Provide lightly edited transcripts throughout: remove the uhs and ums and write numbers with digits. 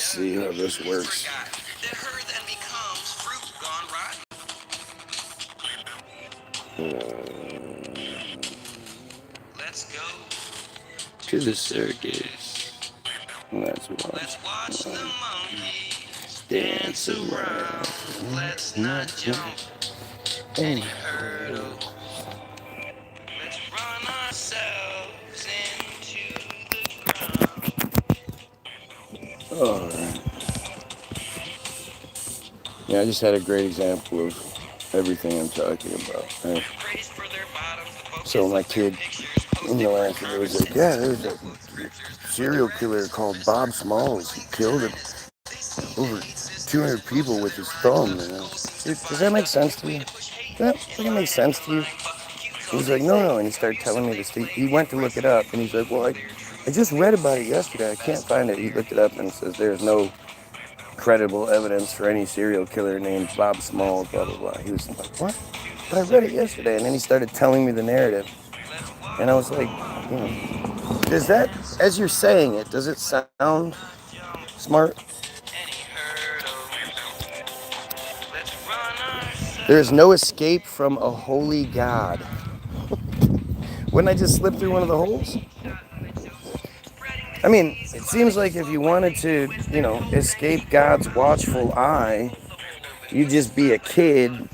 see how this works. To the circus. Let's watch the monkeys dance around. Let's not jump any hurdle. Let's run ourselves into the ground. Alright. Yeah, I just had a great example of everything I'm talking about. Right? So my kid in the last video was like, yeah, there was a serial killer called Bob Smalls. He killed over 200 people with his thumb. You know? Does that make sense to you? Does that make sense to you? He's like, no. And he started telling me this. He went to look it up, and he's like, well, I just read about it yesterday. I can't find it. He looked it up and says there's no credible evidence for any serial killer named Bob Smalls, blah, blah, blah. He was like, what? But I read it yesterday. And then he started telling me the narrative. And I was like, you know, does that, as you're saying it, does it sound smart? There is no escape from a holy God. Wouldn't I just slip through one of the holes? I mean, it seems like if you wanted to, you know, escape God's watchful eye, you'd just be a kid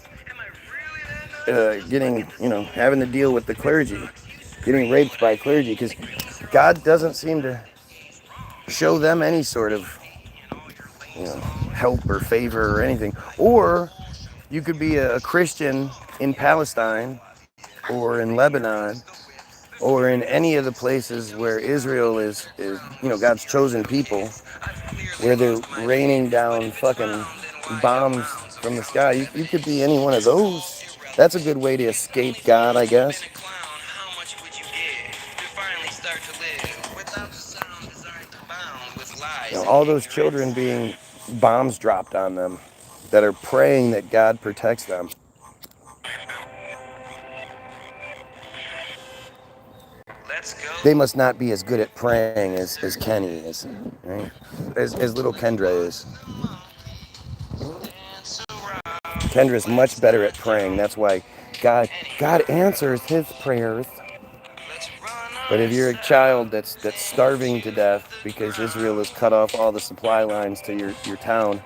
getting, you know, having to deal with the clergy, getting raped by clergy, because God doesn't seem to show them any sort of, you know, help or favor or anything. Or you could be a Christian in Palestine or in Lebanon or in any of the places where Israel is, you know, God's chosen people, where they're raining down fucking bombs from the sky. You could be any one of those. That's a good way to escape God, I guess. You know, all those children being bombs dropped on them that are praying that God protects them. They must not be as good at praying as Kenny is, right? As little Kendra is. Kendra's much better at praying. That's why God answers his prayers. But if you're a child that's starving to death because Israel has cut off all the supply lines to your town,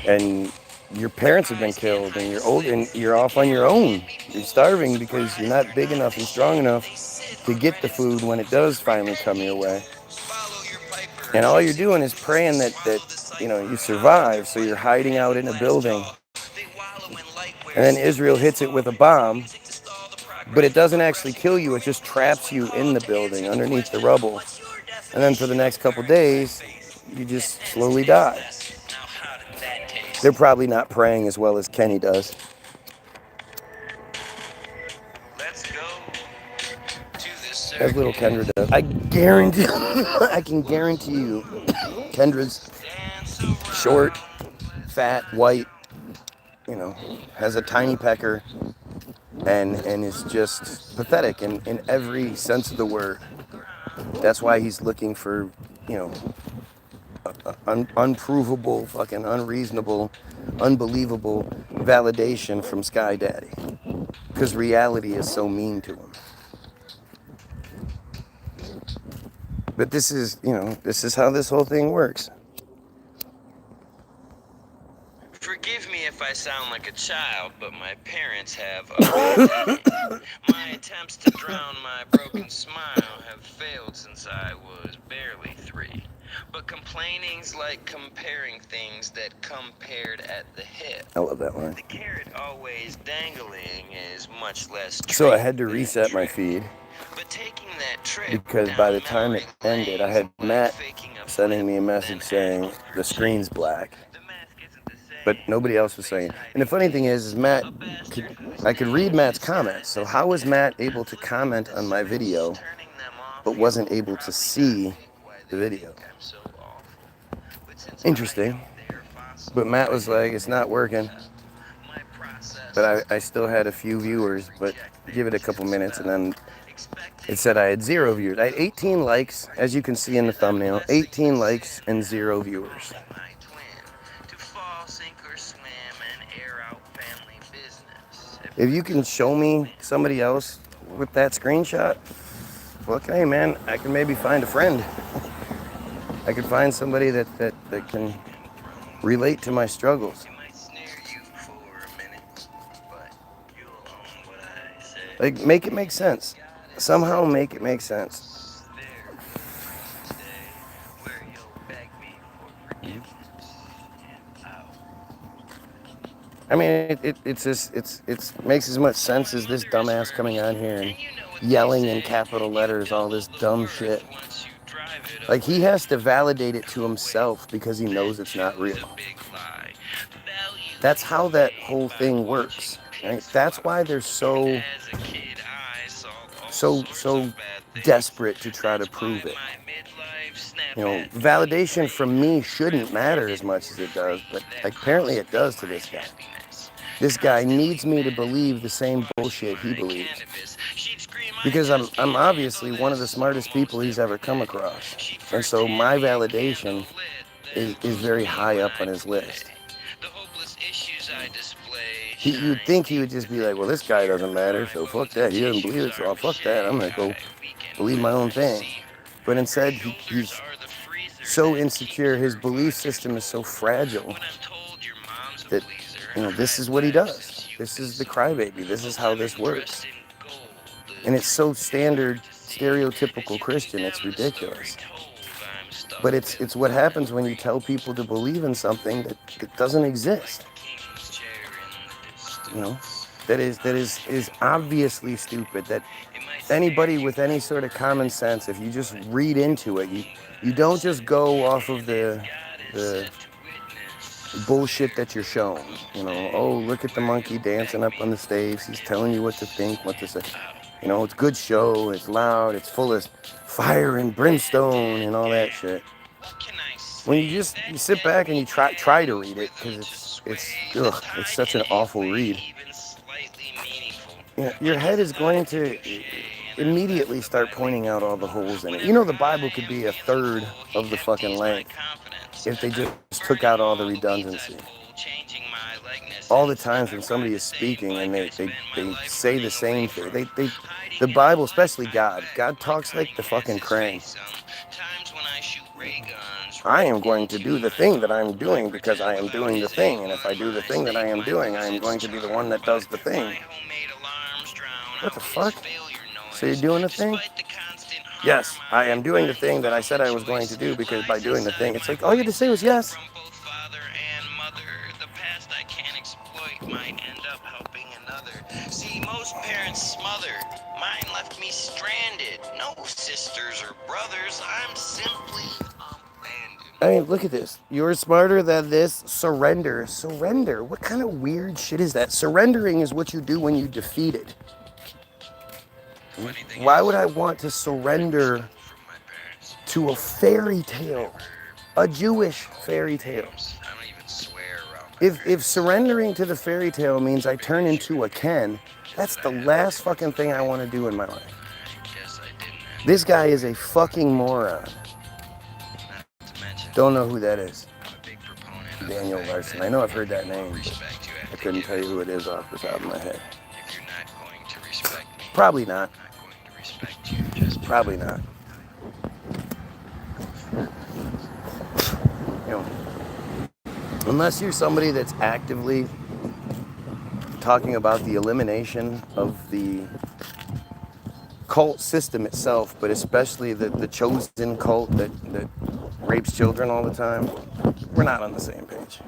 and your parents have been killed, and you're old and you're off on your own, you're starving because you're not big enough and strong enough to get the food when it does finally come your way. And all you're doing is praying that you know, you survive, so you're hiding out in a building. And then Israel hits it with a bomb, but it doesn't actually kill you, it just traps you in the building underneath the rubble. And then for the next couple days, you just slowly die. They're probably not praying as well as Kenny does. As little Kendra does. I can guarantee you, Kendra's short, fat, white, you know, has a tiny pecker, and is just pathetic in every sense of the word. That's why he's looking for, you know, unprovable, fucking unreasonable, unbelievable validation from Sky Daddy. Because reality is so mean to him. But this is, you know, this is how this whole thing works. Forgive me if I sound like a child, but my parents have my attempts to drown my broken smile have failed since I was barely 3. But complaining's like comparing things that come paired at the hip. I love that line. The carrot always dangling is much less So I had to reset my feed, because by the time it ended, I had Matt sending me a message saying the screen's black, but nobody else was saying it. And the funny thing is Matt, I could read Matt's comments. So how was Matt able to comment on my video, but wasn't able to see the video? Interesting. But Matt was like, it's not working. But I still had a few viewers, but give it a couple minutes and then It said I had 0 viewers. I had 18 likes, as you can see in the thumbnail. 18 likes and 0 viewers. If you can show me somebody else with that screenshot, well, okay, man, I can maybe find a friend. I could find somebody that can relate to my struggles. Like, make it make sense. Somehow make it make sense. I mean, it makes as much sense as this dumbass coming on here and yelling in capital letters all this dumb shit. Like, he has to validate it to himself because he knows it's not real. That's how that whole thing works. Right? That's why they're so desperate to try to prove it. You know, validation from me shouldn't matter as much as it does, but apparently it does to this guy. This guy needs me to believe the same bullshit he believes. Because I'm obviously one of the smartest people he's ever come across. And so my validation is very high up on his list. You'd think he would just be like, well, this guy doesn't matter, so fuck that. He doesn't believe it, so fuck that. I'm going to go believe my own thing. But instead, he's so insecure, his belief system is so fragile that, you know, this is what he does. This is the crybaby. This is how this works. And it's so standard, stereotypical Christian, it's ridiculous. But it's what happens when you tell people to believe in something that doesn't exist. You know, that is obviously stupid, that anybody with any sort of common sense, if you just read into it, you don't just go off of the bullshit that you're shown. You know, oh, look at the monkey dancing up on the stage, he's telling you what to think, what to say. You know, it's a good show, it's loud, it's full of fire and brimstone and all that shit. When you sit back and you try to read it, because it's such an awful read. You know, your head is going to immediately start pointing out all the holes in it. You know, the Bible could be a third of the fucking length if they just took out all the redundancy. All the times when somebody is speaking and they say the same thing, the Bible, especially God talks like the fucking Krang. I am going to do the thing that I'm doing because I am doing the thing, and if I do the thing that I am doing, I am going to be the one that does the thing. What the fuck? So you're doing the thing? Yes, I am doing the thing that I said I was going to do, because by doing the thing, it's like all you had to say was yes. See, most parents smother. Mine left me stranded. No sisters or brothers. I'm simply abandoned. I mean, look at this. You're smarter than this. Surrender. Surrender. What kind of weird shit is that? Surrendering is what you do when you defeat it. Why would I want to surrender to a fairy tale? A Jewish fairy tale. If surrendering to the fairy tale means I turn into a Ken, that's the last fucking thing I want to do in my life. This guy is a fucking moron. Don't know who that is. Daniel Larson. I know I've heard that name, but I couldn't tell you who it is off the top of my head. Probably not. Probably not. You know, unless you're somebody that's actively talking about the elimination of the cult system itself, but especially the chosen cult that rapes children all the time, we're not on the same page.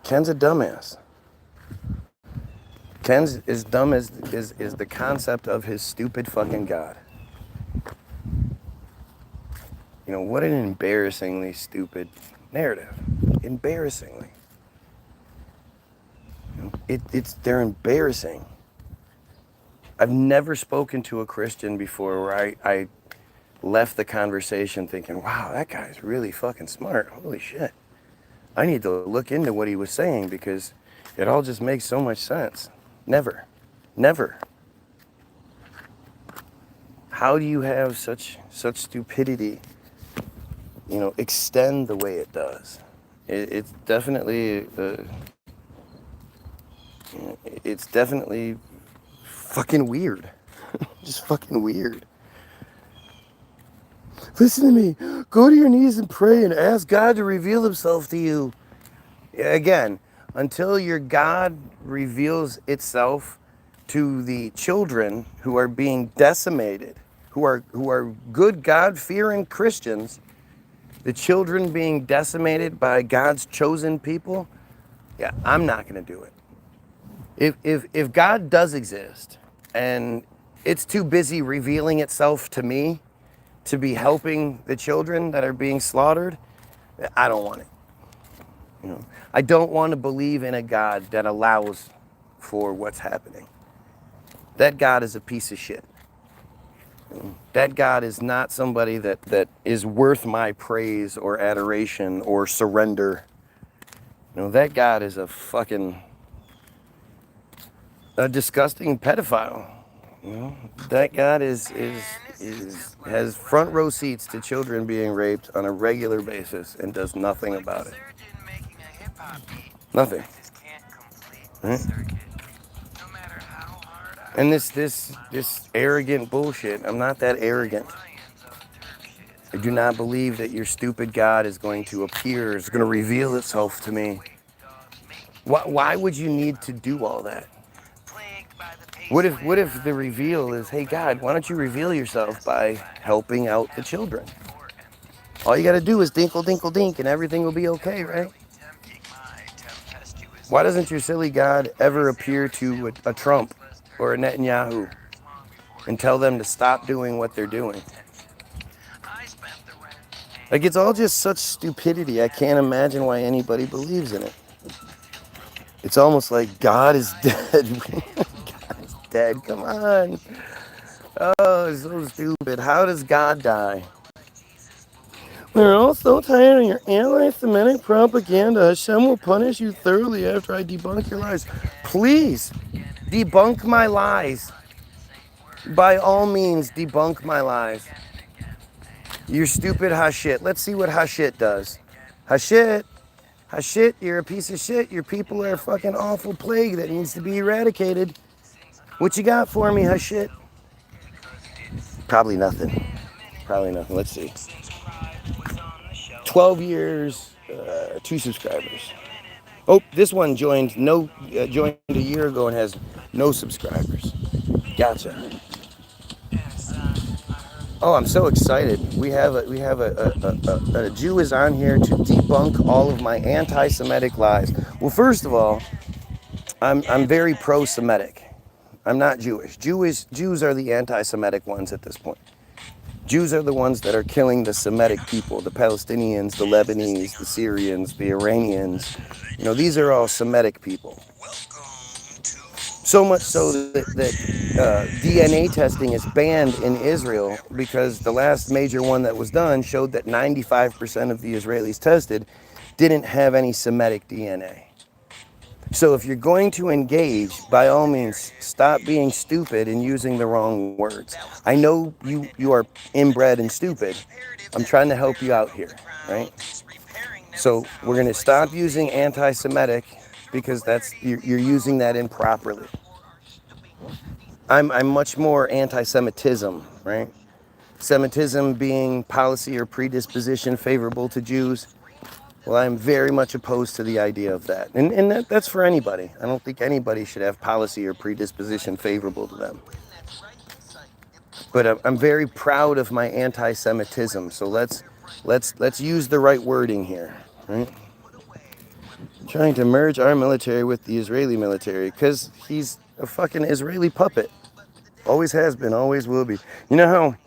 Ken's a dumbass. Ken's as dumb as is the concept of his stupid fucking God. You know, what an embarrassingly stupid narrative. Embarrassingly. You know, they're embarrassing. I've never spoken to a Christian before where I left the conversation thinking, wow, that guy's really fucking smart. Holy shit. I need to look into what he was saying, because It all just makes so much sense. Never. Never. How do you have such stupidity, extend the way it does? It's definitely it's definitely fucking weird. Just fucking weird. Listen to me. Go to your knees and pray and ask God to reveal himself to you. Again, until your God reveals itself to the children who are being decimated, who are good God-fearing Christians, the children being decimated by God's chosen people, yeah, I'm not going to do it. If God does exist and it's too busy revealing itself to me to be helping the children that are being slaughtered, I don't want it. I don't want to believe in a God that allows for what's happening. That God is a piece of shit. That God is not somebody that is worth my praise or adoration or surrender. That God is a disgusting pedophile. That God has front row seats to children being raped on a regular basis and does nothing about it. Nothing. Right? And this arrogant bullshit. I'm not that arrogant. I do not believe that your stupid God is going to appear, is going to reveal itself to me. Why would you need to do all that? What if the reveal is, hey God, why don't you reveal yourself by helping out the children? All you got to do is dinkle, dinkle, dink, and everything will be okay, right? Why doesn't your silly God ever appear to a Trump or a Netanyahu and tell them to stop doing what they're doing? Like, it's all just such stupidity. I can't imagine why anybody believes in it. It's almost like God is dead. God is dead. Come on. Oh, it's so stupid. How does God die? We're all so tired of your anti-Semitic propaganda. Hashem will punish you thoroughly after I debunk your lies. Please, debunk my lies. By all means, debunk my lies. You're stupid Hashit. Let's see what Hashit does. Hashit, you're a piece of shit. Your people are a fucking awful plague that needs to be eradicated. What you got for me, Hashit? Probably nothing. Let's see. 12 years, 2 subscribers. Oh, this one joined a year ago and has no subscribers. Gotcha. Oh, I'm so excited. We have a Jew is on here to debunk all of my anti-Semitic lies. Well, first of all, I'm very pro-Semitic. I'm not Jewish. Jews are the anti-Semitic ones at this point. Jews are the ones that are killing the Semitic people, the Palestinians, the Lebanese, the Syrians, the Iranians. These are all Semitic people. So much so that DNA testing is banned in Israel because the last major one that was done showed that 95% of the Israelis tested didn't have any Semitic DNA. So if you're going to engage, by all means, stop being stupid and using the wrong words. I know you are inbred and stupid. I'm trying to help you out here, right? So we're going to stop using anti-Semitic because you're using that improperly. I'm much more anti-Semitism, right? Semitism being policy or predisposition favorable to Jews. Well, I'm very much opposed to the idea of that. And that's for anybody. I don't think anybody should have policy or predisposition favorable to them. But I'm very proud of my anti-Semitism. So let's use the right wording here, right? Trying to merge our military with the Israeli military because he's a fucking Israeli puppet. Always has been, always will be. You know how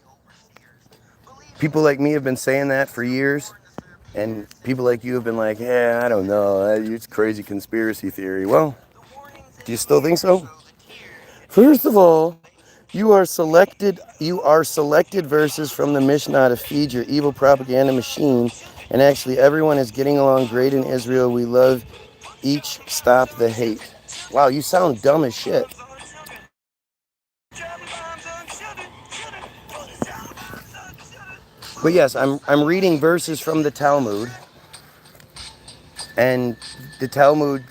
people like me have been saying that for years? And people like you have been like, yeah, I don't know, it's crazy conspiracy theory. Well, do you still think so? First of all, you are selected verses from the Mishnah to feed your evil propaganda machine. And actually, everyone is getting along great in Israel. We love Each stop the hate. Wow, you sound dumb as shit. But yes, I'm reading verses from the Talmud, and the Talmud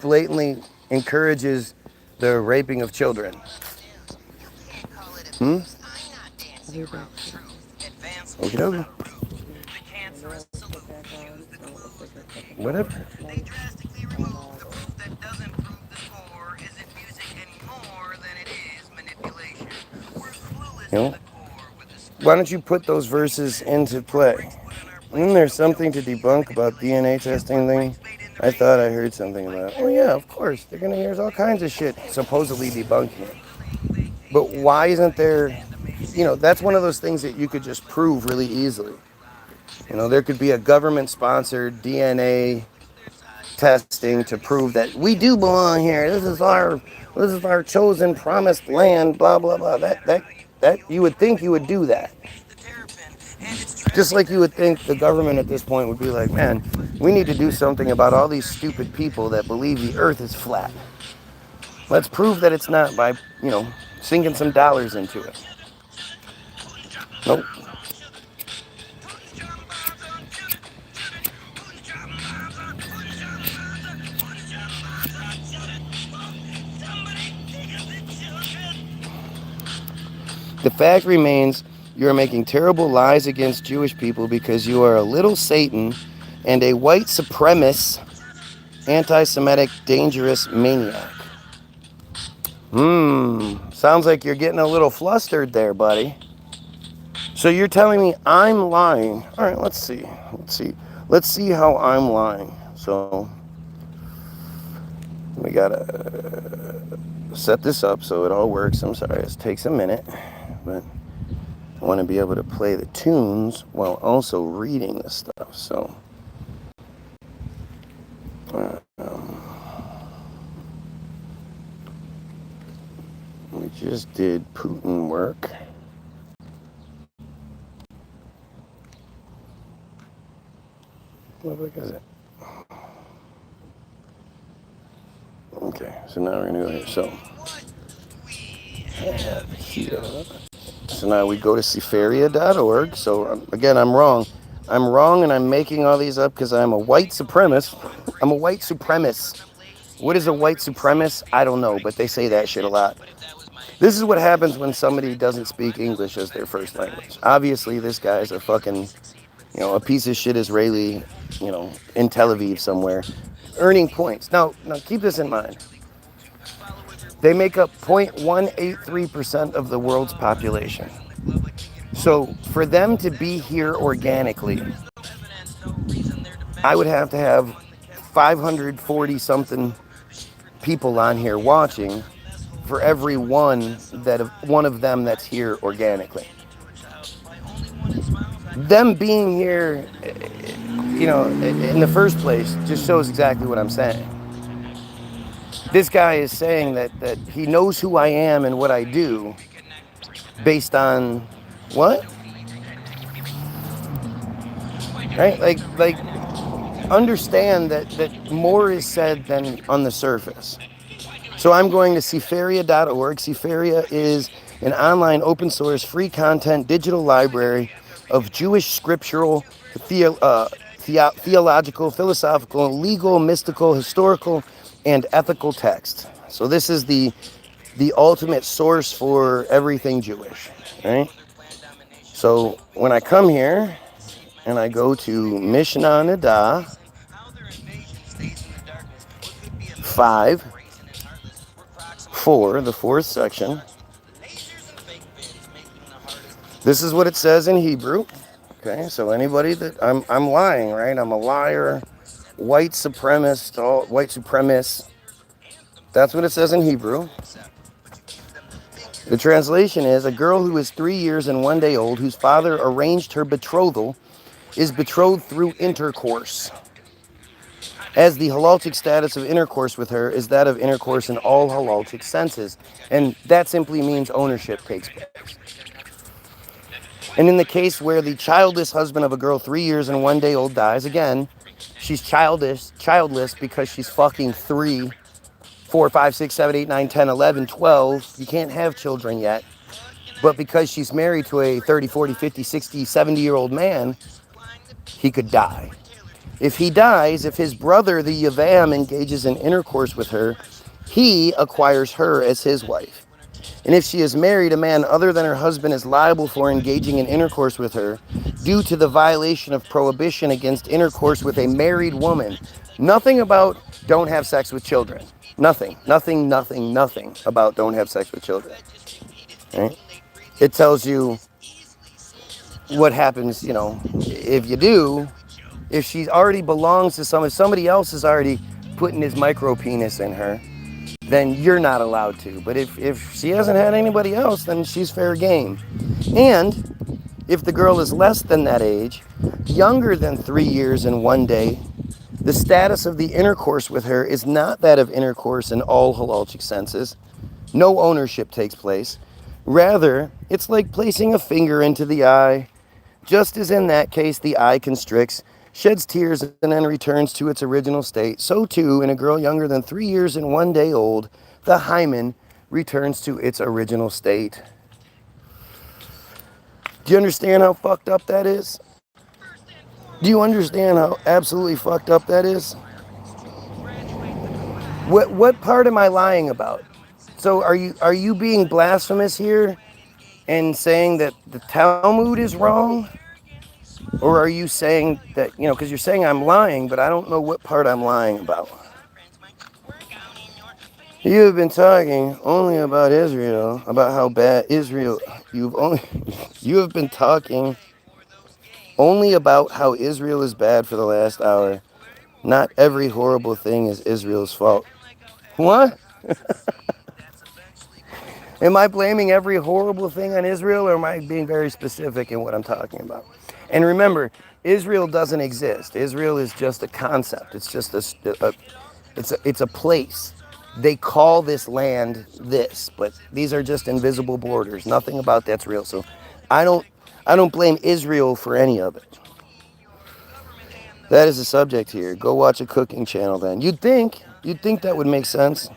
blatantly encourages the raping of children. Hmm? Okie dokie. Whatever. They drastically remove the proof that doesn't prove the core isn't music any more than it is manipulation. We're clueless You to know? the core with the Why don't you put those verses into play? Isn't there something to debunk about DNA testing thing? I thought I heard something about it. Well, yeah, of course. They're going to hear all kinds of shit supposedly debunking it. But why isn't there, that's one of those things that you could just prove really easily. There could be a government-sponsored DNA testing to prove that we do belong here. This is our chosen promised land, blah, blah, blah. That you would think you would do that. Just like you would think the government at this point would be like, man, we need to do something about all these stupid people that believe the earth is flat. Let's prove that it's not by, sinking some dollars into it. Nope. The fact remains you are making terrible lies against Jewish people because you are a little Satan and a white supremacist, anti-Semitic, dangerous maniac. Sounds like you're getting a little flustered there, buddy. So you're telling me I'm lying. All right, let's see. Let's see how I'm lying. So we gotta set this up so it all works. I'm sorry, it takes a minute, but I want to be able to play the tunes while also reading the stuff. So we just did Putin work. What the fuck is it? Okay, so now we're gonna go here. So now we go to Sefaria.org. So again, I'm wrong. I'm wrong, and I'm making all these up because I'm a white supremacist. I'm a white supremacist. What is a white supremacist? I don't know, but they say that shit a lot. This is what happens when somebody doesn't speak English as their first language. Obviously, this guy is a fucking, a piece of shit Israeli, in Tel Aviv somewhere, earning points. Now keep this in mind. They make up 0.183% of the world's population. So for them to be here organically, I would have to have 540 something people on here watching for every one of them that's here organically. Them being here, in the first place just shows exactly what I'm saying. This guy is saying that he knows who I am and what I do based on what? Right? Like understand that more is said than on the surface. So I'm going to Sefaria.org. Sefaria is an online open source free content digital library of Jewish scriptural, theological, philosophical, legal, mystical, historical, and ethical text. So this is the ultimate source for everything Jewish, right? So when I come here and I go to Mishnah Nida 5:4, the fourth section. This is what it says in Hebrew. Okay, so anybody that I'm lying, right? I'm a liar, white supremacist. That's what it says in Hebrew. The translation is, a girl who is 3 years and 1 day old, whose father arranged her betrothal, is betrothed through intercourse, as the halachtic status of intercourse with her is that of intercourse in all halachtic senses. And that simply means ownership takes place. And in the case where the childless husband of a girl 3 years and 1 day old dies, again, she's childless because she's fucking 3, 4, 5, 6, 7, 8, 9, 10, 11, 12. You can't have children yet. But because she's married to a 30, 40, 50, 60, 70-year-old man, he could die. If he dies, if his brother, the Yavam, engages in intercourse with her, he acquires her as his wife. And if she is married, a man other than her husband is liable for engaging in intercourse with her due to the violation of prohibition against intercourse with a married woman. Nothing about don't have sex with children. Nothing about don't have sex with children. Right? It tells you what happens, if you do, if she already belongs to if somebody else is already putting his micro penis in her, then you're not allowed to. But if she hasn't had anybody else, then she's fair game. And if the girl is less than that age, younger than 3 years and 1 day, the status of the intercourse with her is not that of intercourse in all halachic senses. No ownership takes place. Rather, it's like placing a finger into the eye. Just as in that case the eye constricts, sheds tears, and then returns to its original state, so too in a girl younger than 3 years and 1 day old, the hymen returns to its original state. Do you understand how fucked up that is? Do you understand how absolutely fucked up that is? What part am I lying about? So are you being blasphemous here and saying that the Talmud is wrong? Or are you saying that, because you're saying I'm lying, but I don't know what part I'm lying about. You have been talking only about Israel, about how bad Israel, you have been talking only about how Israel is bad for the last hour. Not every horrible thing is Israel's fault. What? Am I blaming every horrible thing on Israel, or am I being very specific in what I'm talking about? And remember, Israel doesn't exist. Israel is just a concept. It's just it's a place. They call this land this, but these are just invisible borders. Nothing about that's real. So I don't blame Israel for any of it. That is the subject here. Go watch a cooking channel then. You'd think that would make sense.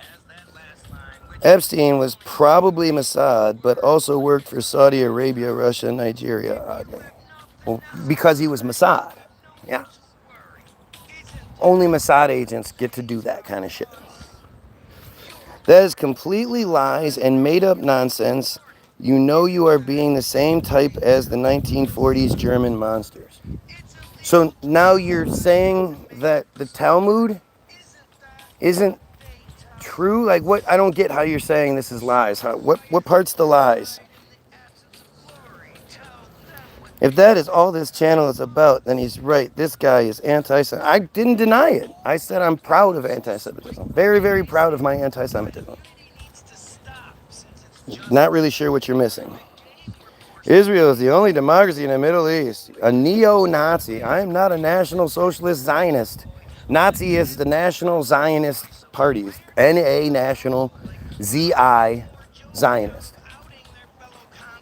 Epstein was probably Mossad, but also worked for Saudi Arabia, Russia, and Nigeria, oddly. Well, because he was Mossad. Yeah. Only Mossad agents get to do that kind of shit. That is completely lies and made up nonsense. You know you are being the same type as the 1940s German monsters. So now you're saying that the Talmud isn't true? Like what? I don't get how you're saying this is lies. What part's the lies? If that is all this channel is about, then he's right. This guy is anti-Semitic. I didn't deny it. I said I'm proud of anti-Semitism. Very, very proud of my anti-Semitism. Not really sure what you're missing. Israel is the only democracy in the Middle East. A neo-Nazi. I am not a National Socialist Zionist. Nazi is the National Zionist Party. N-A National Z-I Zionist.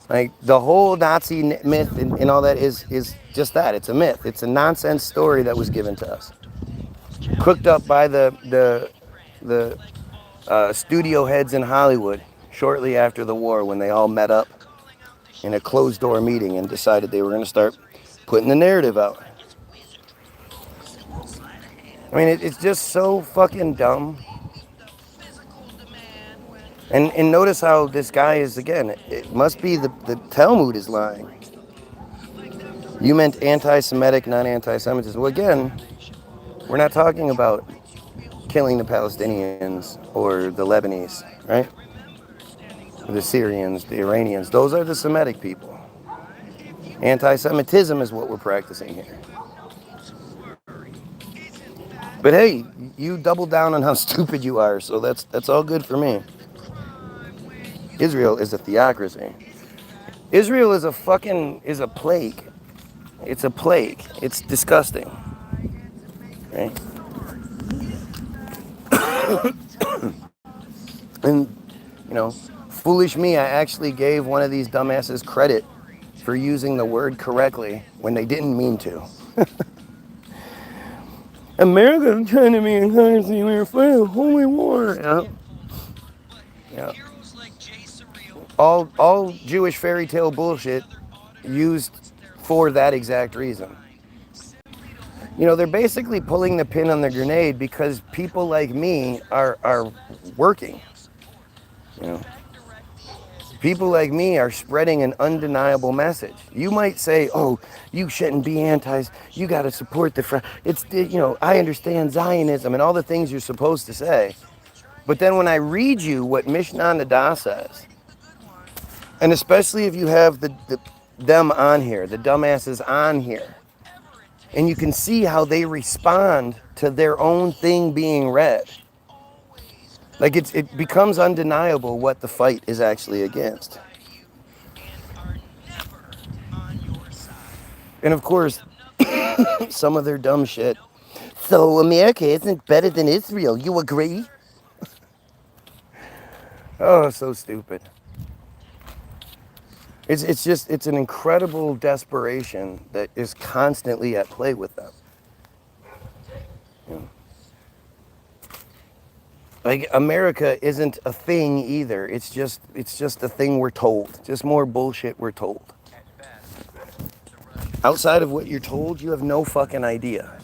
Like the whole Nazi myth and all that is just that. It's a myth. It's a nonsense story that was given to us, cooked up by the studio heads in Hollywood shortly after the war, when they all met up in a closed door meeting and decided they were going to start putting the narrative out. I mean, it's just so fucking dumb. And notice how this guy is, again, it must be the Talmud is lying. You meant anti-Semitic, not anti-Semitism. Well, again, we're not talking about killing the Palestinians or the Lebanese, right? The Syrians, the Iranians. Those are the Semitic people. Anti-Semitism is what we're practicing here. But hey, you double down on how stupid you are, so that's all good for me. Israel is a theocracy. Israel is a plague. It's a plague. It's disgusting. Right? And, foolish me, I actually gave one of these dumbasses credit for using the word correctly when they didn't mean to. America's trying to be a country we're fighting a holy war. Yeah. Yeah. All Jewish fairy tale bullshit used for that exact reason. You know, they're basically pulling the pin on the grenade because people like me are working. You know, people like me are spreading an undeniable message. You might say, "Oh, you shouldn't be antis. You got to support the it's you know, I understand Zionism and all the things you're supposed to say." But then when I read you what Mishnah Nada says, and especially if you have them on here, the dumbasses on here, and you can see how they respond to their own thing being read. Like it becomes undeniable what the fight is actually against. And of course, some of their dumb shit. So America isn't better than Israel. You agree? Oh, so stupid. It's an incredible desperation that is constantly at play with them. You know? Like America isn't a thing either. It's just a thing we're told. Just more bullshit we're told. Outside of what you're told, you have no fucking idea.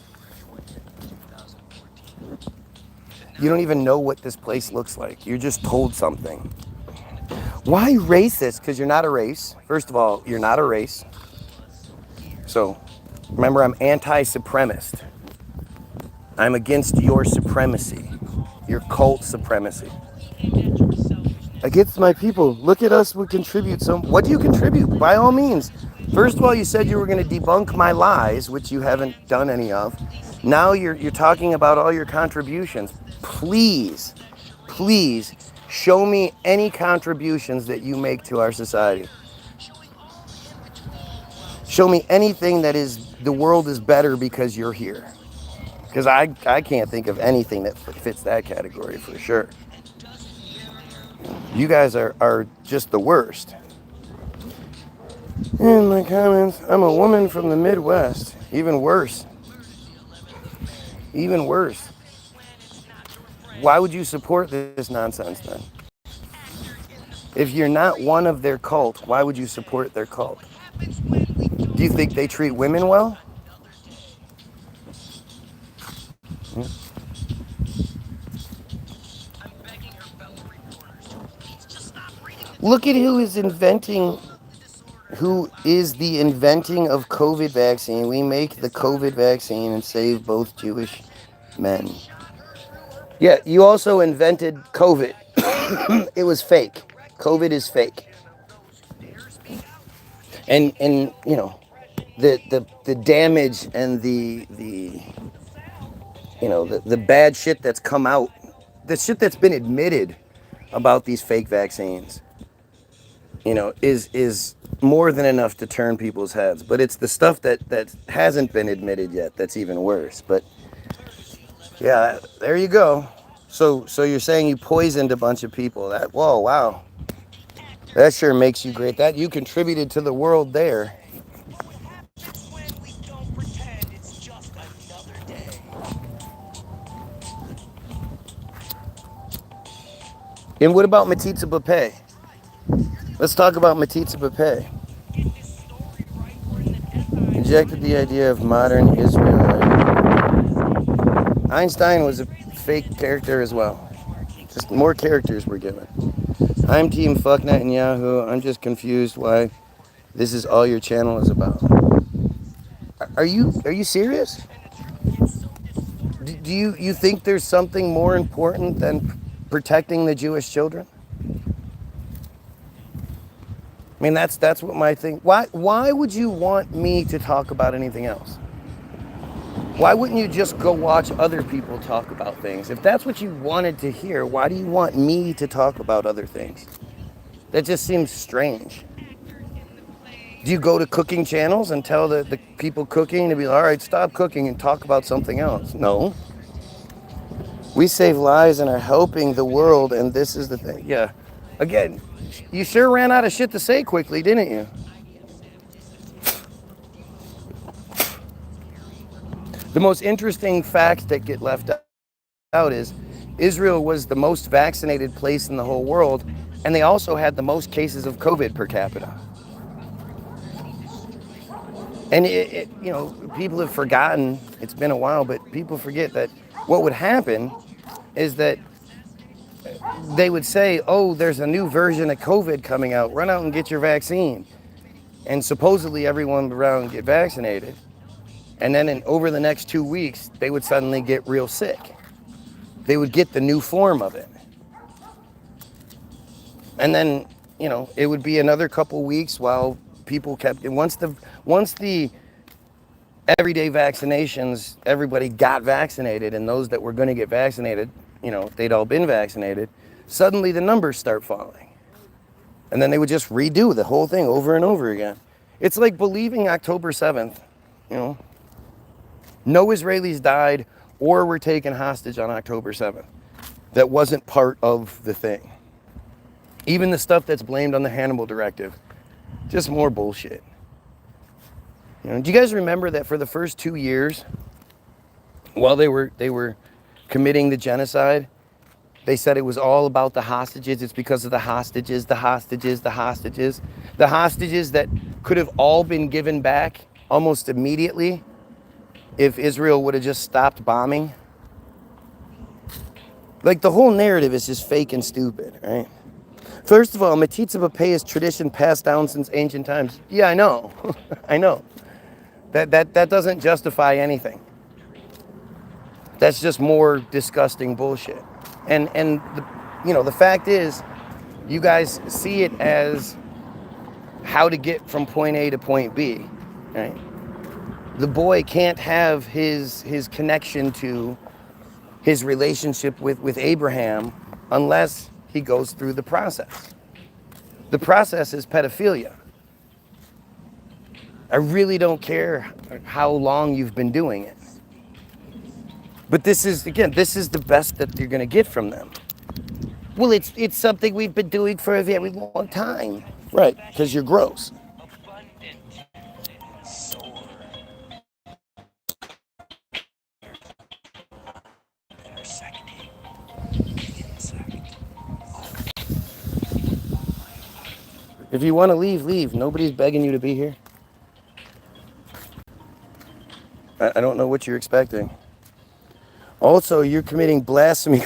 You don't even know what this place looks like. You're just told something. Why racist? Because you're not a race. First of all, you're not a race. So, remember, I'm anti-supremacist. I'm against your supremacy, your cult supremacy. Against my people. Look at us, we contribute some. What do you contribute? By all means. First of all, you said you were going to debunk my lies, which you haven't done any of. Now you're talking about all your contributions. Please, please show me any contributions that you make to our society. Show me anything that is the world is better because you're here. Because I can't think of anything that fits that category for sure. You guys are just the worst. In my comments, I'm a woman from the Midwest. Even worse. Even worse. Why would you support this nonsense then? If you're not one of their cult, why would you support their cult? Do you think they treat women well? Look at who is the inventing of COVID vaccine. We make the COVID vaccine and save both Jewish men. Yeah, you also invented COVID. It was fake. COVID is fake. And you know, the damage and the bad shit that's come out, the shit that's been admitted about these fake vaccines, you know, is more than enough to turn people's heads. But it's the stuff that hasn't been admitted yet that's even worse. But yeah, there you go. So you're saying you poisoned a bunch of people. Whoa, wow. That sure makes you great. That you contributed to the world there. And what about metzitzia? Let's talk about metzitzia. Injected the idea of modern Israel. Einstein was a fake character as well. Just more characters were given. I'm Team Fuck Netanyahu. I'm just confused why this is all your channel is about. Are you serious? Do you think there's something more important than protecting the Jewish children? I mean, that's what my thing. Why would you want me to talk about anything else? Why wouldn't you just go watch other people talk about things? If that's what you wanted to hear, why do you want me to talk about other things? That just seems strange. Do you go to cooking channels and tell the people cooking to be all right, stop cooking and talk about something else? No. We save lives and are helping the world, and this is the thing. Yeah. Again, you sure ran out of shit to say quickly, didn't you? The most interesting fact that get left out is Israel was the most vaccinated place in the whole world, and they also had the most cases of COVID per capita. And people have forgotten, it's been a while, but people forget that what would happen is that they would say, oh, there's a new version of COVID coming out, run out and get your vaccine. And supposedly everyone would run out and get vaccinated. And then over the next 2 weeks, they would suddenly get real sick. They would get the new form of it. And then, it would be another couple weeks while people kept, and once the everyday vaccinations, everybody got vaccinated, and those that were going to get vaccinated, they'd all been vaccinated, suddenly the numbers start falling. And then they would just redo the whole thing over and over again. It's like believing October 7th, no Israelis died or were taken hostage on October 7th. That wasn't part of the thing. Even the stuff that's blamed on the Hannibal Directive, just more bullshit. Do you guys remember that for the first 2 years, while they were committing the genocide, they said it was all about the hostages. It's because of the hostages, the hostages, the hostages. The hostages that could have all been given back almost immediately if Israel would have just stopped bombing. Like, the whole narrative is just fake and stupid, right? First of all, metzitzia is tradition passed down since ancient times. Yeah, I know. I know. That doesn't justify anything. That's just more disgusting bullshit. And the fact is, you guys see it as how to get from point A to point B, right? The boy can't have his connection to his relationship with Abraham unless he goes through the process. The process is pedophilia. I really don't care how long you've been doing it. But this is the best that you're going to get from them. Well, it's something we've been doing for a very long time. Right, because you're gross. If you want to leave, leave. Nobody's begging you to be here. I don't know what you're expecting. Also, you're committing blasphemy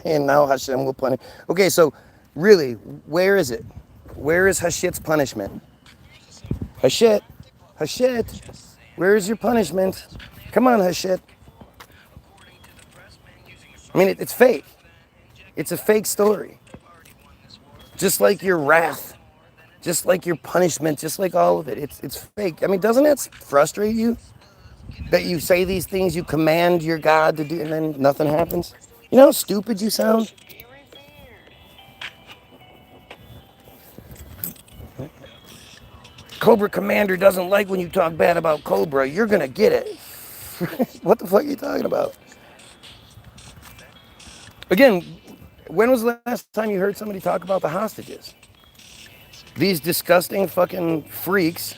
and now Hashem will punish. Okay, so really, where is it? Where is Hashit's punishment? Hashit, where is your punishment? Come on, Hashit. I mean, it's fake. It's a fake story. Just like your wrath, just like your punishment, just like all of it. It's fake. I mean, doesn't that frustrate you? That you say these things, you command your God to do, and then nothing happens? You know how stupid you sound? Cobra Commander doesn't like when you talk bad about Cobra. You're going to get it. What the fuck are you talking about? Again, when was the last time you heard somebody talk about the hostages? These disgusting fucking freaks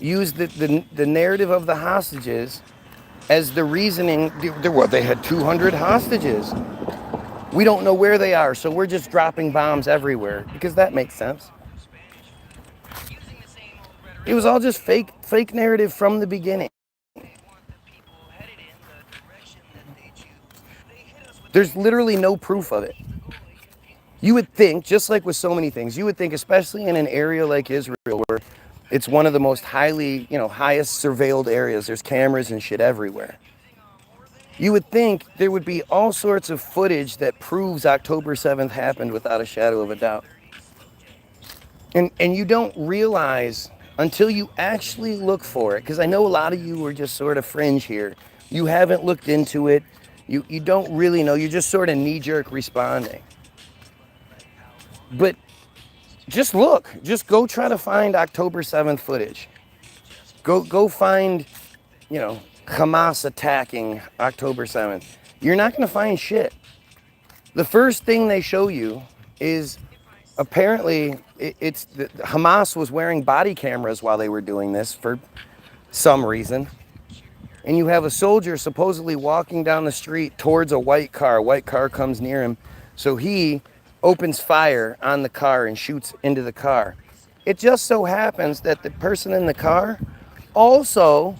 use the narrative of the hostages as the reasoning. They had 200 hostages. We don't know where they are, so we're just dropping bombs everywhere, because that makes sense. It was all just fake narrative from the beginning. There's literally no proof of it. You would think, just like with so many things, you would think, especially in an area like Israel, where it's one of the most highest surveilled areas. There's cameras and shit everywhere. You would think there would be all sorts of footage that proves October 7th happened without a shadow of a doubt. And you don't realize until you actually look for it, because I know a lot of you are just sort of fringe here. You haven't looked into it. You don't really know. You're just sort of knee-jerk responding. But just look. Just go try to find October 7th footage. Go find, Hamas attacking October 7th. You're not going to find shit. The first thing they show you is apparently Hamas was wearing body cameras while they were doing this for some reason. and you have a soldier supposedly walking down the street towards a white car. A white car comes near him, so he opens fire on the car and shoots into the car. It just so happens that the person in the car also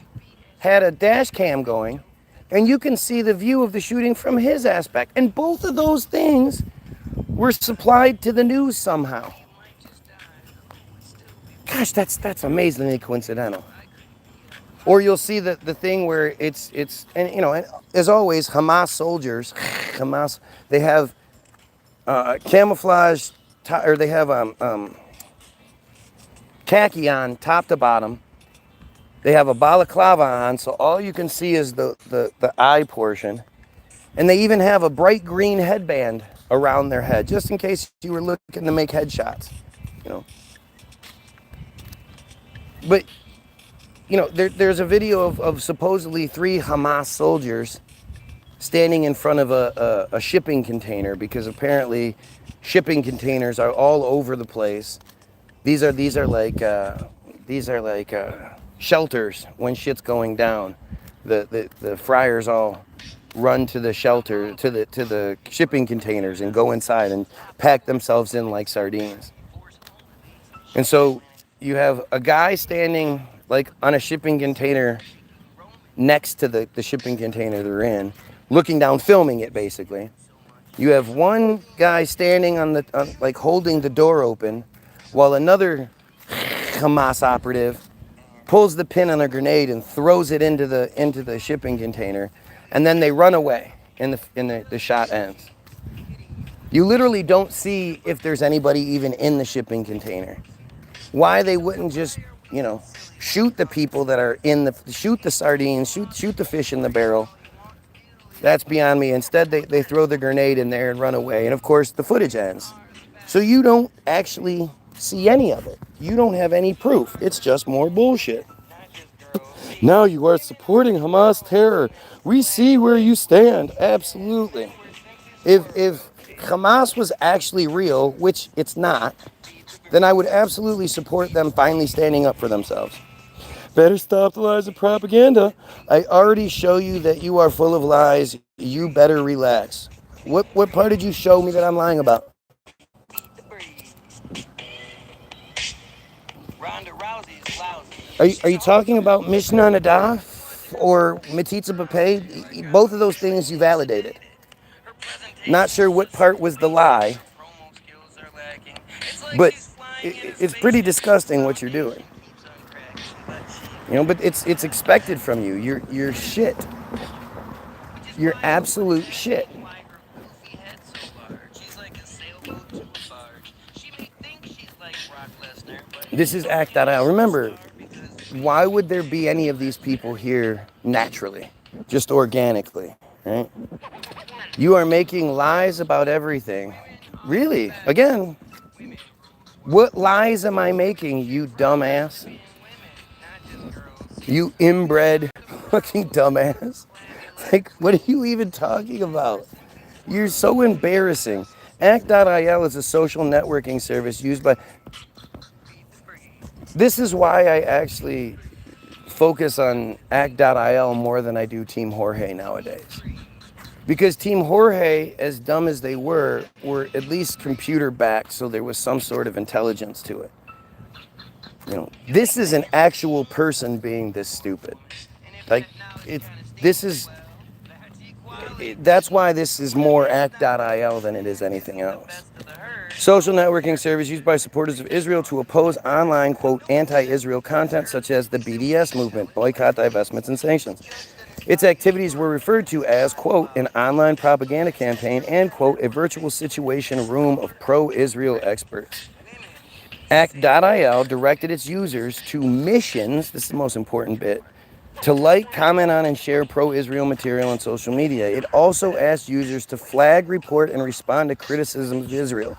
had a dash cam going, and you can see the view of the shooting from his aspect. And both of those things were supplied to the news somehow. Gosh, that's amazingly coincidental. Or you'll see the thing where it's and you know, and as always, Hamas soldiers, Hamas, they have camouflage, or they have khaki on top to bottom. They have a balaclava on, so all you can see is the eye portion. And they even have a bright green headband around their head, just in case you were looking to make headshots, you know. But, you know, there's a video of supposedly 3 Hamas soldiers standing in front of a shipping container, because apparently shipping containers are all over the place. These are like shelters when shit's going down. The friars all run to the shelter, to the shipping containers, and go inside and pack themselves in like sardines. And so you have a guy standing like on a shipping container next to the shipping container they're in, looking down, filming it basically. You have one guy standing on like holding the door open, while another Hamas operative pulls the pin on a grenade and throws it into the shipping container, and then they run away, and the shot ends. You literally don't see if there's anybody even in the shipping container. Why they wouldn't just, you know, shoot the people that are shoot the sardines, shoot the fish in the barrel, that's beyond me. Instead, they throw the grenade in there and run away, and of course the footage ends. So you don't actually see any of it. You don't have any proof. It's just more bullshit. Now you are supporting Hamas terror. We see where you stand. Absolutely. If Hamas was actually real, which it's not, then I would absolutely support them finally standing up for themselves. Better stop the lies of propaganda. I already show you that you are full of lies. You better relax. What part did you show me that I'm lying about? Are you talking about Mishnah Nadah or metzitzia? Both of those things you validated. Not sure what part was the lie, but it's pretty disgusting what you're doing. You know, but it's expected from you. You're shit. You're absolute shit. This is act.io. Remember, why would there be any of these people here naturally, just organically, right? You are making lies about everything. Really? Again, what lies am I making, you dumbass? You inbred fucking dumbass. Like, what are you even talking about? You're so embarrassing. Act.il is a social networking service used by... This is why I actually focus on Act.il more than I do Team Jorge nowadays. Because Team Jorge, as dumb as they were at least computer backed, so there was some sort of intelligence to it. You know, this is an actual person being this stupid. Like, that's why this is more Act.il than it is anything else. Social networking service used by supporters of Israel to oppose online, quote, anti-Israel content such as the BDS movement, boycott, divestments, and sanctions. Its activities were referred to as, quote, an online propaganda campaign and, quote, a virtual situation room of pro-Israel experts. Act.il directed its users to missions, this is the most important bit, to like, comment on, and share pro-Israel material on social media. It also asked users to flag, report, and respond to criticisms of Israel.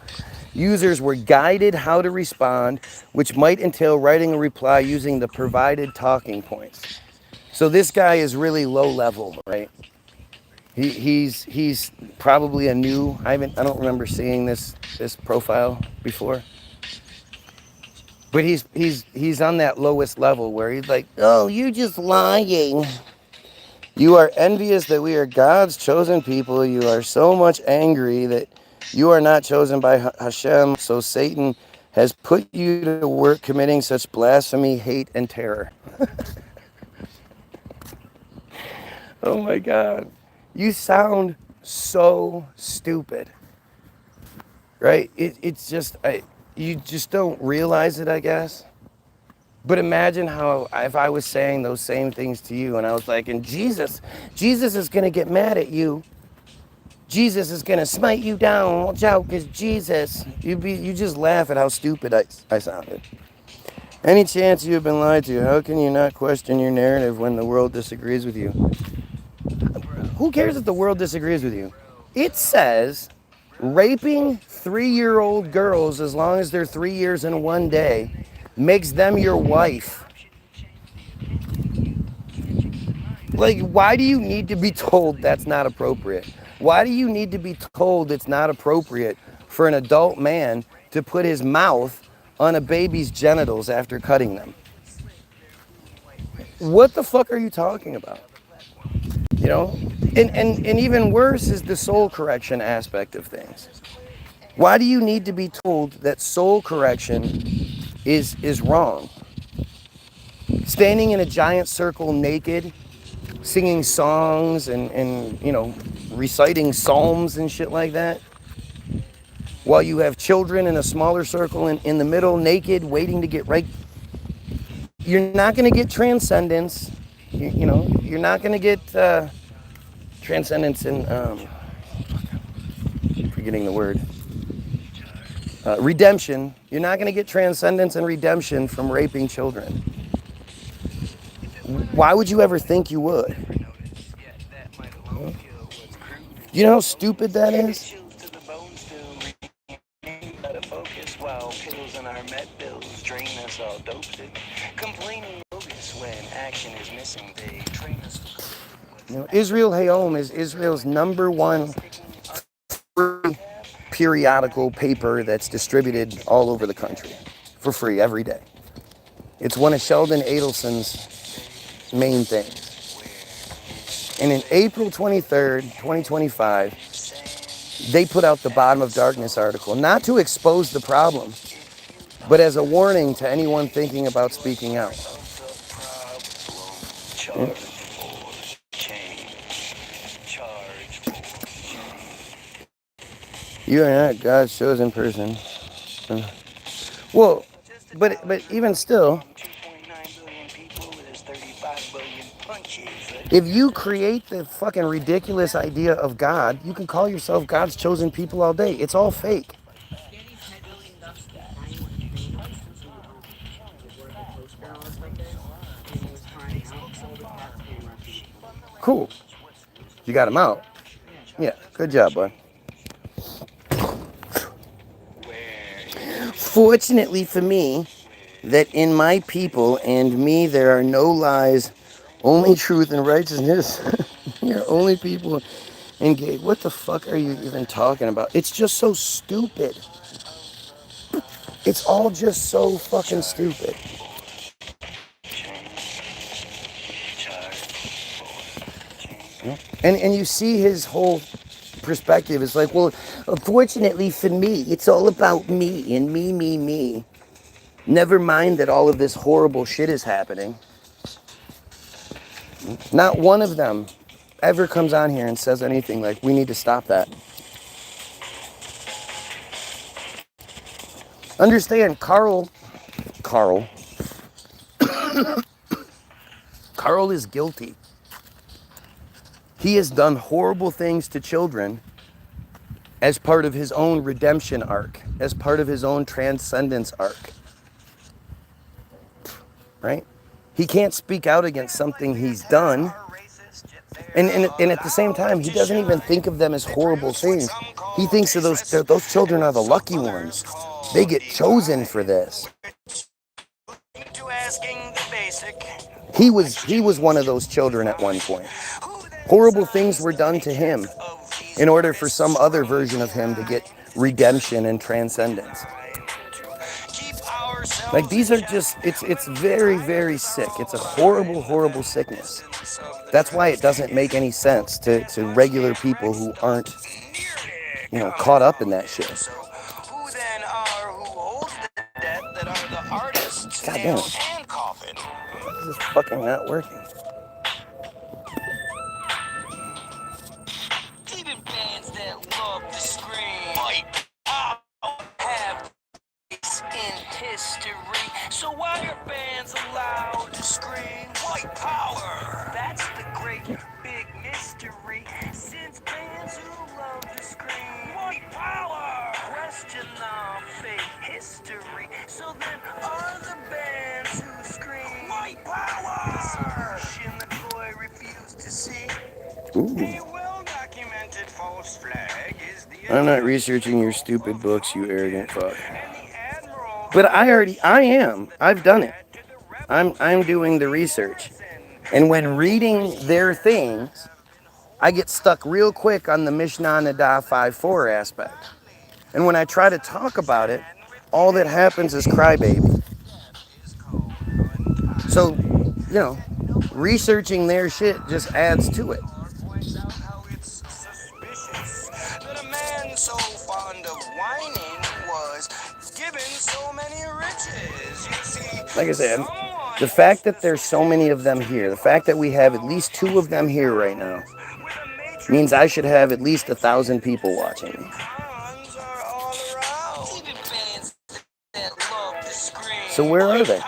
Users were guided how to respond, which might entail writing a reply using the provided talking points. So this guy is really low level, right? He's probably a new. I don't remember seeing this profile before. But he's on that lowest level where he's like, oh, you're just lying. You are envious that we are God's chosen people. You are so much angry that you are not chosen by Hashem. So Satan has put you to work committing such blasphemy, hate, and terror. Oh my God. You sound so stupid. Right? It's just, you just don't realize it, I guess. But imagine how if I was saying those same things to you and I was like, and Jesus is going to get mad at you. Jesus is going to smite you down. Watch out, because Jesus. You just laugh at how stupid I sounded. Any chance you have been lied to, how can you not question your narrative when the world disagrees with you? Who cares if the world disagrees with you? It says raping 3-year-old girls as long as they're 3 years and 1 day makes them your wife. Like, why do you need to be told that's not appropriate? Why do you need to be told it's not appropriate for an adult man to put his mouth on a baby's genitals after cutting them? What the fuck are you talking about? You know? And even worse is the soul correction aspect of things. Why do you need to be told that soul correction is wrong? Standing in a giant circle naked, singing songs and you know, reciting psalms and shit like that, while you have children in a smaller circle in the middle, naked, waiting to get right. You're not going to get transcendence. You know, you're not going to get transcendence in, forgetting the word, redemption. You're not going to get transcendence and redemption from raping children. Why would you ever think you would? You know how stupid that is? You know, Israel Hayom is Israel's #1 free periodical paper that's distributed all over the country for free every day. It's one of Sheldon Adelson's main things. And in April 23rd, 2025, they put out the Bottom of Darkness article, not to expose the problem, but as a warning to anyone thinking about speaking out. You are not God's chosen person. Well, but even still, if you create the fucking ridiculous idea of God, you can call yourself God's chosen people all day. It's all fake. Cool. You got him out. Yeah, good job, bud. Fortunately for me, that in my people and me there are no lies, only truth and righteousness. You're only people engaged. What the fuck are you even talking about? It's just so stupid. It's all just so fucking stupid. And you see his whole perspective. It's like, well, unfortunately for me, it's all about me and me. Never mind that all of this horrible shit is happening. Not one of them ever comes on here and says anything like, we need to stop that. Understand, Carl is guilty. He has done horrible things to children as part of his own redemption arc, as part of his own transcendence arc. Right? He can't speak out against something he's done. And at the same time, he doesn't even think of them as horrible things. He thinks of those children are the lucky ones. They get chosen for this. He was one of those children at one point. Horrible things were done to him in order for some other version of him to get redemption and transcendence. Like, these are just, it's very, very sick. It's a horrible, horrible sickness. That's why it doesn't make any sense to regular people who aren't, caught up in that shit. Who then are who holds the debt that are the artists, God damn nail, it. and coffin? This is fucking not working. Even bands that love to scream might have place in history. So why are bands allowed to scream white power? That's the great big mystery. Since bands who love to scream white power question our fake history. So then are the bands who scream white power solution that boy refused to see? Ooh. A well-documented false flag is the I'm not researching your stupid books, you arrogant fuck. But I am. I've done it. I'm doing the research. And when reading their things, I get stuck real quick on the Mishnah Nada 5:4 aspect. And when I try to talk about it, all that happens is crybaby. So, researching their shit just adds to it. That a man so fond of whining was given so many riches. You see, Like I said, the fact that there's so many of them here, the fact that we have at least 2 of them here right now, means I should have at least 1,000 people watching me. So where are they?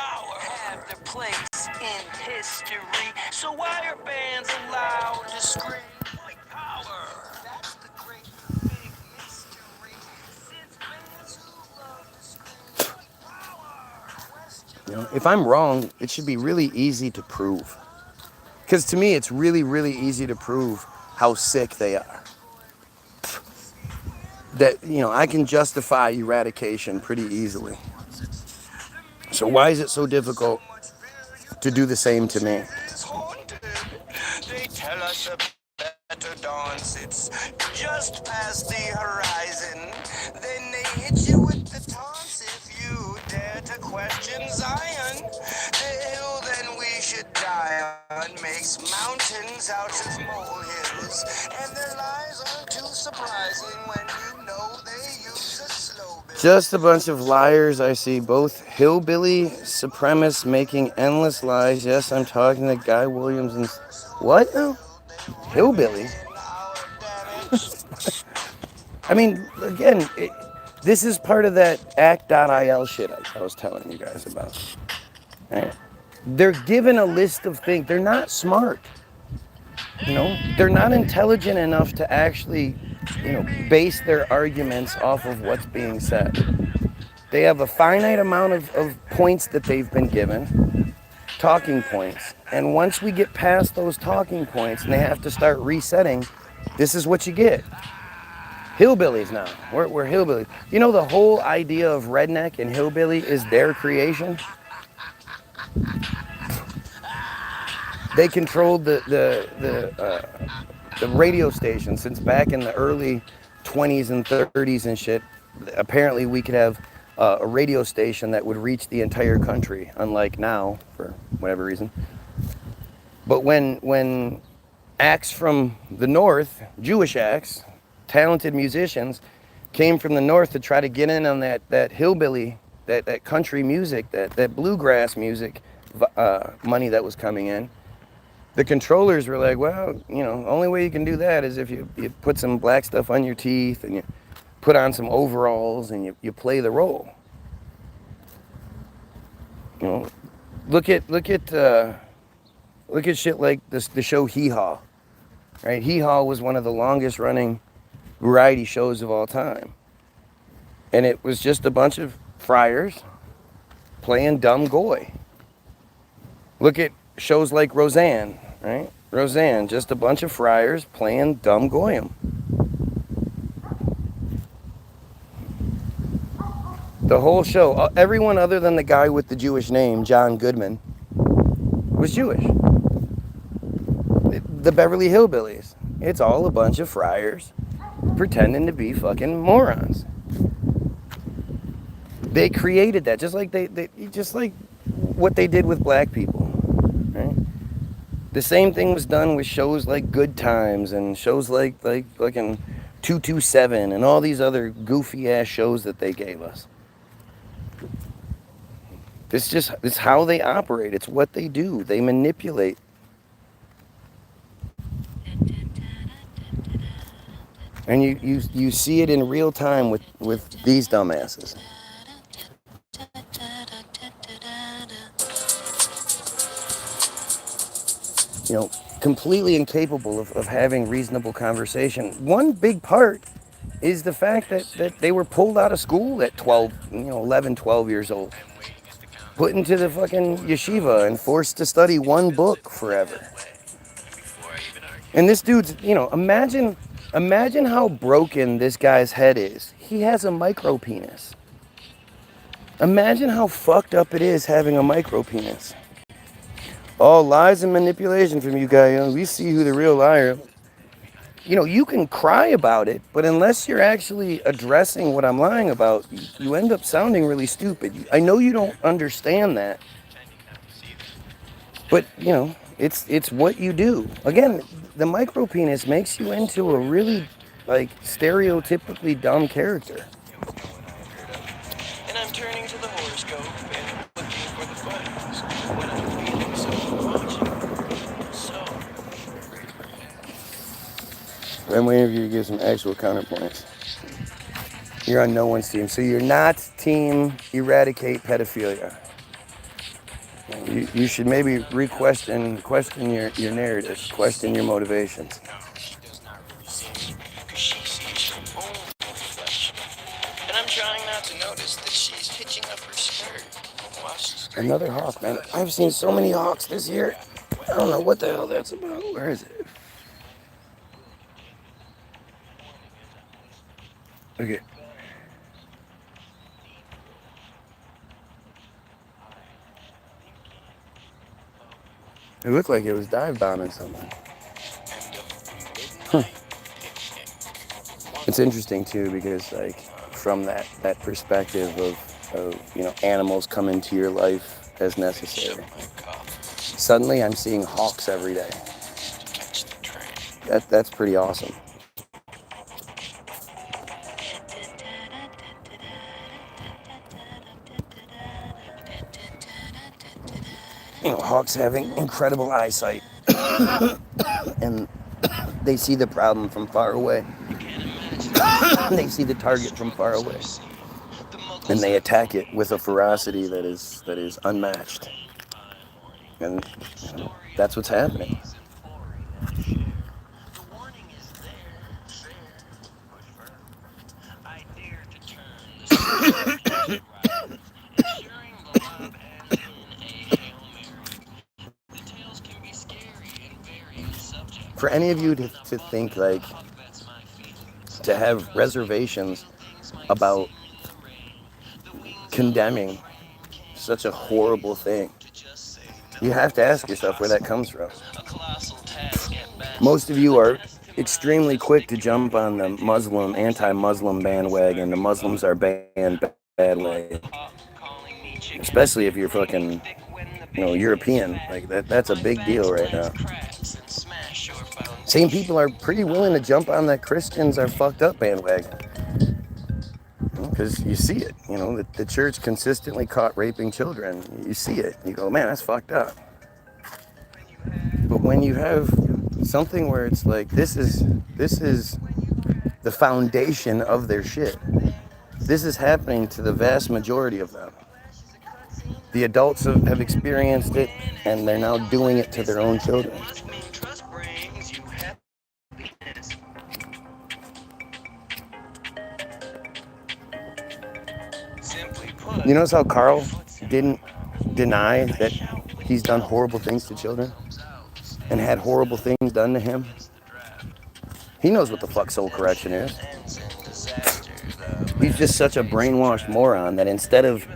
So why are bands allowed to scream white power? That's the great big mystery. Since bands who love to scream white power. If I'm wrong, it should be really easy to prove. Because to me, it's really, really easy to prove how sick they are. That, I can justify eradication pretty easily. So why is it so difficult to do the same to me? They tell us a better dance, it's just past the horizon. Then they hit you with the taunts if you dare to question Zion. The hill then we should die on makes mountains out of molehills. And their lies aren't too surprising when you know they use a slow bill. Just a bunch of liars. I see both hillbilly supremacists making endless lies. Yes, I'm talking to Guy Williams and... What now? Hillbilly? I mean, again, this is part of that act.il shit I was telling you guys about. Right? They're given a list of things. They're not smart. They're not intelligent enough to actually, base their arguments off of what's being said. They have a finite amount of points that they've been given, talking points. And once we get past those talking points and they have to start resetting, this is what you get. Hillbillies now. We're hillbillies. The whole idea of redneck and hillbilly is their creation. They controlled the radio station since back in the early 20s and 30s and shit. Apparently we could have a radio station that would reach the entire country, unlike now, for whatever reason. But when acts from the north, Jewish acts, talented musicians, came from the north to try to get in on that hillbilly, that country music, that bluegrass music money that was coming in, the controllers were like, well, only way you can do that is if you put some black stuff on your teeth and you put on some overalls and you play the role. Look at shit like this, the show Hee Haw, right? Hee Haw was one of the longest running variety shows of all time. And it was just a bunch of friars playing dumb goy. Look at shows like Roseanne, right? Roseanne, just a bunch of friars playing dumb goyim. The whole show, everyone other than the guy with the Jewish name, John Goodman, was Jewish. The Beverly Hillbillies, it's all a bunch of friars pretending to be fucking morons. They created that, just like just like what they did with black people, right? The same thing was done with shows like Good Times and shows like in 227 and all these other goofy ass shows that they gave us. It's how they operate. It's what they do. They manipulate. And you see it in real time with these dumbasses. You know, completely incapable of having reasonable conversation. One big part is the fact that they were pulled out of school at 11, 12 years old. Put into the fucking yeshiva and forced to study one book forever. And this dude's, imagine how broken this guy's head is. He has a micro penis. Imagine how fucked up it is having a micro penis. All lies and manipulation from you guys. We see who the real liar. You can cry about it, but unless you're actually addressing what I'm lying about, you end up sounding really stupid. I know you don't understand that, but it's what you do. Again, the micro penis makes you into a really stereotypically dumb character. And I'm turning to the horoscope and looking for the buttons when I'm feeling so watching. So. I'm waiting for you to give some actual counterpoints. You're on no one's team. So you're not team eradicate pedophilia. You should maybe question your narrative, question your motivations. And I'm trying not to notice that she's hitching up her skirt. Another hawk, man. I've seen so many hawks this year. I don't know what the hell that's about. Where is it? Okay. It looked like it was dive bombing something. Huh. It's interesting too because from that perspective of animals come into your life as necessary. Suddenly I'm seeing hawks every day. That's pretty awesome. Hawks having incredible eyesight and they see the problem from far away. They see the target from far away. And they attack it with a ferocity that is unmatched. And that's what's happening. For any of you to think to have reservations about condemning such a horrible thing, you have to ask yourself where that comes from. Most of you are extremely quick to jump on the anti-Muslim bandwagon. The Muslims are banned badly, especially if you're fucking, European. That's a big deal right now. Same people are pretty willing to jump on that Christians are fucked up bandwagon. Because you see it, the church consistently caught raping children. You see it. You go, man, that's fucked up. But when you have something where it's like, this is the foundation of their shit. This is happening to the vast majority of them. The adults have experienced it, and they're now doing it to their own children. You notice how Carl didn't deny that he's done horrible things to children and had horrible things done to him? He knows what the fuck soul correction is. He's just such a brainwashed moron that instead of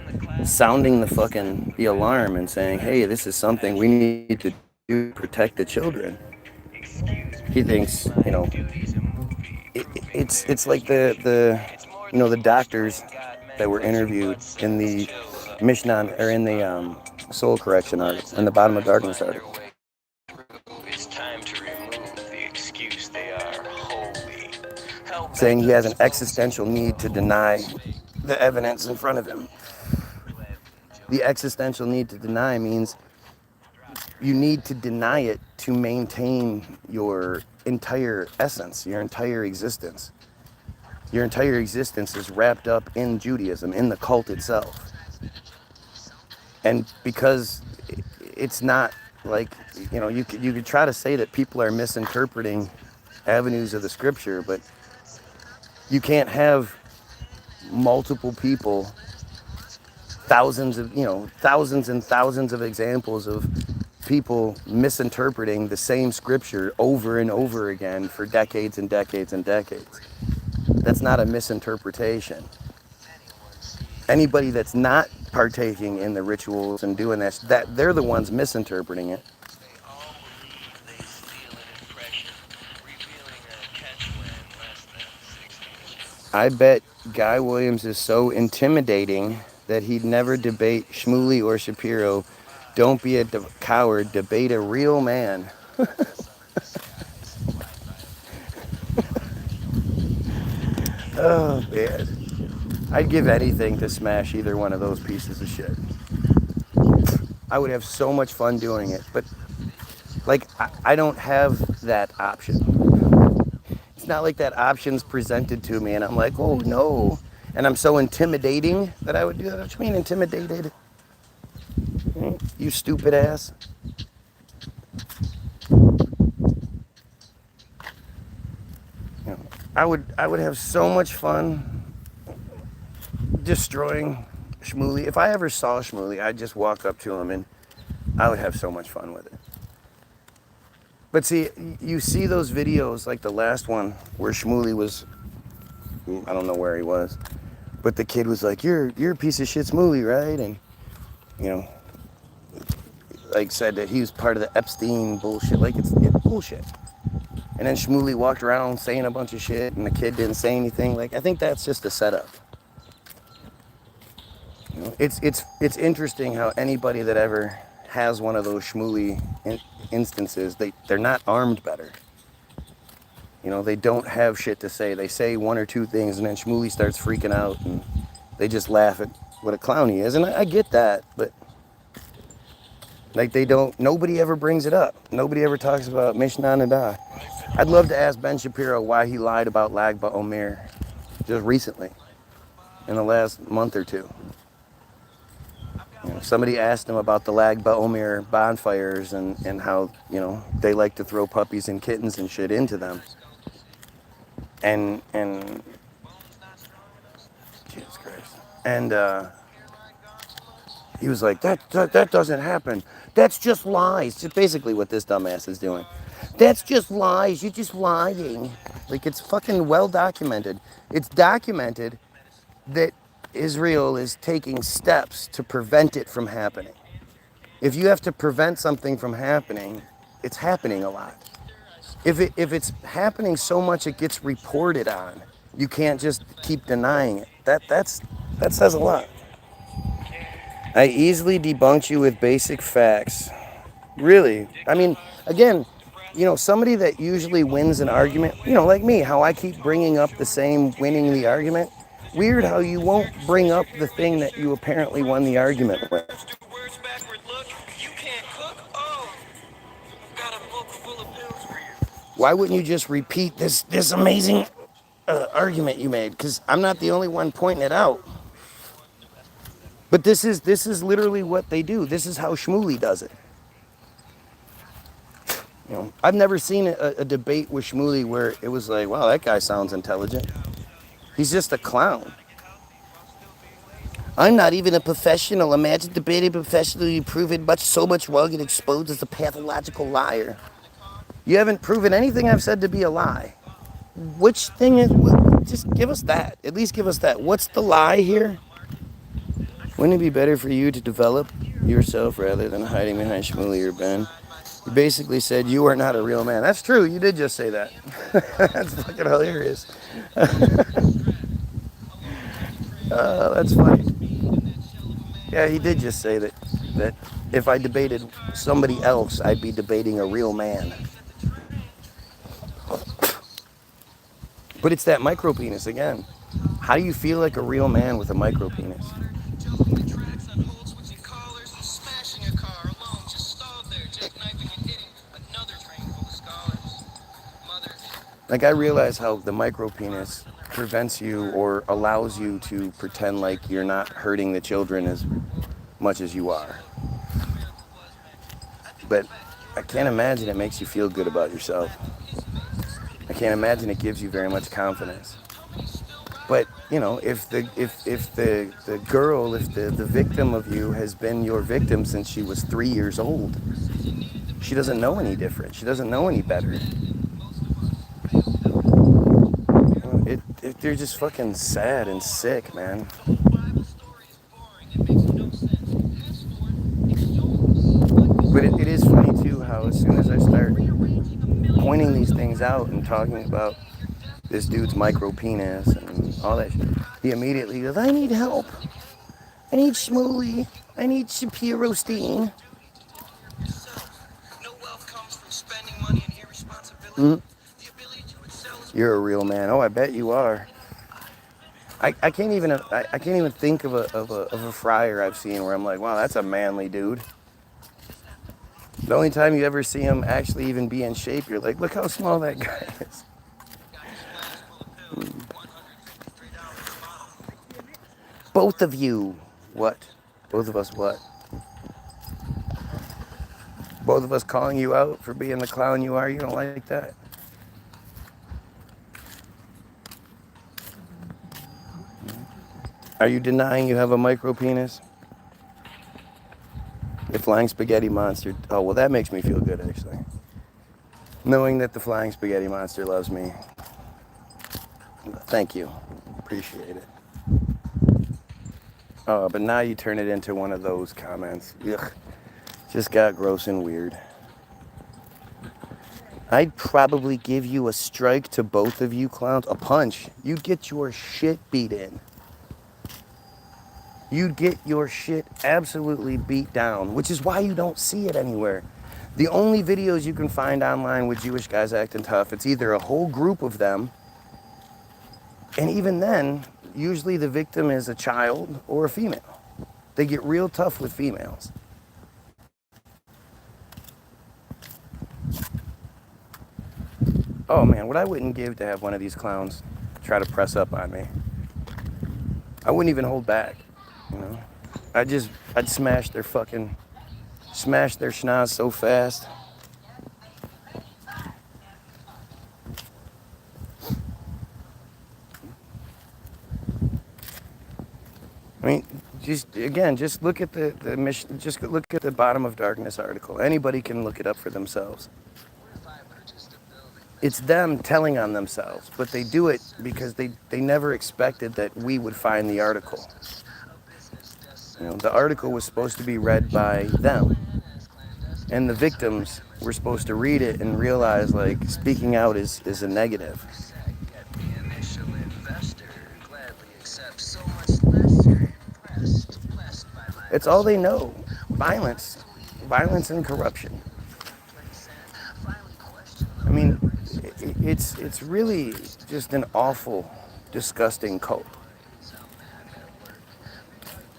sounding the alarm and saying, hey, this is something we need to do to protect the children, he thinks, it's like the doctors that were interviewed in the Mishnah, or in the Soul Correction article, in the Bottom of Darkness article. It's time to remove the excuse they are holy. Saying he has an existential need to deny the evidence in front of him. The existential need to deny means you need to deny it to maintain your entire essence, your entire existence. Your entire existence is wrapped up in Judaism, in the cult itself. And because it's not like, you could try to say that people are misinterpreting avenues of the scripture, but you can't have multiple people, thousands and thousands of examples of people misinterpreting the same scripture over and over again for decades and decades and decades. That's not a misinterpretation. Anybody that's not partaking in the rituals and doing that they're the ones misinterpreting it. I bet Guy Williams is so intimidating that he'd never debate Shmuley or Shapiro. Don't be a coward, debate a real man. Oh, man. I'd give anything to smash either one of those pieces of shit. I would have so much fun doing it, but I don't have that option. It's not like that option's presented to me and I'm like, oh no. And I'm so intimidating that I would do that. What you mean intimidated? You stupid ass. I would have so much fun destroying Shmuley. If I ever saw Shmuley, I'd just walk up to him and I would have so much fun with it. But see, you see those videos, like the last one where Shmuley was, I don't know where he was, but the kid was like, you're a piece of shit Shmuley, right? And, like said that he was part of the Epstein bullshit. Like, it's bullshit. And then Shmuley walked around saying a bunch of shit and the kid didn't say anything. Like, I think that's just a setup. It's interesting how anybody that ever has one of those Shmuley instances, they're not armed better. They don't have shit to say. They say one or two things and then Shmuley starts freaking out and they just laugh at what a clown he is. And I get that, but nobody ever brings it up. Nobody ever talks about Mishnah Nadah. I'd love to ask Ben Shapiro why he lied about Lag BaOmer just recently, in the last month or two. Somebody asked him about the Lag BaOmer bonfires and how, they like to throw puppies and kittens and shit into them. And Jesus Christ. And he was like, that doesn't happen. That's just lies. Just basically what this dumbass is doing. That's just lies. You're just lying. Like, it's fucking well documented. It's documented that Israel is taking steps to prevent it from happening. If you have to prevent something from happening, it's happening a lot. If it's happening so much it gets reported on, you can't just keep denying it. That says a lot. I easily debunked you with basic facts. Really? I mean, again, somebody that usually wins an argument, like me, how I keep bringing up the same winning the argument. Weird how you won't bring up the thing that you apparently won the argument with. Why wouldn't you just repeat this amazing argument you made? Because I'm not the only one pointing it out. But this is literally what they do. This is how Shmuley does it. I've never seen a debate with Shmuley where it was like, wow, that guy sounds intelligent. He's just a clown. I'm not even a professional. Imagine debating professionally, proven so much wrong and exposed as a pathological liar. You haven't proven anything I've said to be a lie. Which thing is, just give us that. At least give us that. What's the lie here? Wouldn't it be better for you to develop yourself rather than hiding behind Shmuley or Ben? You basically said you are not a real man. That's true. You did just say that. That's fucking hilarious. That's funny. Yeah, he did just say that if I debated somebody else, I'd be debating a real man. But it's that micro penis again. How do you feel like a real man with a micro penis? Like, I realize how the micro penis prevents you or allows you to pretend like you're not hurting the children as much as you are. But I can't imagine it makes you feel good about yourself. I can't imagine it gives you very much confidence. But you know, if the girl, if the victim of you has been your victim since she was 3 years old, she doesn't know any different. She doesn't know any better. They're just fucking sad and sick, man. But it is funny too how as soon as I start pointing these things out and talking about this dude's micro penis and all that shit, he immediately goes, I need help. I need Shmooly. I need Shapiro Steen. Mm-hmm. You're a real man. Oh, I bet you are. I can't even think of a friar I've seen where I'm like, wow, that's a manly dude. The only time you ever see him actually even be in shape, you're like, look how small that guy is. Both of you. What? Both of us what? Both of us calling you out for being the clown you are? You don't like that? Are you denying you have a micro penis? The flying spaghetti monster. Oh, well, that makes me feel good, actually. Knowing that the flying spaghetti monster loves me. Thank you. Appreciate it. Oh, but now you turn it into one of those comments. Ugh. Just got gross and weird. I'd probably give you a strike to both of you clowns. A punch. You'd get your shit beat in. You'd get your shit absolutely beat down, which is why you don't see it anywhere. The only videos you can find online with Jewish guys acting tough, it's either a whole group of them, and even then, usually the victim is a child or a female. They get real tough with females. Oh man, what I wouldn't give to have one of these clowns try to press up on me. I wouldn't even hold back, you know. I'd smash their schnoz so fast. I mean, just look at the mission. Just look at the Bottom of Darkness article. Anybody can look it up for themselves. It's them telling on themselves, but they do it because they never expected that we would find the article. You know, the article was supposed to be read by them, and the victims were supposed to read it and realize, like, speaking out is a negative. It's all they know. Violence and corruption. I mean, it's really just an awful, disgusting cult.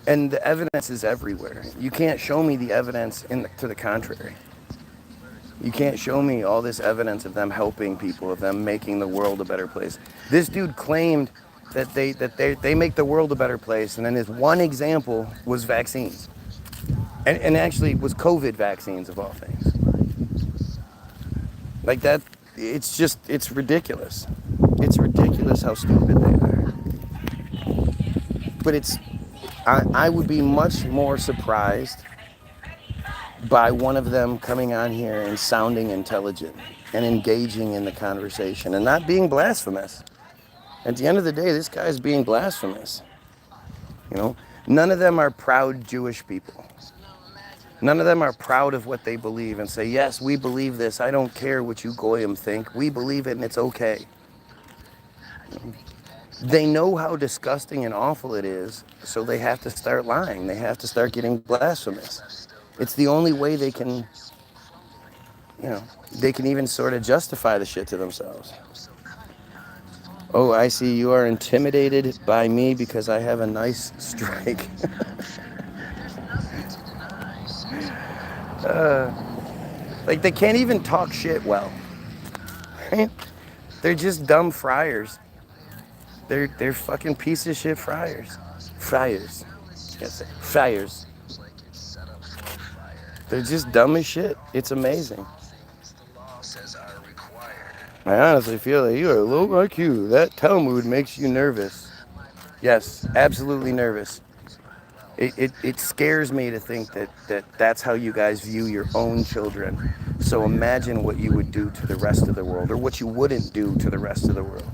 And the evidence is everywhere. You can't show me the evidence to the contrary. You can't show me all this evidence of them helping people, of them making the world a better place. This dude claimed that they make the world a better place, and then his one example was vaccines. And actually was COVID vaccines of all things. Like that, it's ridiculous. It's ridiculous how stupid they are. But I would be much more surprised by one of them coming on here and sounding intelligent and engaging in the conversation and not being blasphemous. At the end of the day, this guy's being blasphemous. You know, none of them are proud Jewish people. None of them are proud of what they believe and say, yes, we believe this. I don't care what you Goyim think. We believe it and it's okay. They know how disgusting and awful it is, so they have to start lying. They have to start getting blasphemous. It's the only way they can, they can even sort of justify the shit to themselves. Oh, I see you are intimidated by me because I have a nice strike. Like, they can't even talk shit well. Right? They're just dumb friars. They're fucking piece of shit friars. Friars. Yes, friars. They're just dumb as shit. It's amazing. I honestly feel that you are low IQ. That Talmud makes you nervous. Yes, absolutely nervous. It scares me to think that's how you guys view your own children. So imagine what you would do to the rest of the world, or what you wouldn't do to the rest of the world.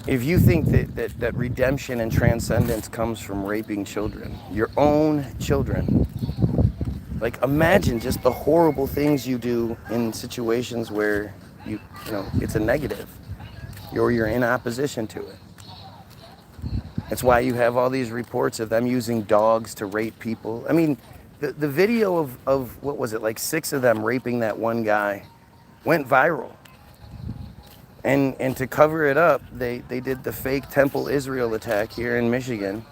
If you think that redemption and transcendence comes from raping children, your own children, like, imagine just the horrible things you do in situations where you know it's a negative, or you're in opposition to it. That's why you have all these reports of them using dogs to rape people. I mean, the video of what was it, like 6 of them raping that one guy went viral. And to cover it up, they did the fake Temple Israel attack here in Michigan.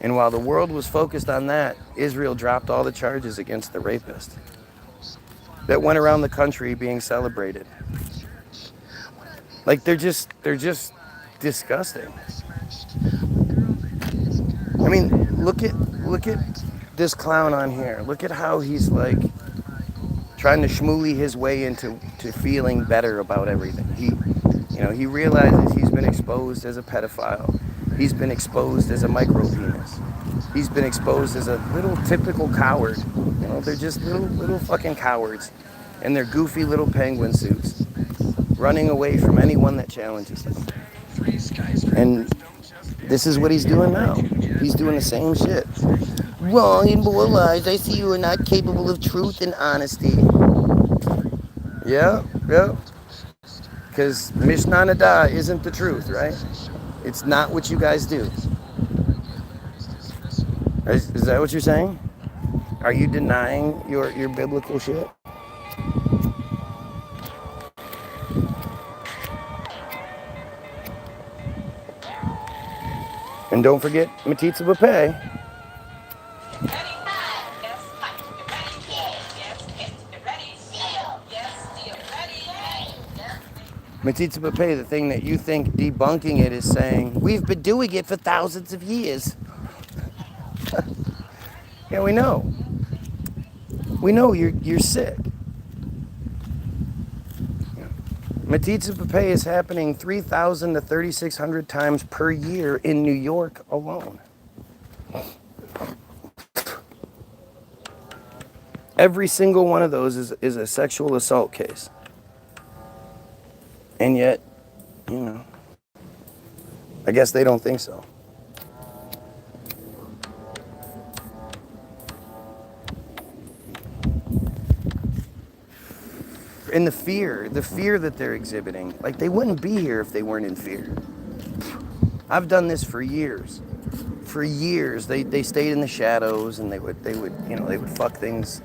And while the world was focused on that, Israel dropped all the charges against the rapist. That went around the country being celebrated. Like, they're just disgusting. I mean, look at this clown on here. Look at how he's like trying to schmooly his way into feeling better about everything. He realizes he's been exposed as a pedophile. He's been exposed as a micro penis. He's been exposed as a little typical coward. They're just little fucking cowards in their goofy little penguin suits, running away from anyone that challenges them. And this is what he's doing now. He's doing the same shit. Wrong and more lies. I see you are not capable of truth and honesty. Yeah. Because Mishnah Nada isn't the truth, right? It's not what you guys do. Is that what you're saying? Are you denying your biblical shit? And don't forget metzitzia pay. Metzitzia pay, the thing that you think debunking it is saying, we've been doing it for thousands of years. Yeah, we know. We know you're sick. Metzitzia pay is happening 3,000 to 3,600 times per year in New York alone. Every single one of those is a sexual assault case. And yet, I guess they don't think so. And the fear that they're exhibiting, like, they wouldn't be here if they weren't in fear. I've done this for years. For years, they stayed in the shadows, and they would fuck with things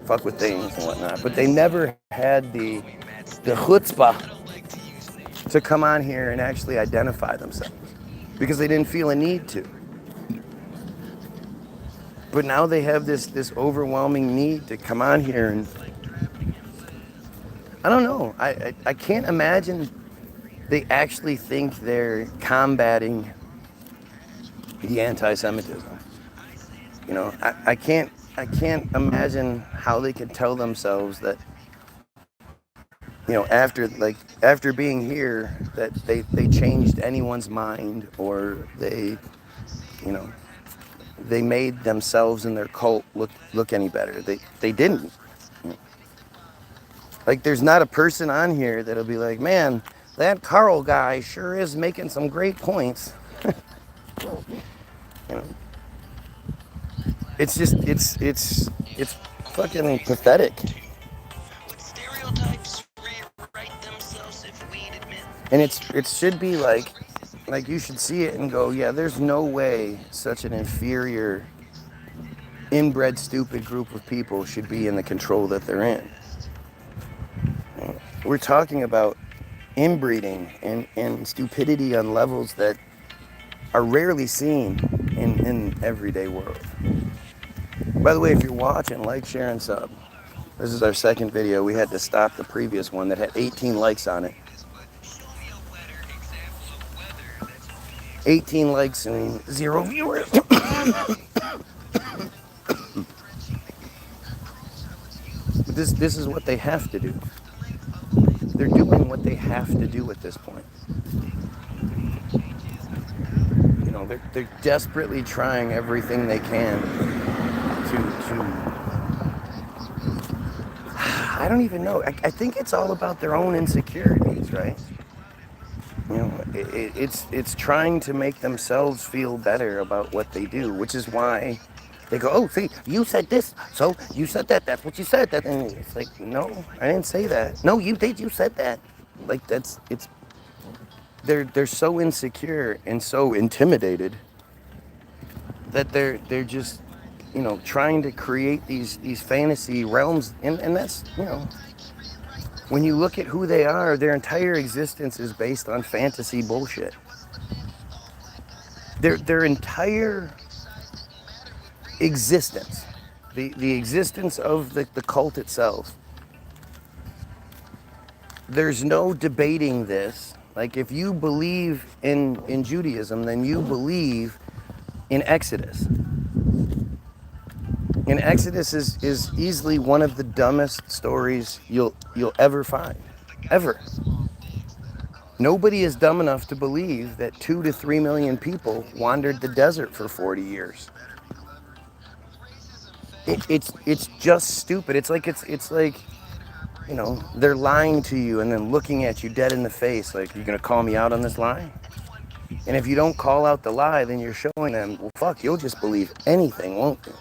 and whatnot. But they never had the chutzpah to come on here and actually identify themselves, because they didn't feel a need to. But now they have this overwhelming need to come on here, and I don't know. I can't imagine they actually think they're combating the anti-Semitism. I can't imagine how they could tell themselves that, after being here, that they changed anyone's mind, or they made themselves and their cult look any better. They didn't. Like, there's not a person on here that'll be like, man, that Carl guy sure is making some great points. It's just, it's fucking pathetic. And it should be like, Like, you should see it and go, yeah, there's no way such an inferior, inbred, stupid group of people should be in the control that they're in. We're talking about inbreeding and stupidity on levels that are rarely seen in everyday world. By the way, if you're watching, like, share, and sub. This is our second video. We had to stop the previous one that had 18 likes on it. 18 likes and 0 viewers. This is what they have to do. They're doing what they have to do at this point. You know, they're desperately trying everything they can to I don't even know. I think it's all about their own insecurities, right? You know, it's trying to make themselves feel better about what they do, which is why they go, oh, see, you said this, so you said that, that's what you said. That, and it's like, no, I didn't say that. No, you did, you said that. Like, they're so insecure and so intimidated that they're just, you know, trying to create these fantasy realms, and that's, you know, when you look at who they are, their entire existence is based on fantasy bullshit. Their entire existence, the existence of the cult itself, there's no debating this. Like, if you believe in Judaism, then you believe in Exodus. And Exodus is easily one of the dumbest stories you'll ever find, ever. Nobody is dumb enough to believe that 2 to 3 million people wandered the desert for 40 years. It's just stupid. It's like, you know, they're lying to you and then looking at you dead in the face, like, you're gonna call me out on this lie? And if you don't call out the lie, then you're showing them, well, fuck, you'll just believe anything, won't you?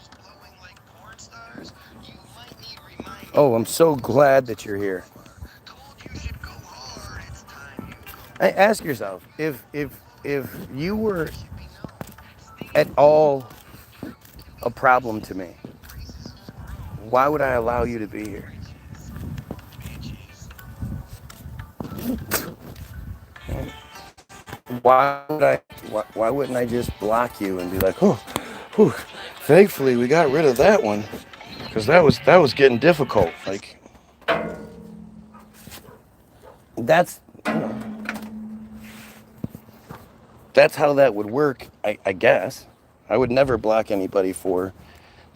Oh, I'm so glad that you're here. Ask yourself, if you were at all a problem to me, why would I allow you to be here? Why wouldn't I just block you and be like, oh, whew, thankfully we got rid of that one, because that was getting difficult. Like, that's, you know, that's how that would work, I guess. I would never block anybody for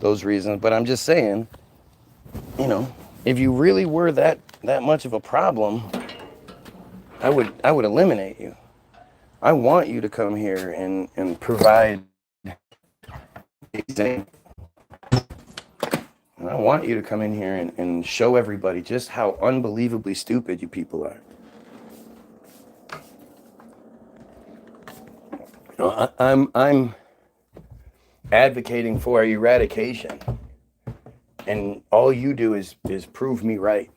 those reasons, but I'm just saying, you know, if you really were that much of a problem, I would eliminate you. I want you to come here and provide example. And I want you to come in here and show everybody just how unbelievably stupid you people are. You know, I'm advocating for eradication, and all you do is prove me right.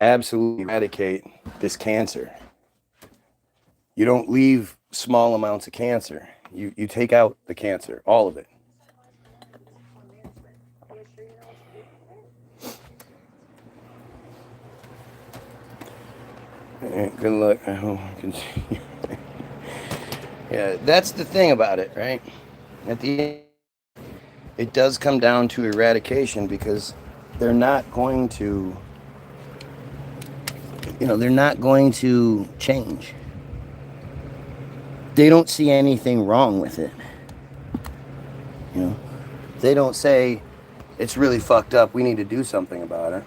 Absolutely eradicate this cancer. You don't leave small amounts of cancer. You take out the cancer, all of it. Good luck. I hope I can see you. Yeah, that's the thing about it, right? At the end, it does come down to eradication, because they're not going to, you know, they're not going to change. They don't see anything wrong with it. You know, they don't say, it's really fucked up, we need to do something about it.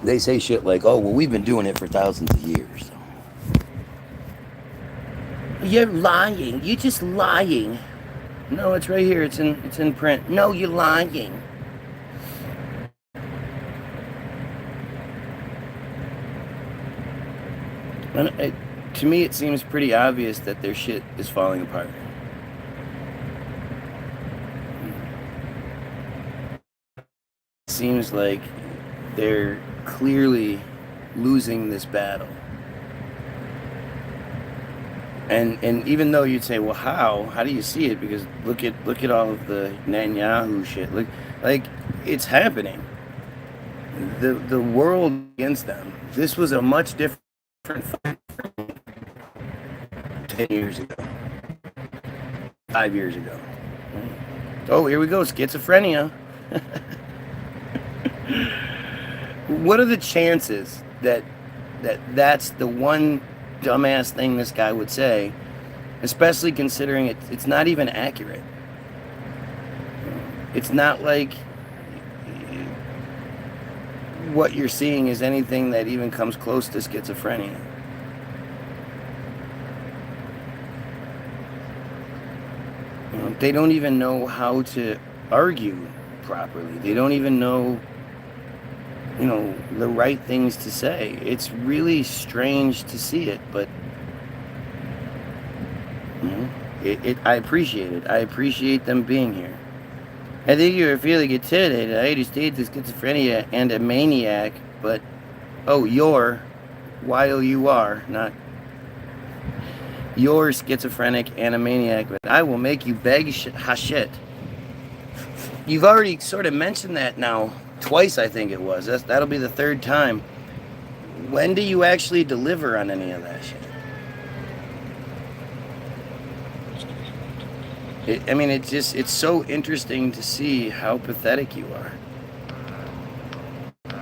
They say shit like, oh, well, we've been doing it for thousands of years. You're lying. You're just lying. No, it's right here. It's in print. No, you're lying. And to me, it seems pretty obvious that their shit is falling apart. It seems like they're clearly losing this battle. And even though you'd say, well, how do you see it? Because look at all of the Netanyahu shit. Look, like, it's happening. The world against them. This was a much different fight 10 years ago, 5 years ago. Oh, here we go, schizophrenia. What are the chances that that's the one dumbass thing this guy would say, especially considering it's not even accurate? It's not like what you're seeing is anything that even comes close to schizophrenia. They don't even know how to argue properly. They don't even know, the right things to say. It's really strange to see it, but I appreciate it. I appreciate them being here. I think you're feeling intimidated. I understand the schizophrenia and a maniac, but you're Y-O-U-R, not you're schizophrenic and a maniac, but I will make you beg hashit. You've already sort of mentioned that now twice, I think it was. That'll be the third time. When do you actually deliver on any of that shit? It's so interesting to see how pathetic you are.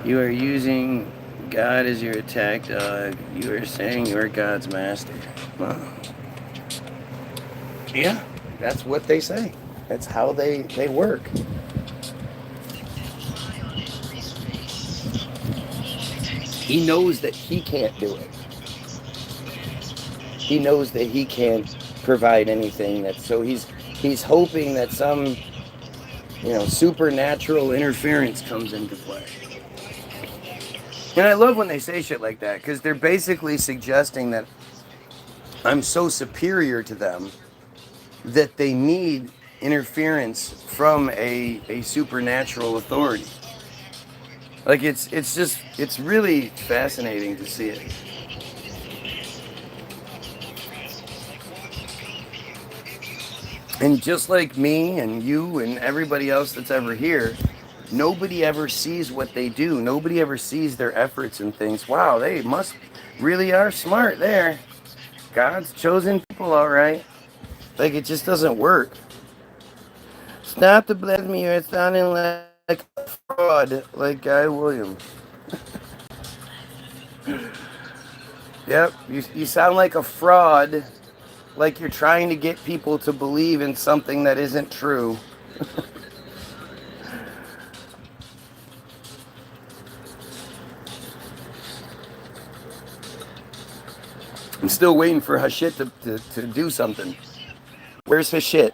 You are using God as your attack dog. You are saying you are God's master. Wow. Yeah, that's what they say. That's how they work. He knows that he can't do it. He knows that he can't provide anything. So he's hoping that some, supernatural interference comes into play. And I love when they say shit like that, because they're basically suggesting that I'm so superior to them that they need interference from a supernatural authority. Like, it's really fascinating to see it. And just like me and you and everybody else that's ever here, nobody ever sees what they do. Nobody ever sees their efforts and thinks, wow, they must really are smart there. God's chosen people, all right. Like, it just doesn't work. Stop the blasphemy. You're sounding like a fraud, like Guy Williams. Yep, you sound like a fraud, like you're trying to get people to believe in something that isn't true. I'm still waiting for Hashit to do something. Where's Hashit?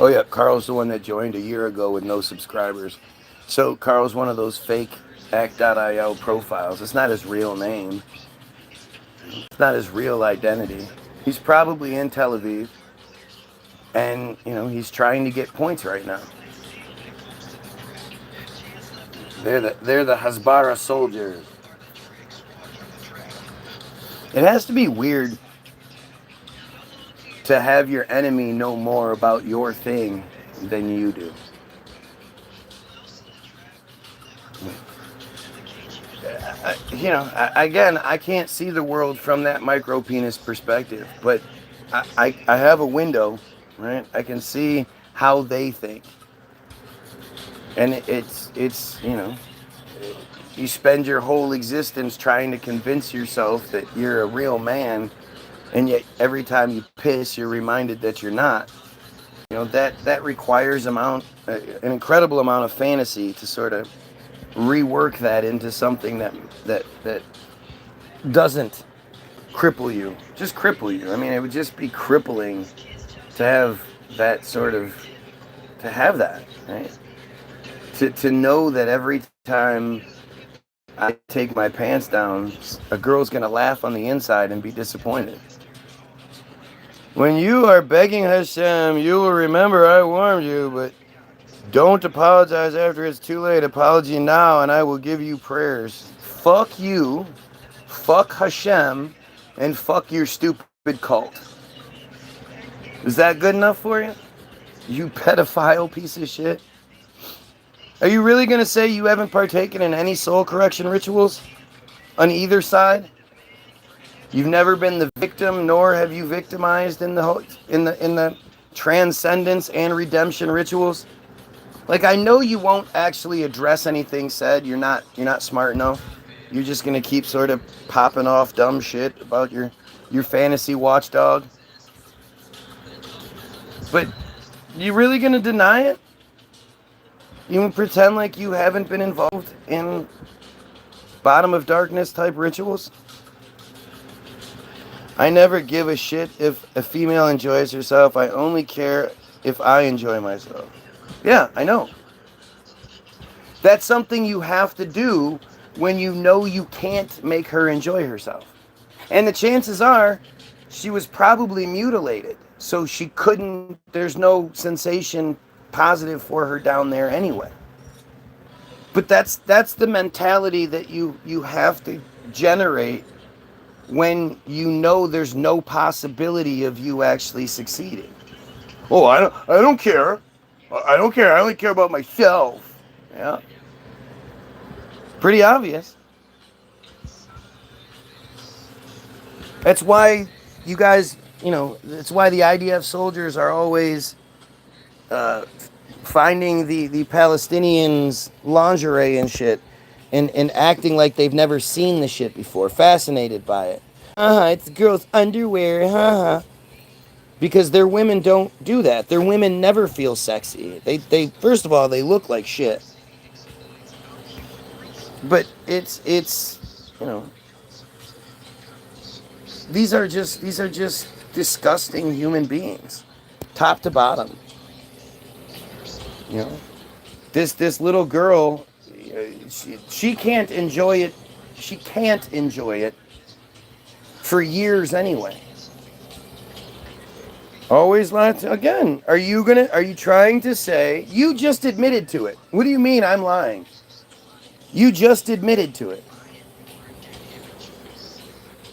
Oh yeah, Carl's the one that joined a year ago with no subscribers. So Carl's one of those fake act.io profiles. It's not his real name. It's not his real identity. He's probably in Tel Aviv. And, he's trying to get points right now. They're the Hasbara soldiers. It has to be weird to have your enemy know more about your thing than you do. Again, I can't see the world from that micro penis perspective, but I have a window, right? I can see how they think. And it's you spend your whole existence trying to convince yourself that you're a real man, and yet every time you piss, you're reminded that you're not. That requires an incredible amount of fantasy to sort of rework that into something that doesn't cripple you. Just cripple you. It would just be crippling to have that sort of, to have that, right? To know that every time I take my pants down, a girl's going to laugh on the inside and be disappointed. When you are begging Hashem, you will remember I warned you, but Don't apologize after it's too late. Apology now, and I will give you prayers. Fuck you, fuck Hashem, and fuck your stupid cult. Is that good enough for you? You pedophile piece of shit. Are you really going to say you haven't partaken in any soul correction rituals on either side? You've never been the victim, nor have you victimized in the transcendence and redemption rituals? Like, I know you won't actually address anything said. You're not smart enough. You're just gonna keep sort of popping off dumb shit about your fantasy watchdog. But you really gonna deny it? You can pretend like you haven't been involved in bottom of darkness type rituals? I never give a shit if a female enjoys herself. I only care if I enjoy myself. Yeah, I know. That's something you have to do when you know you can't make her enjoy herself. And the chances are she was probably mutilated. So she couldn't, there's no sensation positive for her down there anyway. But that's the mentality that you have to generate when you know there's no possibility of you actually succeeding. Oh, I don't care. I don't care. I only care about myself. Yeah. Pretty obvious. That's why you guys, that's why the IDF soldiers are always finding the Palestinians' lingerie and shit and acting like they've never seen the shit before, fascinated by it. It's girls' underwear, Because their women don't do that. Their women never feel sexy. They first of all, they look like shit. But it's these are just disgusting human beings, top to bottom. This little girl, she can't enjoy it. She can't enjoy it for years anyway. Always lying again. Are you trying to say you just admitted to it? What do you mean I'm lying? You just admitted to it.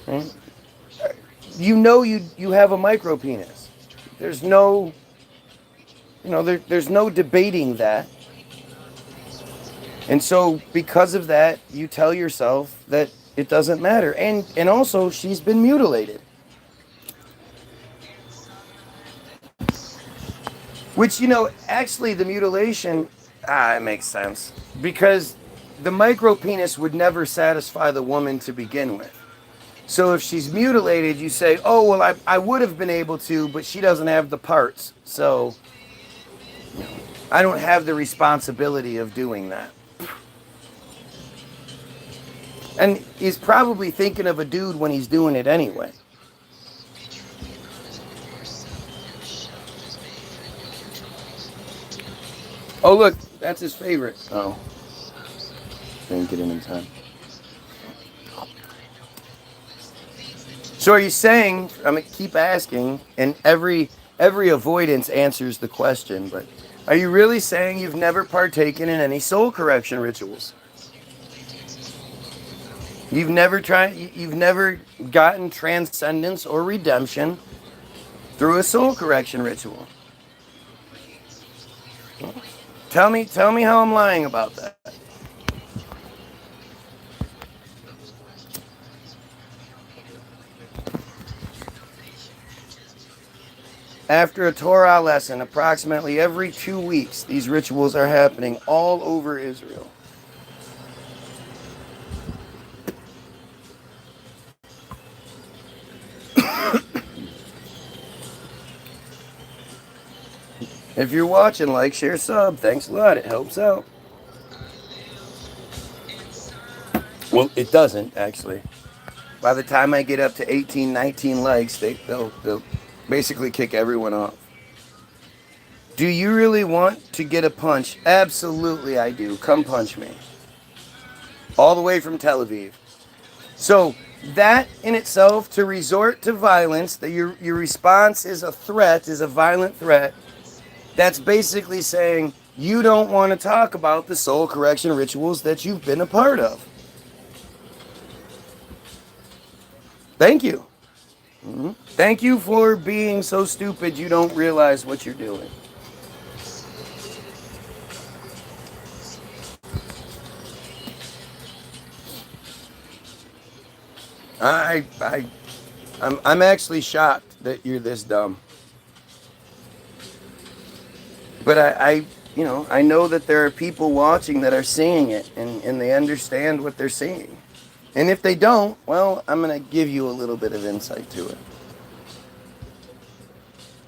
Right? You have a micro penis. There's no there's no debating that. And so because of that, you tell yourself that it doesn't matter. And also she's been mutilated. Which, actually the mutilation, it makes sense. Because the micro penis would never satisfy the woman to begin with. So if she's mutilated, you say, oh, well, I would have been able to, but she doesn't have the parts. So I don't have the responsibility of doing that. And he's probably thinking of a dude when he's doing it anyway. Oh, look, that's his favorite. Oh, didn't get in time. So are you saying, I'm going to keep asking, and every avoidance answers the question, but are you really saying you've never partaken in any soul correction rituals? You've never gotten transcendence or redemption through a soul correction ritual? Tell me how I'm lying about that. After a Torah lesson, approximately every 2 weeks, these rituals are happening all over Israel. If you're watching, like, share, sub. Thanks a lot. It helps out. Well, it doesn't, actually. By the time I get up to 18, 19 likes, they'll basically kick everyone off. Do you really want to get a punch? Absolutely, I do. Come punch me. All the way from Tel Aviv. So, that in itself, to resort to violence, that your response is a threat, is a violent threat, that's basically saying You don't want to talk about the soul correction rituals that you've been a part of. Thank you. Thank you for being so stupid you don't realize what you're doing. I'm actually shocked that you're this dumb. But I know that there are people watching that are seeing it and they understand what they're seeing. And if they don't, well, I'm going to give you a little bit of insight to it.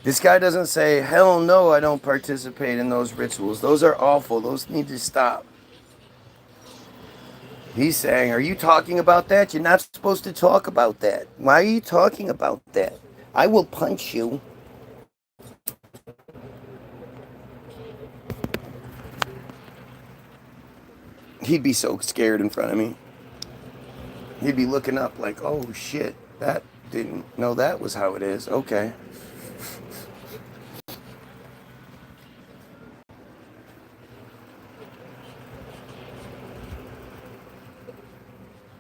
This guy doesn't say, hell no, I don't participate in those rituals. Those are awful. Those need to stop. He's saying, are you talking about that? You're not supposed to talk about that. Why are you talking about that? I will punch you. He'd be so scared in front of me. He'd be looking up like, oh shit, that didn't know that was how it is. Okay.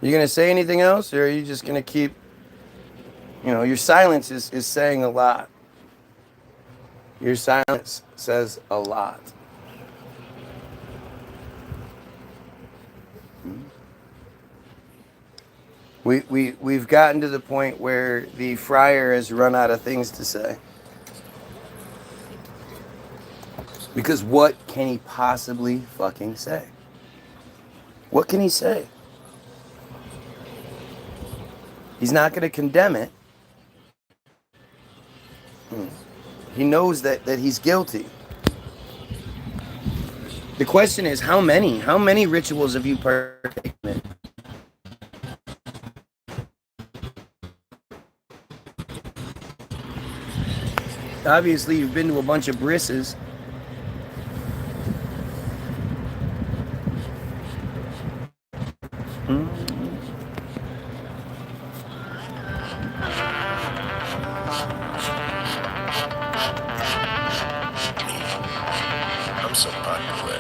You gonna say anything else, or are you just gonna keep, your silence is saying a lot. Your silence says a lot. We've gotten to the point where the friar has run out of things to say. Because what can he possibly fucking say? What can he say? He's not going to condemn it. He knows that he's guilty. The question is, how many rituals have you partaken in? Obviously, you've been to a bunch of brisses. I'm so popular.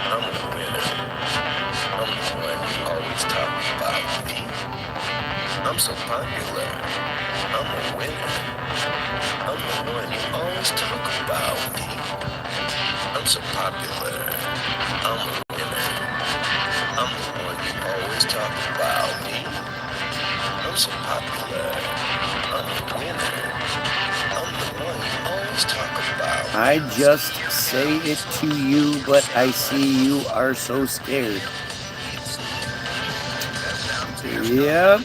I'm a winner. I'm the one you always talk about me. I'm so popular. I'm a winner. I'm the one you always talk about me. I'm so popular. I'm a winner. I'm the one you always talk about me. I'm so popular. I'm a winner. I'm the one you always talk about. I just say it to you, but I see you are so scared. Yep.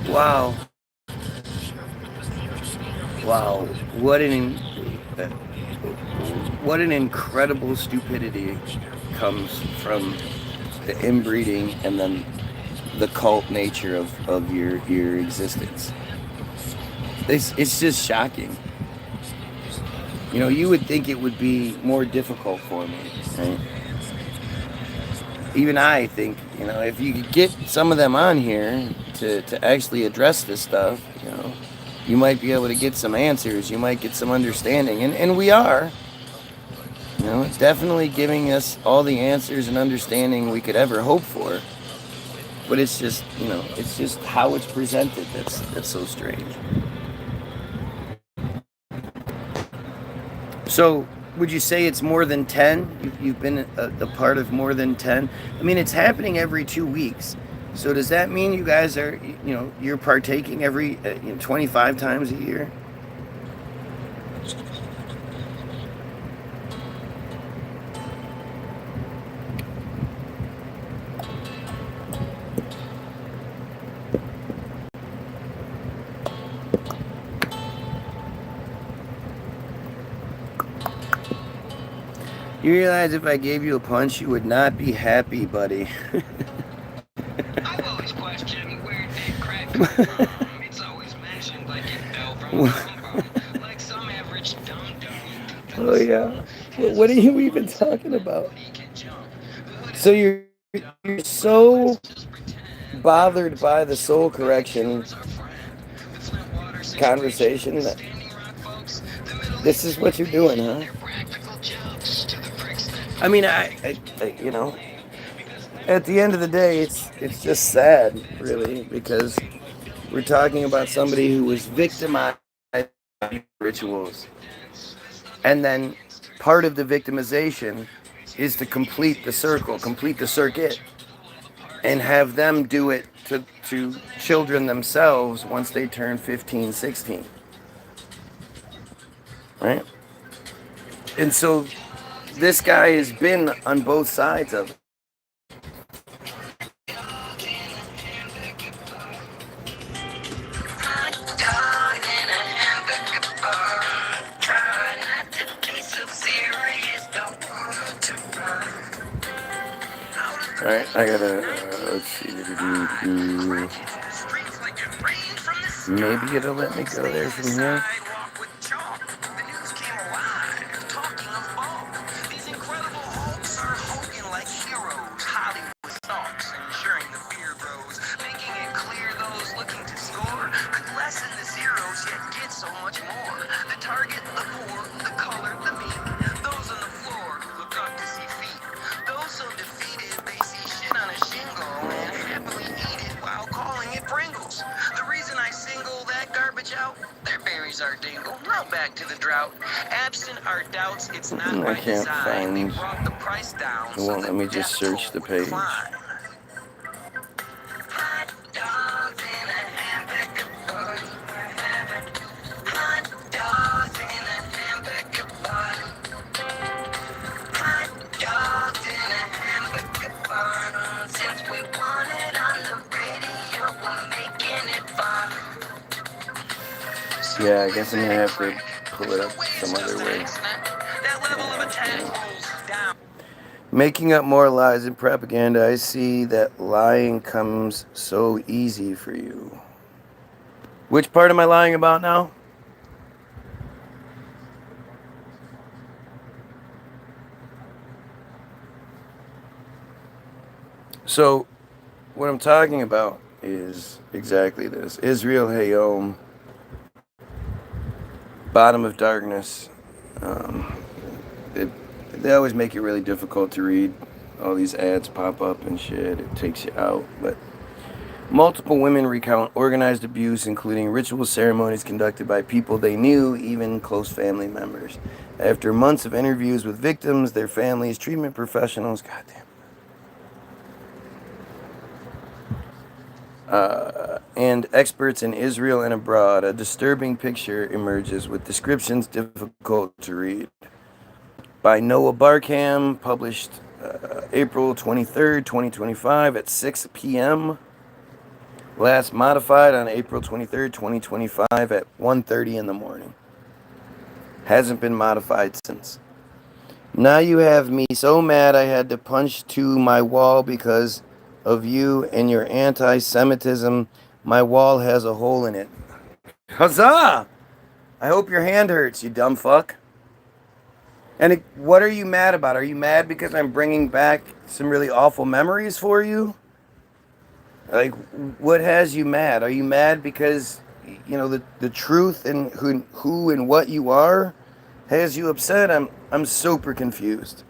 Wow. Wow. What an incredible stupidity comes from the inbreeding and then the cult nature of your existence. It's just shocking. You would think it would be more difficult for me, right? Even I think, if you could get some of them on here to actually address this stuff, you might be able to get some answers. You might get some understanding. And we are, definitely giving us all the answers and understanding we could ever hope for. But it's just, it's just how it's presented that's so strange. So, would you say it's more than 10? You've been a part of more than 10? I mean, it's happening every 2 weeks. So does that mean you guys are, you're partaking every 25 times a year? You realize if I gave you a punch, you would not be happy, buddy. I've always questioned where did crack come from. It's always mentioned like it fell from a pom-pom, like some average dum-dum. Oh, yeah. What are you even talking about? So you're so bothered by the soul correction conversation This is what you're doing, huh? I mean, you know, at the end of the day, it's just sad, really, because we're talking about somebody who was victimized by rituals, and then part of the victimization is to complete the circle, complete the circuit, and have them do it to children themselves once they turn 15, 16. Right? And so this guy has been on both sides of it. Alright, I gotta, let's see. Maybe it'll let me go there from here. I can't find. It won't let me just search the page. Yeah, I guess I'm gonna have to pull it up some other way. Making up more lies and propaganda. I see that lying comes so easy for you. Which part am I lying about now? So, what I'm talking about is exactly this. Israel Hayom, bottom of darkness. They always make it really difficult to read. All these ads pop up and shit. It takes you out. But multiple women recount organized abuse, including ritual ceremonies conducted by people they knew, even close family members. After months of interviews with victims, their families, treatment professionals, and experts in Israel and abroad, a disturbing picture emerges with descriptions difficult to read. By Noah Barkham, published April 23rd, 2025 at 6 p.m. Last modified on April 23rd, 2025 at 1:30 in the morning. Hasn't been modified since. Now you have me so mad I had to punch to my wall because of you and your anti-Semitism. My wall has a hole in it. Huzzah! I hope your hand hurts, you dumb fuck. And what are you mad about? Are you mad because I'm bringing back some really awful memories for you? Like, what has you mad? Are you mad because, you know, the truth and who and what you are has you upset? I'm super confused.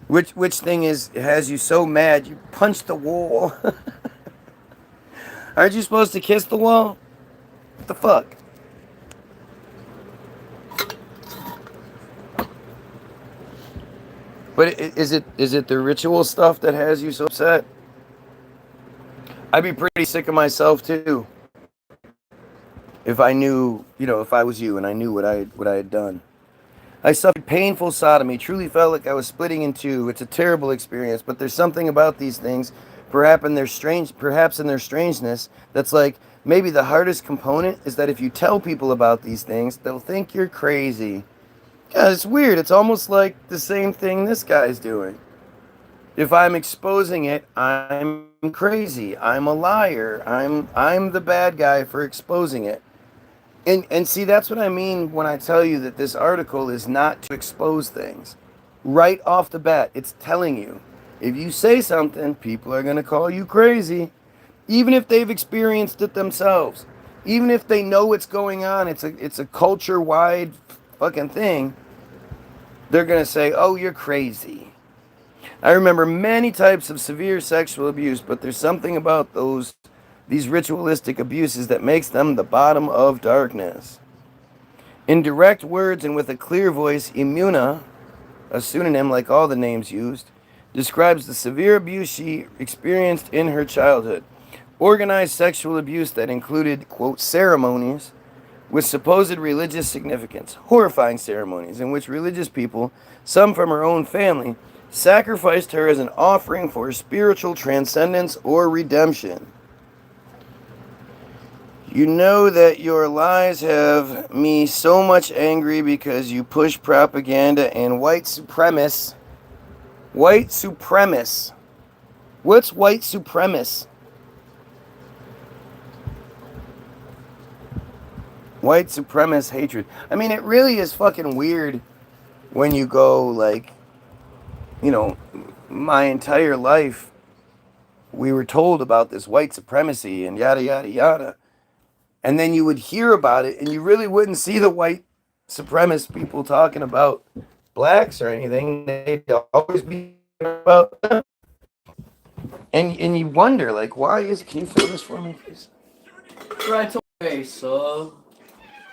Which thing has you so mad you punched the wall? Aren't you supposed to kiss the wall? What the fuck? But is it the ritual stuff that has you so upset? I'd be pretty sick of myself too. If I knew, if I was you and I knew what I had done. I suffered painful sodomy, truly felt like I was splitting in two. It's a terrible experience, but there's something about these things, perhaps in their strangeness, that's like maybe the hardest component is that if you tell people about these things, they'll think you're crazy. Yeah, it's weird. It's almost like the same thing this guy's doing. If I'm exposing it, I'm crazy. I'm a liar. I'm the bad guy for exposing it. And see, that's what I mean when I tell you that this article is not to expose things. Right off the bat, it's telling you, if you say something, people are going to call you crazy, even if they've experienced it themselves. Even if they know what's going on, it's a culture-wide fucking thing, they're going to say, oh, you're crazy. I remember many types of severe sexual abuse, but there's something about these ritualistic abuses that makes them the bottom of darkness. In direct words and with a clear voice, Imuna, a pseudonym like all the names used, describes the severe abuse she experienced in her childhood. Organized sexual abuse that included, quote, ceremonies with supposed religious significance, horrifying ceremonies in which religious people, some from her own family, sacrificed her as an offering for spiritual transcendence or redemption. You know that your lies have me so much angry because you push propaganda and white supremacists. White supremacists. What's white supremacist? White supremacist hatred. I mean, it really is fucking weird when you go, like, my entire life we were told about this white supremacy and yada, yada, yada. And then you would hear about it and you really wouldn't see the white supremacist people talking about blacks or anything. They'd always be about them. And you wonder, like, why is it? Can you fill this for me, please? Right away, sir.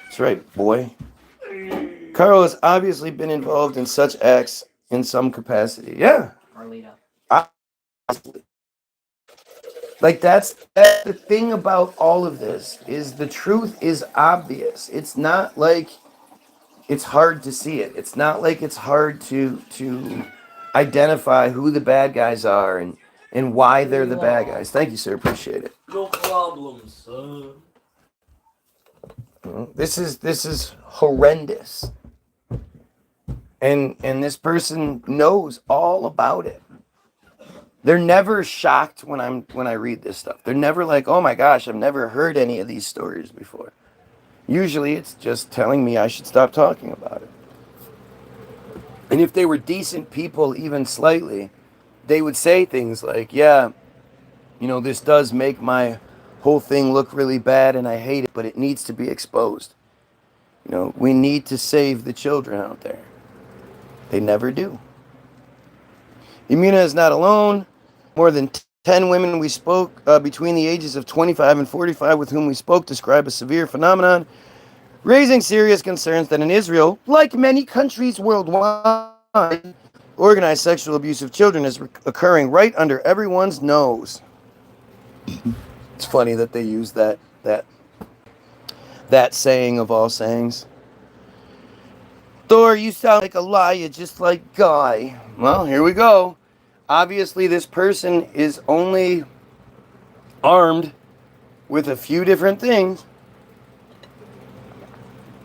That's right, boy. Carl has obviously been involved in such acts in some capacity. Yeah. Arlita. Obviously. Like, that's the thing about all of this, is the truth is obvious. It's not like it's hard to see it. It's not like it's hard to identify who the bad guys are and why they're the bad guys. Thank you, sir. Appreciate it. No problem, sir. This is horrendous. And this person knows all about it. They're never shocked when I read this stuff. They're never like, "Oh my gosh, I've never heard any of these stories before." Usually it's just telling me I should stop talking about it. And if they were decent people even slightly, they would say things like, "Yeah, this does make my whole thing look really bad and I hate it, but it needs to be exposed. We need to save the children out there." They never do. Imuna is not alone. More than 10 women we spoke between the ages of 25 and 45 with whom we spoke describe a severe phenomenon, raising serious concerns that in Israel, like many countries worldwide, organized sexual abuse of children is occurring right under everyone's nose. It's funny that they use that saying of all sayings. Thor, you sound like a liar just like Guy. Well, here we go. Obviously, this person is only armed with a few different things,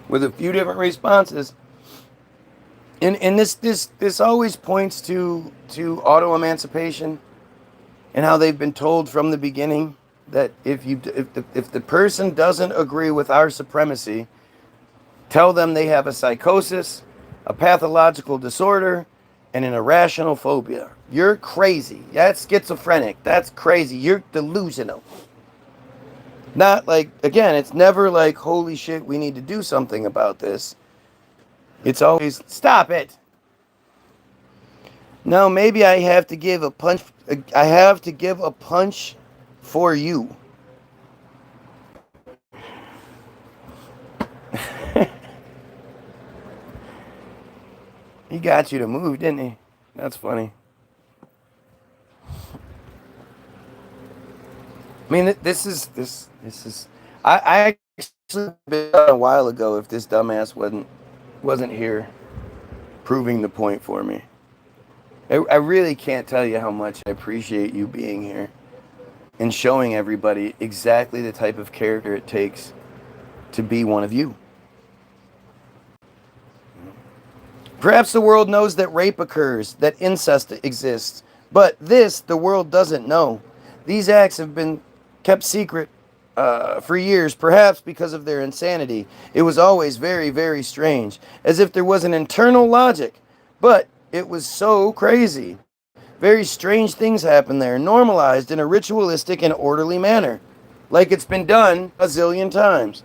with a few different responses. And this always points to auto-emancipation and how they've been told from the beginning that if the person doesn't agree with our supremacy, tell them they have a psychosis, a pathological disorder, and an irrational phobia. You're crazy. That's schizophrenic. That's crazy. You're delusional. Not like, again, it's never like, holy shit, we need to do something about this. It's always, stop it. No, maybe I have to give a punch. I have to give a punch for you. He got you to move, didn't he? That's funny. I mean, this is. I actually been a while ago if this dumbass wasn't here, proving the point for me. I really can't tell you how much I appreciate you being here and showing everybody exactly the type of character it takes to be one of you. Perhaps the world knows that rape occurs, that incest exists, but this the world doesn't know. These acts have been kept secret for years, perhaps because of their insanity. It was always very, very strange, as if there was an internal logic, but it was so crazy. Very strange things happen there, normalized in a ritualistic and orderly manner. like it's been done a zillion times.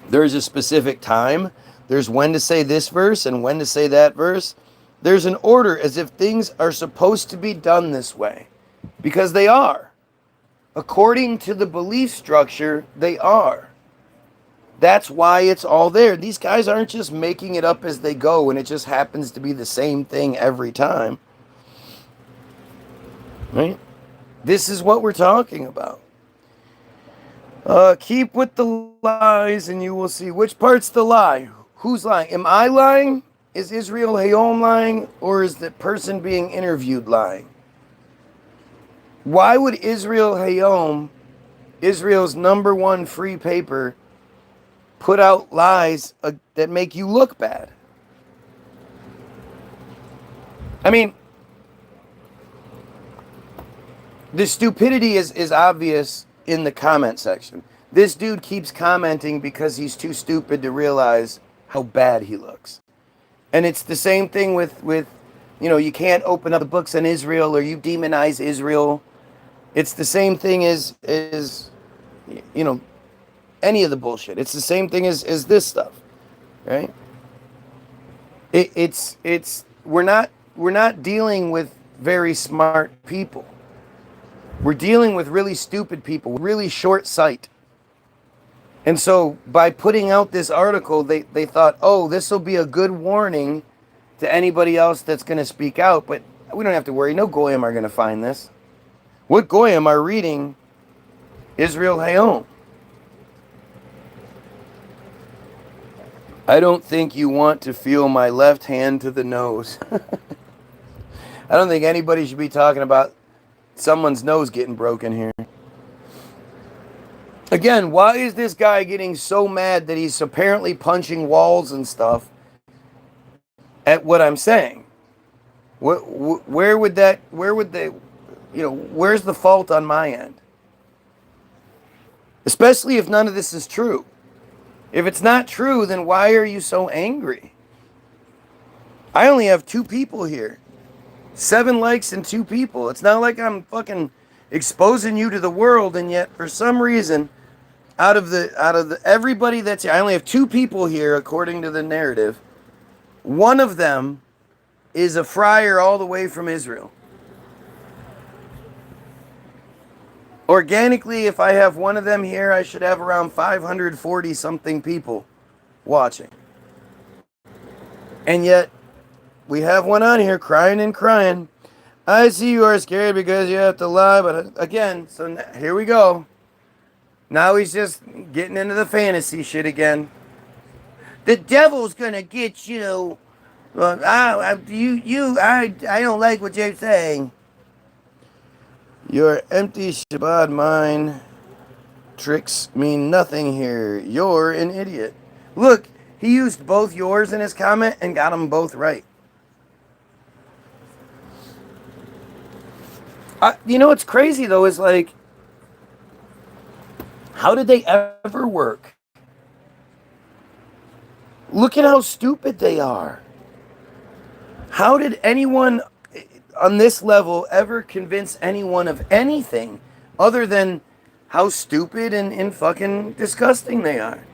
There's a specific time. There's when to say this verse and when to say that verse. There's an order, as if things are supposed to be done this way. Because they are. According to the belief structure, they are. That's why it's all there. These guys aren't just making it up as they go and it just happens to be the same thing every time. Right? This is what we're talking about. Keep with the lies and you will see. Which part's the lie? Who's lying? Am I lying? Is Israel Hayom lying? Or is the person being interviewed lying? Why would Israel Hayom, Israel's #1 free paper, put out lies that make you look bad? I mean, the stupidity is obvious in the comment section. This dude keeps commenting because he's too stupid to realize how bad he looks. And it's the same thing with you can't open up the books on Israel or you demonize Israel. It's the same thing as any of the bullshit. It's the same thing as this stuff, right? We're not dealing with very smart people. We're dealing with really stupid people, really short sight. And so by putting out this article, they thought, oh, this will be a good warning to anybody else that's going to speak out. But we don't have to worry. No Goyim are going to find this. What Goyim are reading Israel Hayom? I don't think you want to feel my left hand to the nose. I don't think anybody should be talking about someone's nose getting broken here. Again, why is this guy getting so mad that he's apparently punching walls and stuff at what I'm saying? Where's the fault on my end? Especially if none of this is true. If it's not true, then why are you so angry? I only have 2 people here. 7 likes and 2 people. It's not like I'm fucking exposing you to the world, and yet for some reason, out of the everybody that's here, I only have 2 people here according to the narrative. One of them is a friar all the way from Israel. Organically, if I have one of them here, I should have around 540 something people watching. And yet, we have one on here crying and crying. I see you are scared because you have to lie, but again, so here we go. Now he's just getting into the fantasy shit again. The devil's gonna get you. I don't like what you're saying. Your empty Shabbat mind tricks mean nothing here. You're an idiot. Look, he used both yours in his comment and got them both right. What's crazy though is like, how did they ever work? Look at how stupid they are. How did anyone on this level ever convince anyone of anything other than how stupid and fucking disgusting they are?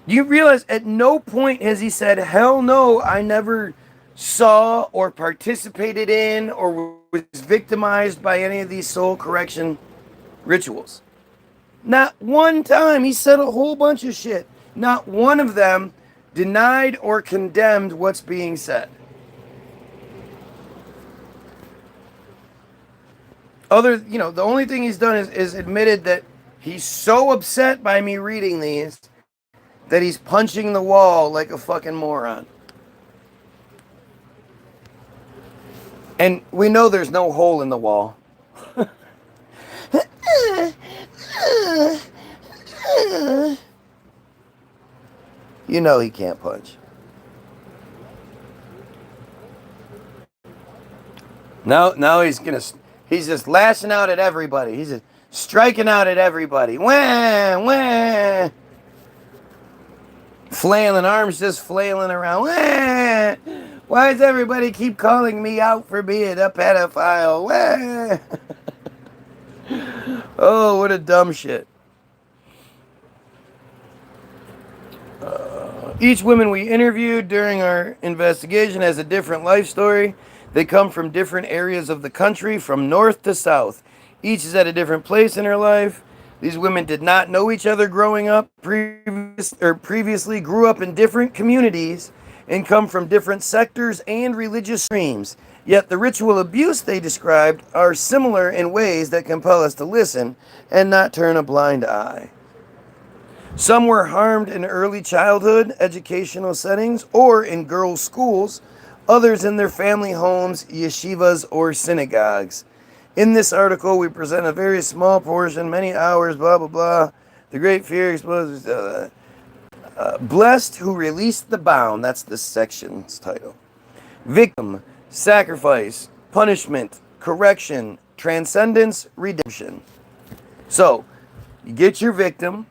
Do you realize at no point has he said, hell no, I never saw or participated in or was victimized by any of these soul correction rituals? Not one time. He said a whole bunch of shit. Not one of them denied or condemned what's being said. The only thing he's done is admitted that he's so upset by me reading these that he's punching the wall like a fucking moron. And we know there's no hole in the wall. You know he can't punch. Now he's just lashing out at everybody. He's just striking out at everybody. Wah, wah. Flailing, arms just flailing around. Wah. Why does everybody keep calling me out for being a pedophile? Wah. Oh, what a dumb shit. Each woman we interviewed during our investigation has a different life story. They come from different areas of the country, from north to south. Each is at a different place in her life. These women did not know each other growing up previously grew up in different communities and come from different sectors and religious streams. Yet the ritual abuse they described are similar in ways that compel us to listen and not turn a blind eye. Some were harmed in early childhood, educational settings, or in girls' schools, others in their family homes, yeshivas, or synagogues. In this article, we present a very small portion, many hours, blah, blah, blah. The great fear exposes. Blessed who released the bound. That's the section's title. Victim, sacrifice, punishment, correction, transcendence, redemption. So, you get your victim.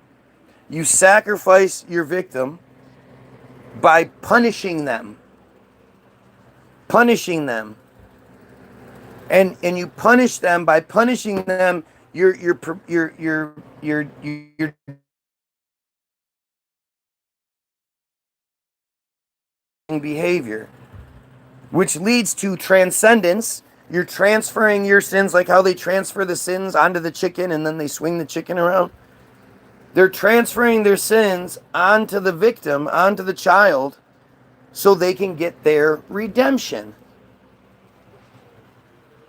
You sacrifice your victim by punishing them. Punishing them. And you punish them by punishing them. You're behavior, which leads to transcendence. You're transferring your sins, like how they transfer the sins onto the chicken and then they swing the chicken around. They're transferring their sins onto the victim, onto the child, so they can get their redemption.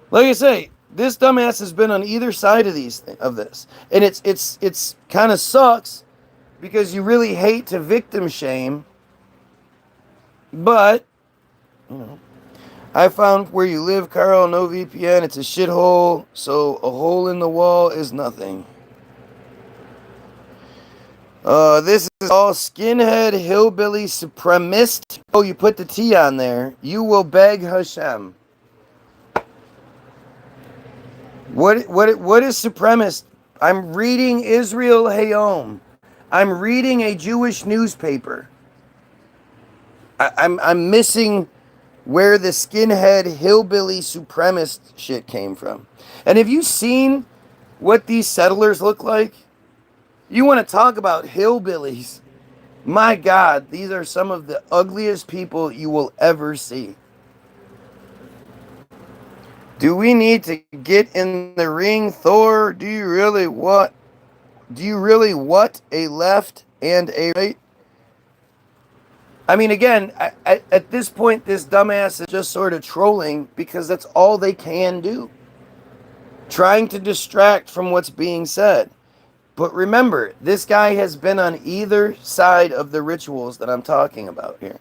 Like I say, this dumbass has been on either side of this, and it's kind of sucks because you really hate to victim shame, but you know, I found where you live, Carl. No VPN. It's a shithole, so a hole in the wall is nothing. This is all skinhead, hillbilly, supremacist. Oh, you put the T on there. You will beg Hashem. What is supremacist? I'm reading Israel Hayom. I'm reading a Jewish newspaper. I'm missing where the skinhead, hillbilly, supremacist shit came from. And have you seen what these settlers look like? You want to talk about hillbillies? My God, these are some of the ugliest people you will ever see. Do we need to get in the ring, Thor? Do you really want a left and a right? I mean, again, at this point, this dumbass is just sort of trolling because that's all they can do. Trying to distract from what's being said. But remember, this guy has been on either side of the rituals that I'm talking about here.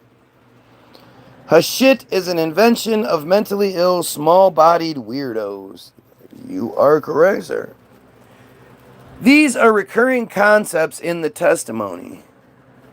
Hashit is an invention of mentally ill, small-bodied weirdos. You are correct, sir. These are recurring concepts in the testimonies,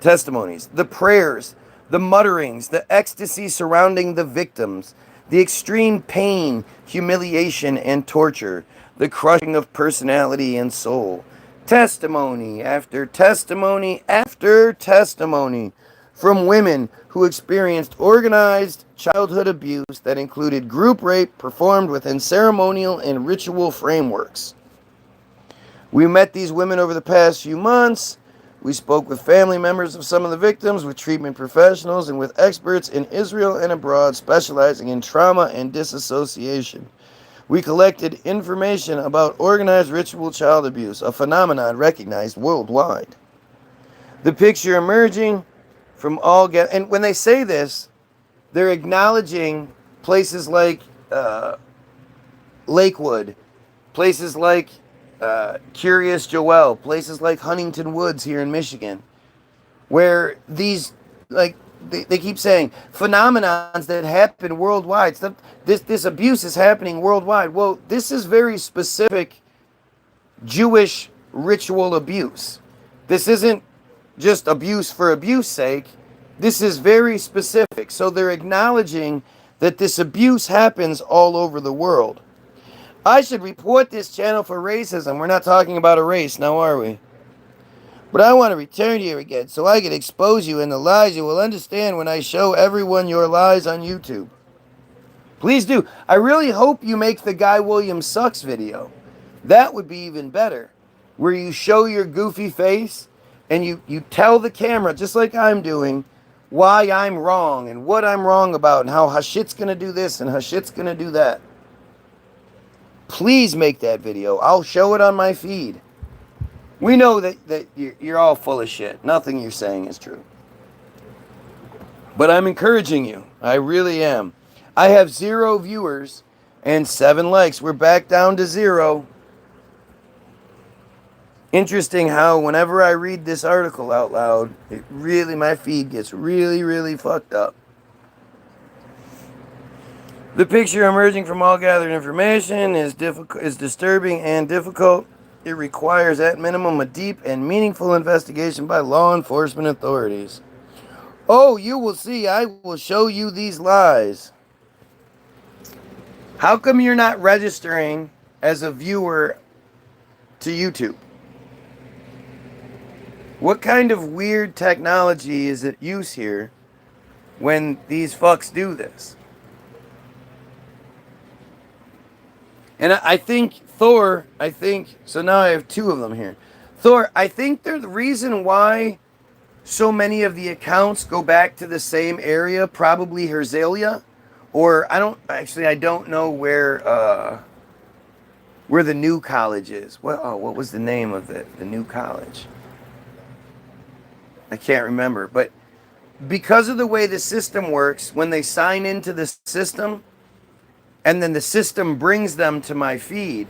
the prayers, the mutterings, the ecstasy surrounding the victims, the extreme pain, humiliation, and torture, the crushing of personality and soul. Testimony after testimony after testimony from women who experienced organized childhood abuse that included group rape performed within ceremonial and ritual frameworks. We met these women over the past few months. We spoke with family members of some of the victims, with treatment professionals, and with experts in Israel and abroad specializing in trauma and disassociation. We collected information about organized ritual child abuse, a phenomenon recognized worldwide. The picture emerging from and when they say this, they're acknowledging places like Lakewood, places like Curious Joel, places like Huntington Woods here in Michigan, where these, like, they keep saying phenomenons that happen worldwide. This abuse is happening worldwide. Well, this is very specific Jewish ritual abuse. This isn't just abuse for abuse's sake. This is very specific. So they're acknowledging that this abuse happens all over the world. I should report this channel for racism. We're not talking about a race now, are we? But I want to return here again so I can expose you and the lies you will understand when I show everyone your lies on YouTube. Please do. I really hope you make the Guy Williams Sucks video. That would be even better, where you show your goofy face and you tell the camera, just like I'm doing, why I'm wrong and what I'm wrong about and how Hashit's going to do this and Hashit's going to do that. Please make that video. I'll show it on my feed. We know that you're all full of shit. Nothing you're saying is true. But I'm encouraging you. I really am. I have 0 viewers and 7 likes. We're back down to 0. Interesting how whenever I read this article out loud, my feed gets really, really fucked up. The picture emerging from all gathered information is disturbing and difficult. It requires, at minimum, a deep and meaningful investigation by law enforcement authorities. Oh, you will see. I will show you these lies. How come you're not registering as a viewer to YouTube? What kind of weird technology is at use here when these fucks do this? And I think Thor, so now I have 2 of them here. Thor, I think they're the reason why so many of the accounts go back to the same area, probably Herzliya, or I don't know where the new college is. What was the name of the new college? I can't remember, but because of the way the system works, when they sign into the system, and then the system brings them to my feed,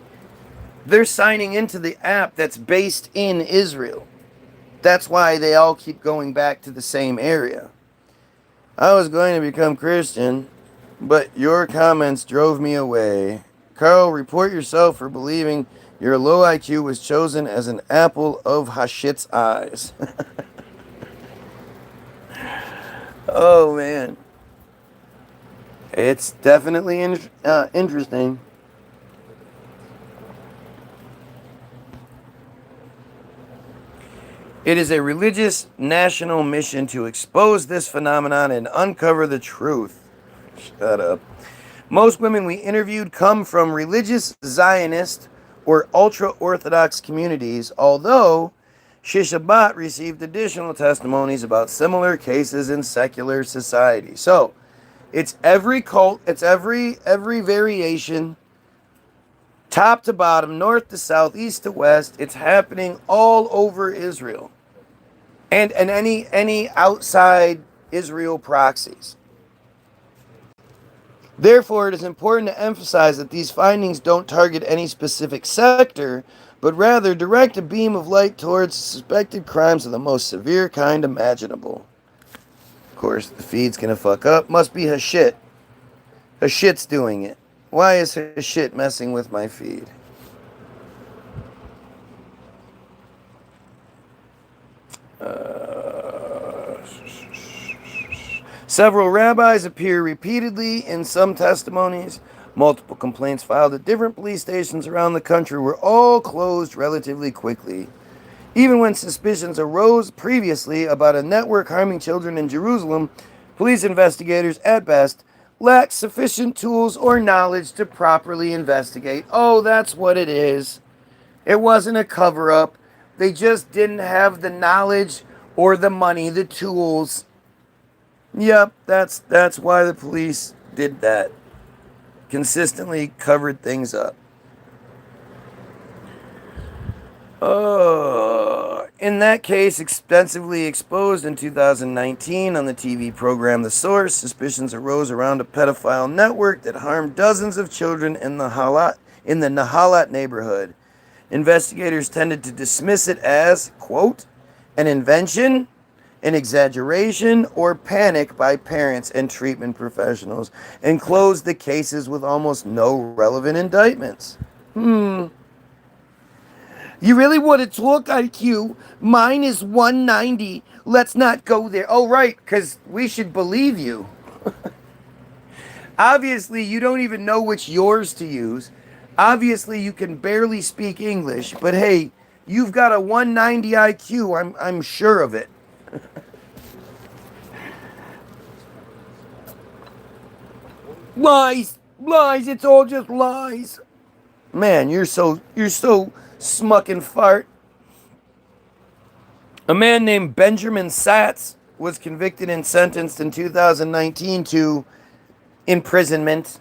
they're signing into the app that's based in Israel. That's why they all keep going back to the same area. I was going to become Christian, but your comments drove me away. Carl, report yourself for believing your low IQ was chosen as an apple of Hashit's eyes. Oh, man. It's definitely interesting. It is a religious national mission to expose this phenomenon and uncover the truth. Shut up. Most women we interviewed come from religious Zionist or ultra-Orthodox communities, although Shishabat received additional testimonies about similar cases in secular society. So, it's every cult, it's every variation, top to bottom, north to south, east to west. It's happening all over Israel. And any outside Israel proxies. Therefore, it is important to emphasize that these findings don't target any specific sector, but rather direct a beam of light towards suspected crimes of the most severe kind imaginable. Of course, the feed's gonna fuck up. Must be Hashit. Hashit's doing it. Why is Hashit messing with my feed? Several rabbis appear repeatedly in some testimonies. Multiple complaints filed at different police stations around the country were all closed relatively quickly. Even when suspicions arose previously about a network harming children in Jerusalem, police investigators, at best, lacked sufficient tools or knowledge to properly investigate. Oh, that's what it is. It wasn't a cover-up. They just didn't have the knowledge or the money, the tools. Yep, that's why the police did that. Consistently covered things up. In that case, extensively exposed in 2019 on the TV program The Source, suspicions arose around a pedophile network that harmed dozens of children in the Nahalat neighborhood. Investigators tended to dismiss it as, quote, an invention, an exaggeration, or panic by parents and treatment professionals, and closed the cases with almost no relevant indictments. You really want to talk IQ? Mine is 190. Let's not go there. Oh, right, because we should believe you. Obviously, you don't even know which yours to use. Obviously, you can barely speak English. But hey, you've got a 190 IQ. I'm sure of it. Lies. Lies. It's all just lies. Man, you're so smuck and fart. A man named Benjamin Satz was convicted and sentenced in 2019 to imprisonment.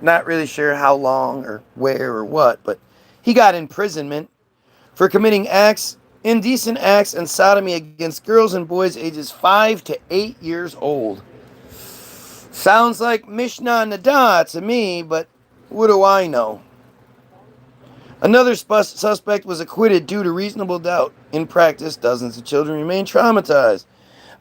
Not really sure how long or where or what, but he got imprisonment for committing indecent acts, and sodomy against girls and boys ages 5 to 8 years old. Sounds like Mishnah Nada to me, but what do I know? Another suspect was acquitted due to reasonable doubt. In practice, dozens of children remain traumatized.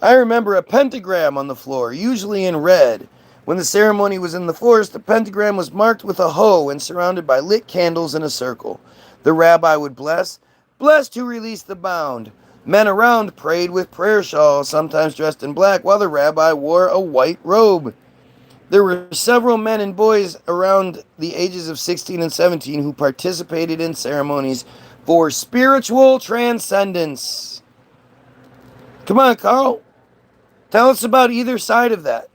I remember a pentagram on the floor, usually in red. When the ceremony was in the forest, the pentagram was marked with a hoe and surrounded by lit candles in a circle. The rabbi would bless to release the bound. Men around prayed with prayer shawls, sometimes dressed in black, while the rabbi wore a white robe. There were several men and boys around the ages of 16 and 17 who participated in ceremonies for spiritual transcendence. Come on, Carl. Tell us about either side of that.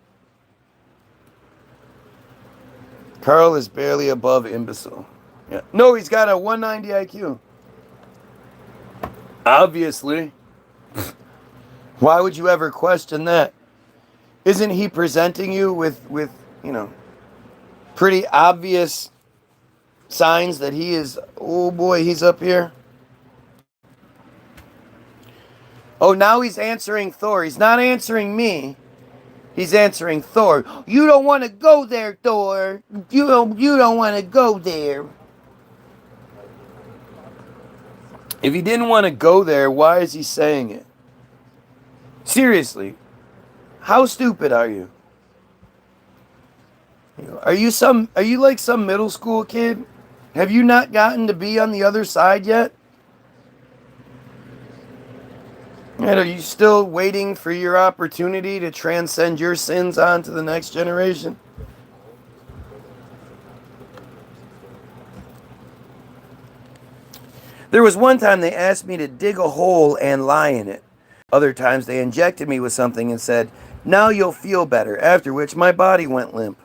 Carl is barely above imbecile. Yeah. No, he's got a 190 IQ. Obviously. Why would you ever question that? Isn't he presenting you with pretty obvious signs that he is, oh boy, he's up here? Oh, now he's answering Thor. He's not answering me. He's answering Thor. You don't want to go there, Thor. You don't want to go there. If he didn't want to go there, why is he saying it? Seriously. How stupid are you? Are you like some middle school kid? Have you not gotten to be on the other side yet? And are you still waiting for your opportunity to transcend your sins on to the next generation? There was one time they asked me to dig a hole and lie in it. Other times they injected me with something and said, "Now you'll feel better," after which my body went limp.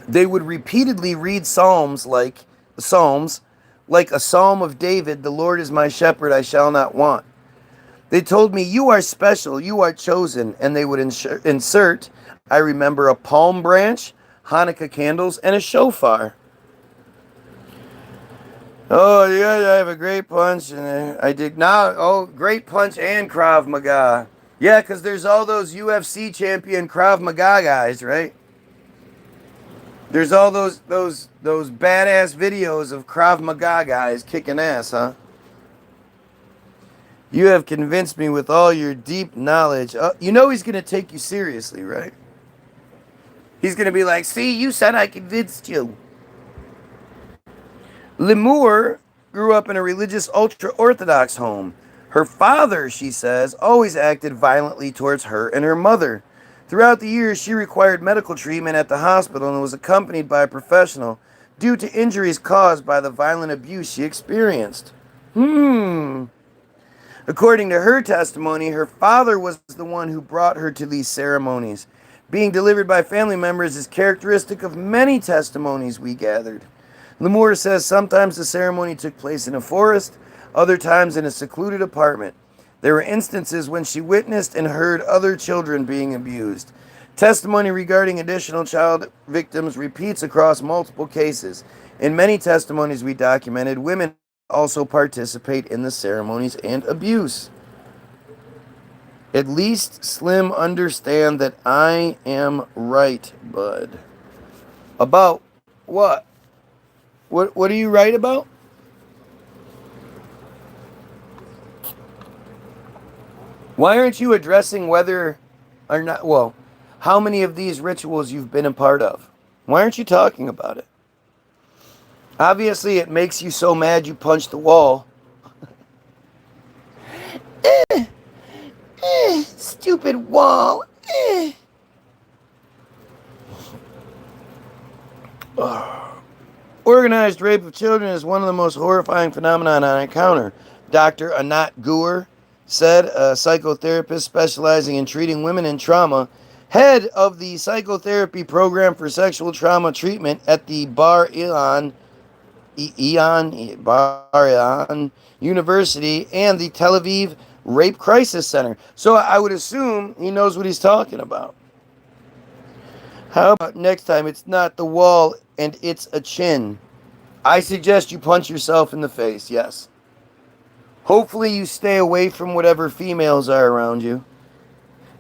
They would repeatedly read Psalms like a Psalm of David, "The Lord is my shepherd, I shall not want." They told me, "You are special, you are chosen," and they would insert, I remember, a palm branch, Hanukkah candles, and a shofar. Oh, yeah, I have a great punch, and I did not. Oh, great punch and Krav Maga. Yeah, because there's all those UFC champion Krav Maga guys, right? There's all those badass videos of Krav Maga guys kicking ass, huh? You have convinced me with all your deep knowledge. You know he's going to take you seriously, right? He's going to be like, "See, you said I convinced you." Lemur grew up in a religious ultra-Orthodox home. Her father, she says, always acted violently towards her and her mother. Throughout the years, she required medical treatment at the hospital and was accompanied by a professional due to injuries caused by the violent abuse she experienced. According to her testimony, her father was the one who brought her to these ceremonies. Being delivered by family members is characteristic of many testimonies we gathered. Lemur says sometimes the ceremony took place in a forest, other times in a secluded apartment. There were instances when she witnessed and heard other children being abused. Testimony regarding additional child victims repeats across multiple cases. In many testimonies we documented, women also participate in the ceremonies and abuse. At least Slim understand that I am right, bud. About what? What are you right about? Why aren't you addressing whether or not, well, how many of these rituals you've been a part of? Why aren't you talking about it? Obviously, it makes you so mad you punch the wall. Stupid wall. Organized rape of children is one of the most horrifying phenomena I encounter, Dr. Anat Gur said, a psychotherapist specializing in treating women in trauma, head of the psychotherapy program for sexual trauma treatment at the Bar Ilan Bar-Ilan University and the Tel Aviv Rape Crisis Center. So I would assume he knows what he's talking about. How about next time it's not the wall and it's a chin? I suggest you punch yourself in the face, yes. Hopefully you stay away from whatever females are around you.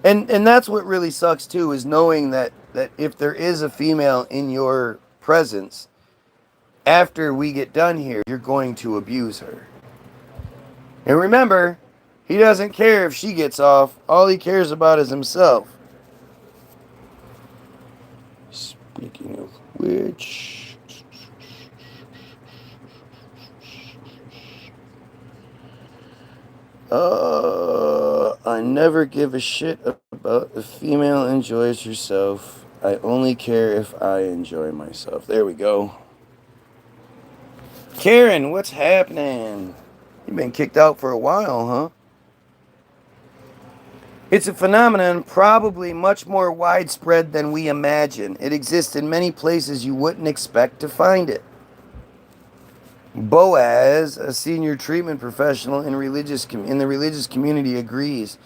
And that's what really sucks too, is knowing that if there is a female in your presence, after we get done here, you're going to abuse her. And remember, he doesn't care if she gets off. All he cares about is himself. Speaking of which... I never give a shit about the female enjoys herself. I only care if I enjoy myself. There we go. Karen, what's happening? You've been kicked out for a while, huh? It's a phenomenon probably much more widespread than we imagine. It exists in many places you wouldn't expect to find it. Boaz, a senior treatment professional in the religious community, agrees.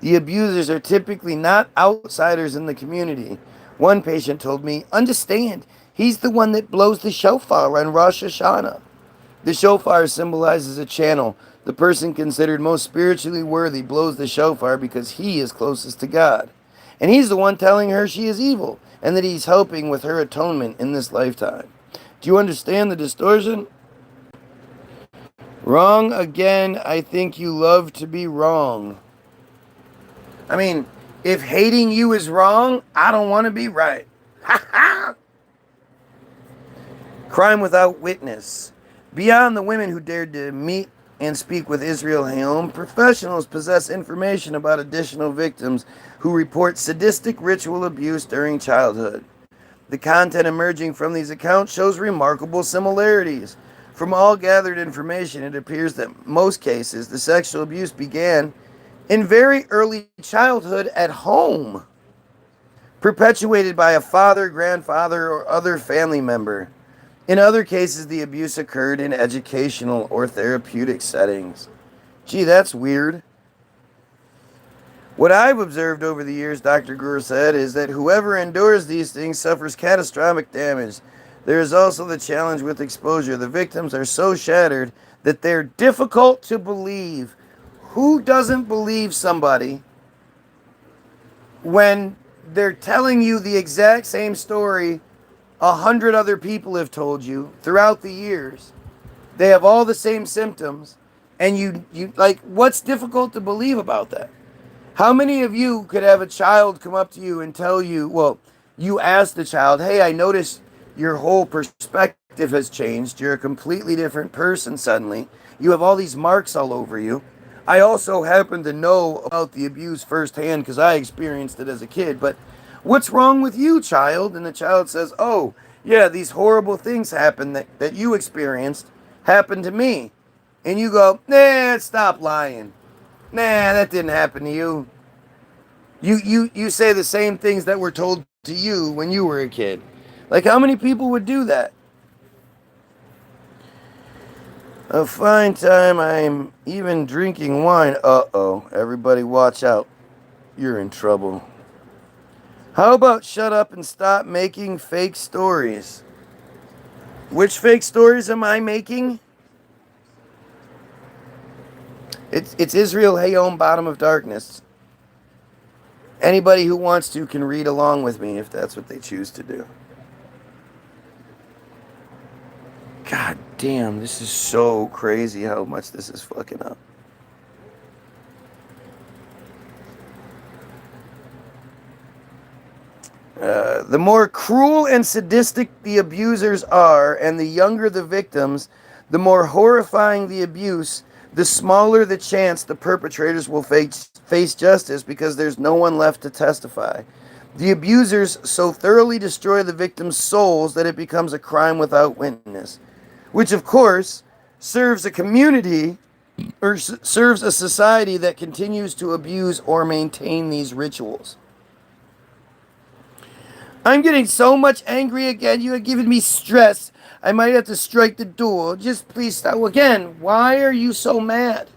The abusers are typically not outsiders in the community. One patient told me, understand, he's the one that blows the shofar on Rosh Hashanah. The shofar symbolizes a channel. The person considered most spiritually worthy blows the shofar because he is closest to God. And he's the one telling her she is evil and that he's helping with her atonement in this lifetime. Do you understand the distortion? Wrong again. I think you love to be wrong. I mean, if hating you is wrong, I don't want to be right. Ha ha! Crime without witness. Beyond the women who dared to meet and speak with Israel Hayom, professionals possess information about additional victims who report sadistic ritual abuse during childhood. The content emerging from these accounts shows remarkable similarities. From all gathered information, it appears that in most cases the sexual abuse began in very early childhood at home, perpetuated by a father, grandfather, or other family member. In other cases, the abuse occurred in educational or therapeutic settings. Gee, that's weird. What I've observed over the years, Dr. Guru said, is that whoever endures these things suffers catastrophic damage. There is also the challenge with exposure. The victims are so shattered that they're difficult to believe. Who doesn't believe somebody when they're telling you the exact same story 100 other people have told you throughout the years? They have all the same symptoms, and you like, what's difficult to believe about that? How many of you could have a child come up to you and tell you, well, you ask the child, hey, I noticed your whole perspective has changed. You're a completely different person suddenly. You have all these marks all over you. I also happen to know about the abuse firsthand because I experienced it as a kid. But what's wrong with you, child? And the child says, oh, yeah, these horrible things happened that you experienced happened to me. And you go, nah, stop lying. Nah, that didn't happen to you. You say the same things that were told to you when you were a kid. Like, how many people would do that? A fine time, I'm even drinking wine. Uh-oh, everybody watch out. You're in trouble. How about shut up and stop making fake stories? Which fake stories am I making? It's Israel Hayom, Bottom of Darkness. Anybody who wants to can read along with me if that's what they choose to do. God damn, this is so crazy how much this is fucking up. The more cruel and sadistic the abusers are, and the younger the victims, the more horrifying the abuse, the smaller the chance the perpetrators will face justice because there's no one left to testify. The abusers so thoroughly destroy the victims' souls that it becomes a crime without witness, which of course serves a community or serves a society that continues to abuse or maintain these rituals. I'm getting so much angry again. You are giving me stress. I might have to strike the door. Just please stop. Again, why are you so mad?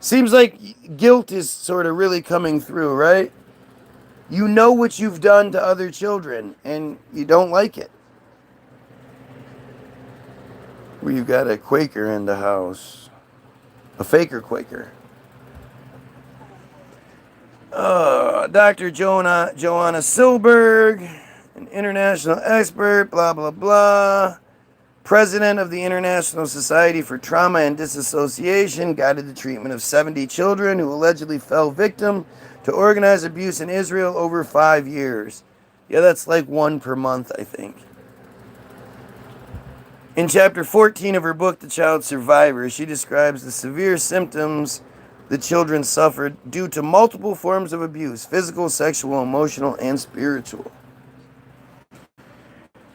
Seems like guilt is sort of really coming through, right? You know what you've done to other children, and you don't like it. We've got a Quaker in the house. A faker Quaker. Dr. Joanna Silberg, an international expert, blah, blah, blah. President of the International Society for Trauma and Disassociation, guided the treatment of 70 children who allegedly fell victim to organized abuse in Israel over 5 years. Yeah, that's like one per month, I think. In chapter 14 of her book, The Child Survivor, she describes the severe symptoms the children suffered due to multiple forms of abuse: physical, sexual, emotional, and spiritual.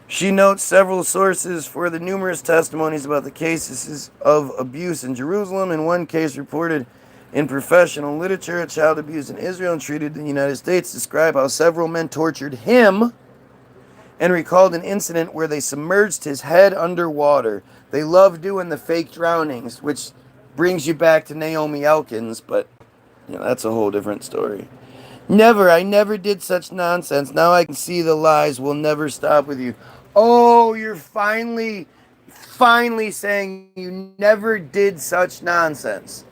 She notes several sources for the numerous testimonies about the cases of abuse in Jerusalem. In one case reported in professional literature, a child abused in Israel and treated in the United States described how several men tortured him and recalled an incident where they submerged his head underwater. They love doing the fake drownings, which brings you back to Naomi Elkins, but that's a whole different story. I never did such nonsense. Now I can see the lies will never stop with you. Oh, you're finally saying you never did such nonsense.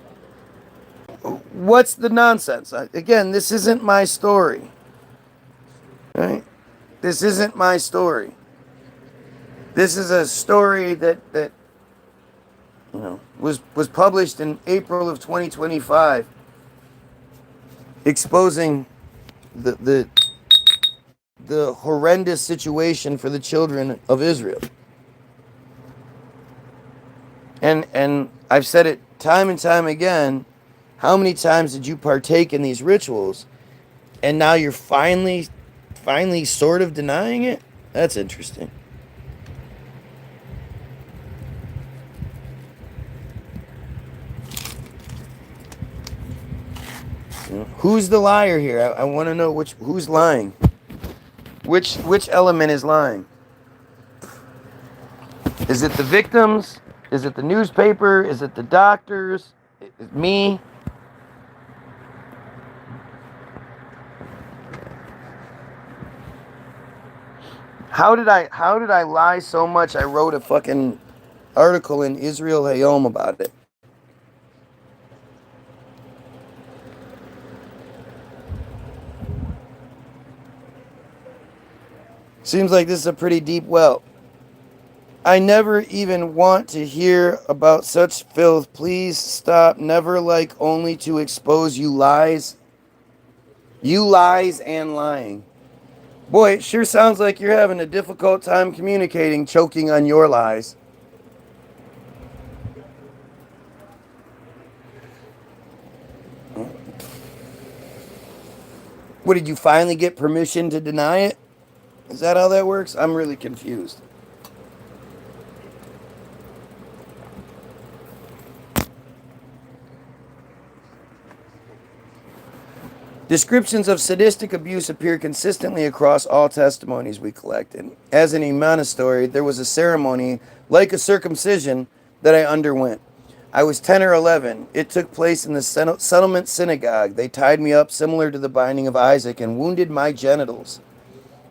What's the nonsense? Again, this isn't my story. Right? This isn't my story. This is a story that was published in April of 2025, exposing the horrendous situation for the children of Israel. And I've said it time and time again. How many times did you partake in these rituals, and now you're finally sort of denying it? That's interesting. Who's the liar here? I want to know who's lying. Which element is lying? Is it the victims? Is it the newspaper? Is it the doctors? Is it me? How did I lie so much I wrote a fucking article in Israel Hayom about it? Seems like this is a pretty deep well. I never even want to hear about such filth. Please stop. Never like only to expose you lies. You lies and lying. Boy, it sure sounds like you're having a difficult time communicating, choking on your lies. What, did you finally get permission to deny it? Is that how that works? I'm really confused. Descriptions of sadistic abuse appear consistently across all testimonies we collected. As in a monastery, there was a ceremony like a circumcision that I underwent. I was 10 or 11. It took place in the settlement synagogue. They tied me up similar to the binding of Isaac and wounded my genitals.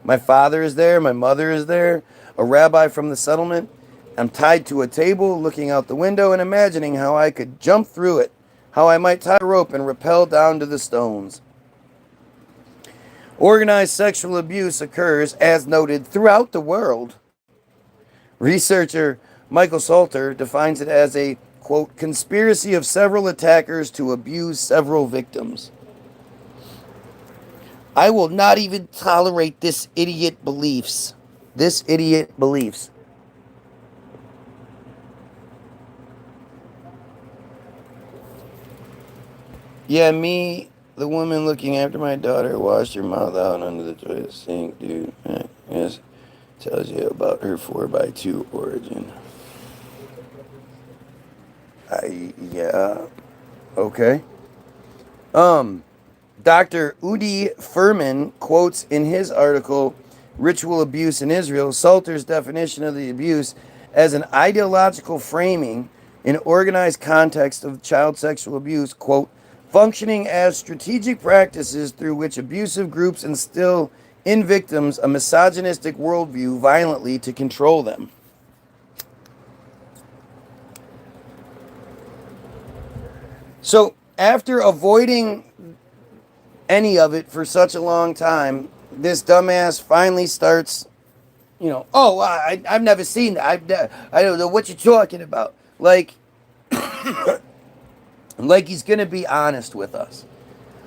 My father is there, my mother is there, a rabbi from the settlement. I'm tied to a table, looking out the window and imagining how I could jump through it, how I might tie a rope and rappel down to the stones. Organized sexual abuse occurs, as noted, throughout the world. Researcher Michael Salter defines it as a, quote, conspiracy of several attackers to abuse several victims. I will not even tolerate this idiot beliefs. This idiot beliefs. Yeah, me, the woman looking after my daughter, washed her mouth out under the toilet sink, dude. Yes, tells you about her 4x2 origin. Yeah, okay. Dr. Udi Furman quotes in his article, Ritual Abuse in Israel, Salter's definition of the abuse as an ideological framing in organized context of child sexual abuse, quote, functioning as strategic practices through which abusive groups instill in victims a misogynistic worldview violently to control them. So, after avoiding any of it for such a long time, this dumbass finally starts, I've never seen that. I don't know what you're talking about. Like he's going to be honest with us.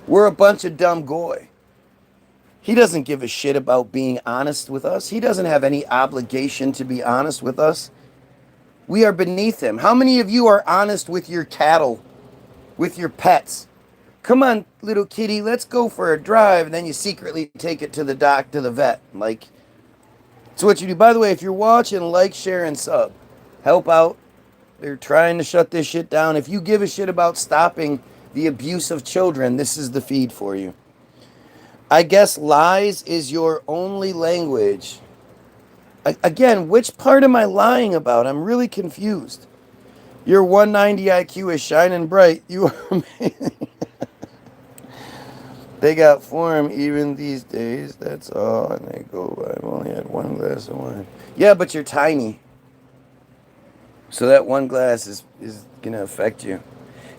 We're a bunch of dumb goy. He doesn't give a shit about being honest with us. He doesn't have any obligation to be honest with us. We are beneath him. How many of you are honest with your cattle, with your pets? Come on, little kitty, let's go for a drive. And then you secretly take it to the doc, to the vet. Like, it's what you do. By the way, if you're watching, like, share, and sub. Help out. They're trying to shut this shit down. If you give a shit about stopping the abuse of children, this is the feed for you. I guess lies is your only language. Again, which part am I lying about? I'm really confused. Your 190 IQ is shining bright. You are amazing. They got form even these days. That's all. And they go, I've only had one glass of wine. Yeah, but you're tiny. So that one glass is going to affect you.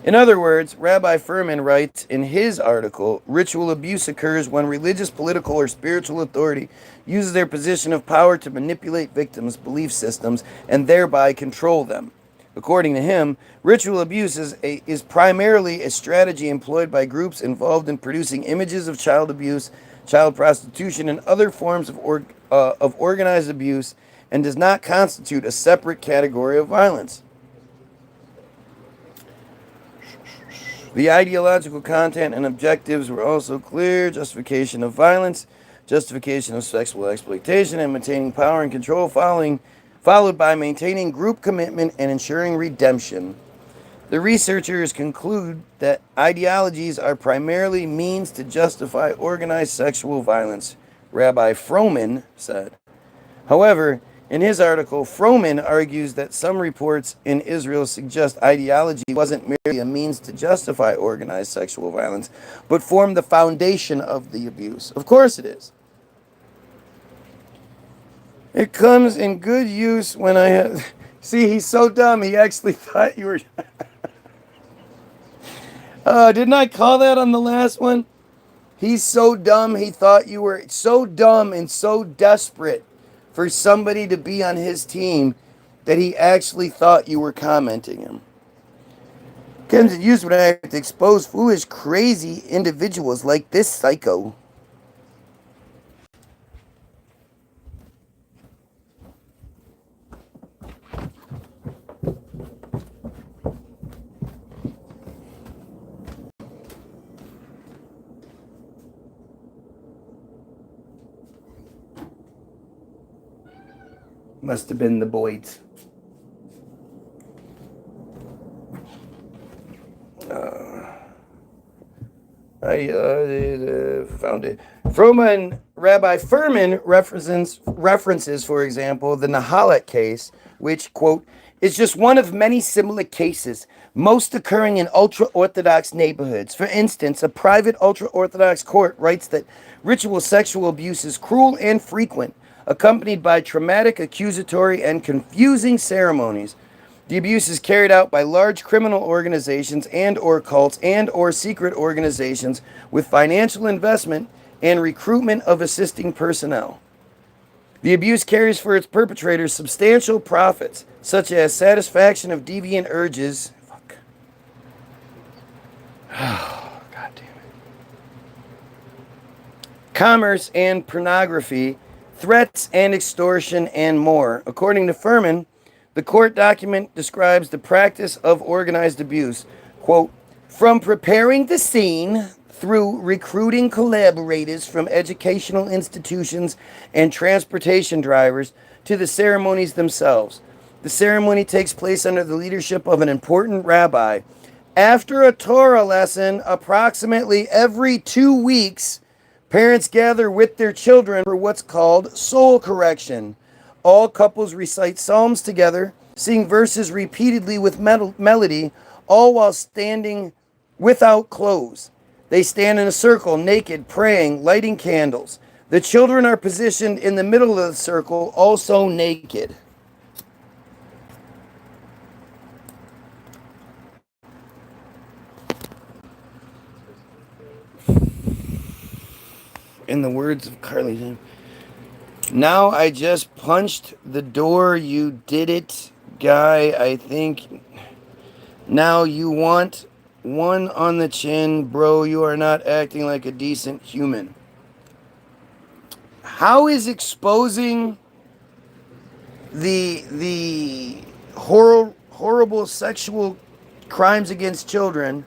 In other words, Rabbi Furman writes in his article, ritual abuse occurs when religious, political, or spiritual authority uses their position of power to manipulate victims' belief systems and thereby control them. According to him, ritual abuse is primarily a strategy employed by groups involved in producing images of child abuse, child prostitution, and other forms of organized abuse, and does not constitute a separate category of violence. The ideological content and objectives were also clear: justification of violence, justification of sexual exploitation, and maintaining power and control, followed by maintaining group commitment and ensuring redemption. The researchers conclude that ideologies are primarily means to justify organized sexual violence, Rabbi Froman said. However, in his article, Froman argues that some reports in Israel suggest ideology wasn't merely a means to justify organized sexual violence, but formed the foundation of the abuse. Of course it is. It comes in good use when I have... See, he's so dumb, he actually thought you were... didn't I call that on the last one? He's so dumb, he thought you were so dumb and so desperate for somebody to be on his team that he actually thought you were commenting him. Comes in use when I have to expose foolish, crazy individuals like this psycho. Must have been the Boyds. I found it. Rabbi Furman references, for example, the Nahalat case, which, quote, is just one of many similar cases, most occurring in ultra-Orthodox neighborhoods. For instance, a private ultra-Orthodox court writes that ritual sexual abuse is cruel and frequent, accompanied by traumatic, accusatory, and confusing ceremonies. The abuse is carried out by large criminal organizations and or cults and or secret organizations with financial investment and recruitment of assisting personnel. The abuse carries for its perpetrators substantial profits, such as satisfaction of deviant urges. Fuck. Oh, God damn it. Commerce and pornography, threats and extortion, and more. According to Furman, the court document describes the practice of organized abuse, quote, from preparing the scene through recruiting collaborators from educational institutions and transportation drivers to the ceremonies themselves. The ceremony takes place under the leadership of an important rabbi, After a Torah lesson, approximately every 2 weeks, parents gather with their children for what's called soul correction. All couples recite psalms together, sing verses repeatedly with melody, all while standing without clothes. They stand in a circle, naked, praying, lighting candles. The children are positioned in the middle of the circle, also naked. In the words of Carly, now I just punched the door. You did it, guy. I think now you want one on the chin, bro. You are not acting like a decent human. How is exposing the horrible sexual crimes against children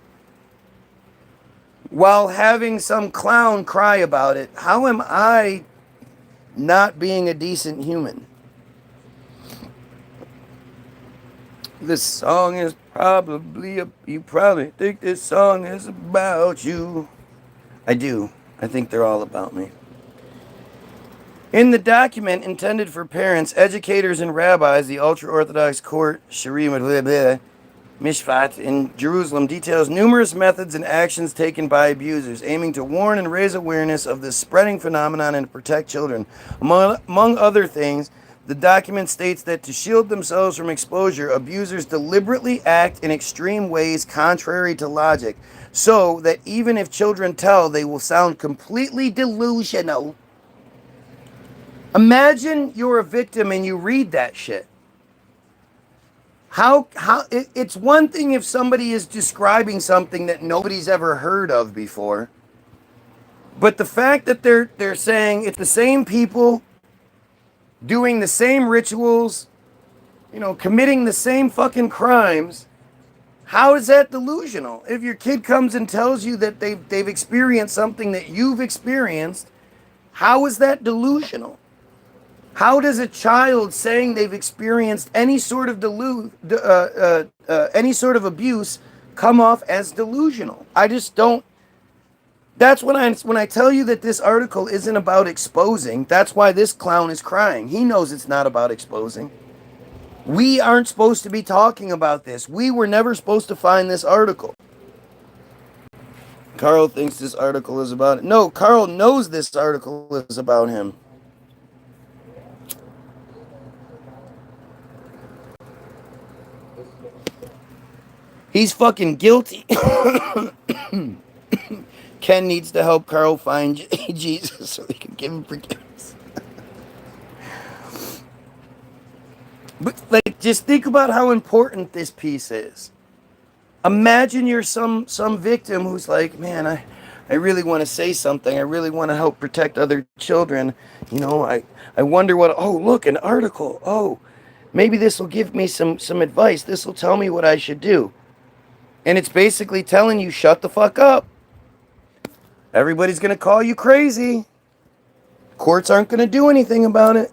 while having some clown cry about it? How am I not being a decent human? This song is you probably think this song is about you. I do. I think they're all about me. In the document intended for parents, educators, and rabbis, the ultra-Orthodox court, Mishpat in Jerusalem, details numerous methods and actions taken by abusers, aiming to warn and raise awareness of this spreading phenomenon and to protect children. Among other things, the document states that to shield themselves from exposure, abusers deliberately act in extreme ways contrary to logic, so that even if children tell, they will sound completely delusional. Imagine you're a victim and you read that shit. It's one thing if somebody is describing something that nobody's ever heard of before, but the fact that they're saying it's the same people doing the same rituals, committing the same fucking crimes, how is that delusional? If your kid comes and tells you that they've experienced something that you've experienced, how is that delusional? How does a child saying they've experienced any sort of any sort of abuse come off as delusional? I just don't. That's when I tell you that this article isn't about exposing. That's why this clown is crying. He knows it's not about exposing. We aren't supposed to be talking about this. We were never supposed to find this article. Carl thinks this article is about it. No, Carl knows this article is about him. He's fucking guilty. Ken needs to help Carl find Jesus so he can give him forgiveness. But just think about how important this piece is. Imagine you're some victim who's like, man, I really want to say something. I really want to help protect other children. I wonder what. Oh, look, an article. Oh, maybe this will give me some advice. This will tell me what I should do. And it's basically telling you, shut the fuck up. Everybody's going to call you crazy. Courts aren't going to do anything about it.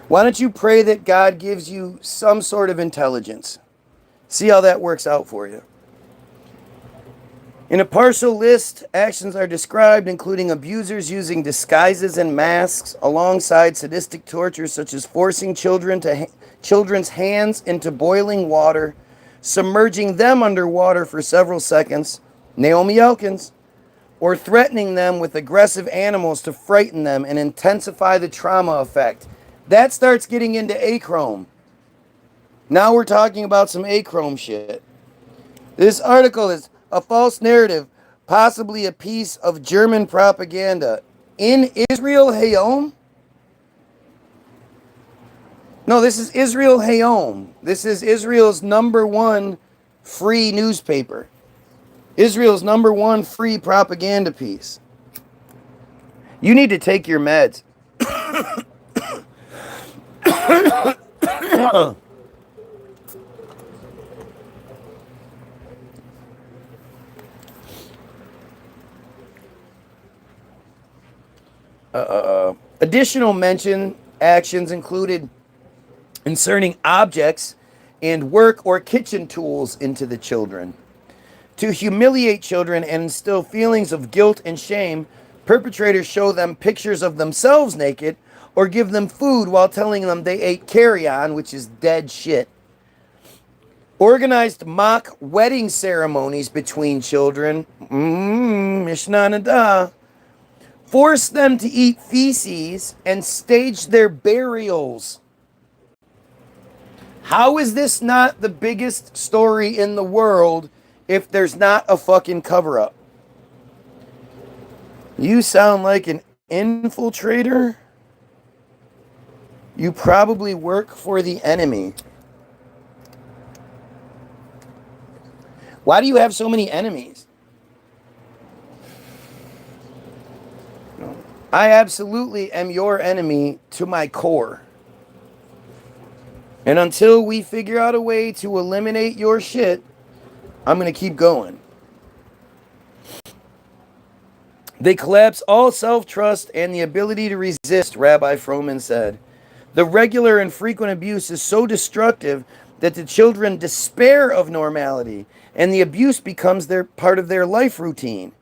Why don't you pray that God gives you some sort of intelligence? See how that works out for you. In a partial list, actions are described, including abusers using disguises and masks, alongside sadistic torture such as forcing children's hands into boiling water, submerging them underwater for several seconds, Naomi Elkins, or threatening them with aggressive animals to frighten them and intensify the trauma effect. That starts getting into achrome. Now we're talking about some achrome shit. This article is a false narrative, possibly a piece of German propaganda. In Israel Hayom? No, this is Israel Hayom. This is Israel's #1 free newspaper. Israel's #1 free propaganda piece. You need to take your meds. Additional mention actions included inserting objects and work or kitchen tools into the children. To humiliate children and instill feelings of guilt and shame, perpetrators show them pictures of themselves naked or give them food while telling them they ate carrion, which is dead shit. Organized mock wedding ceremonies between children. Mishnah Nada. Force them to eat feces and stage their burials. How is this not the biggest story in the world if there's not a fucking cover-up? You sound like an infiltrator. You probably work for the enemy. Why do you have so many enemies? I absolutely am your enemy to my core. And until we figure out a way to eliminate your shit, I'm going to keep going. They collapse all self-trust and the ability to resist, Rabbi Froman said. The regular and frequent abuse is so destructive that the children despair of normality, and the abuse becomes part of their life routine.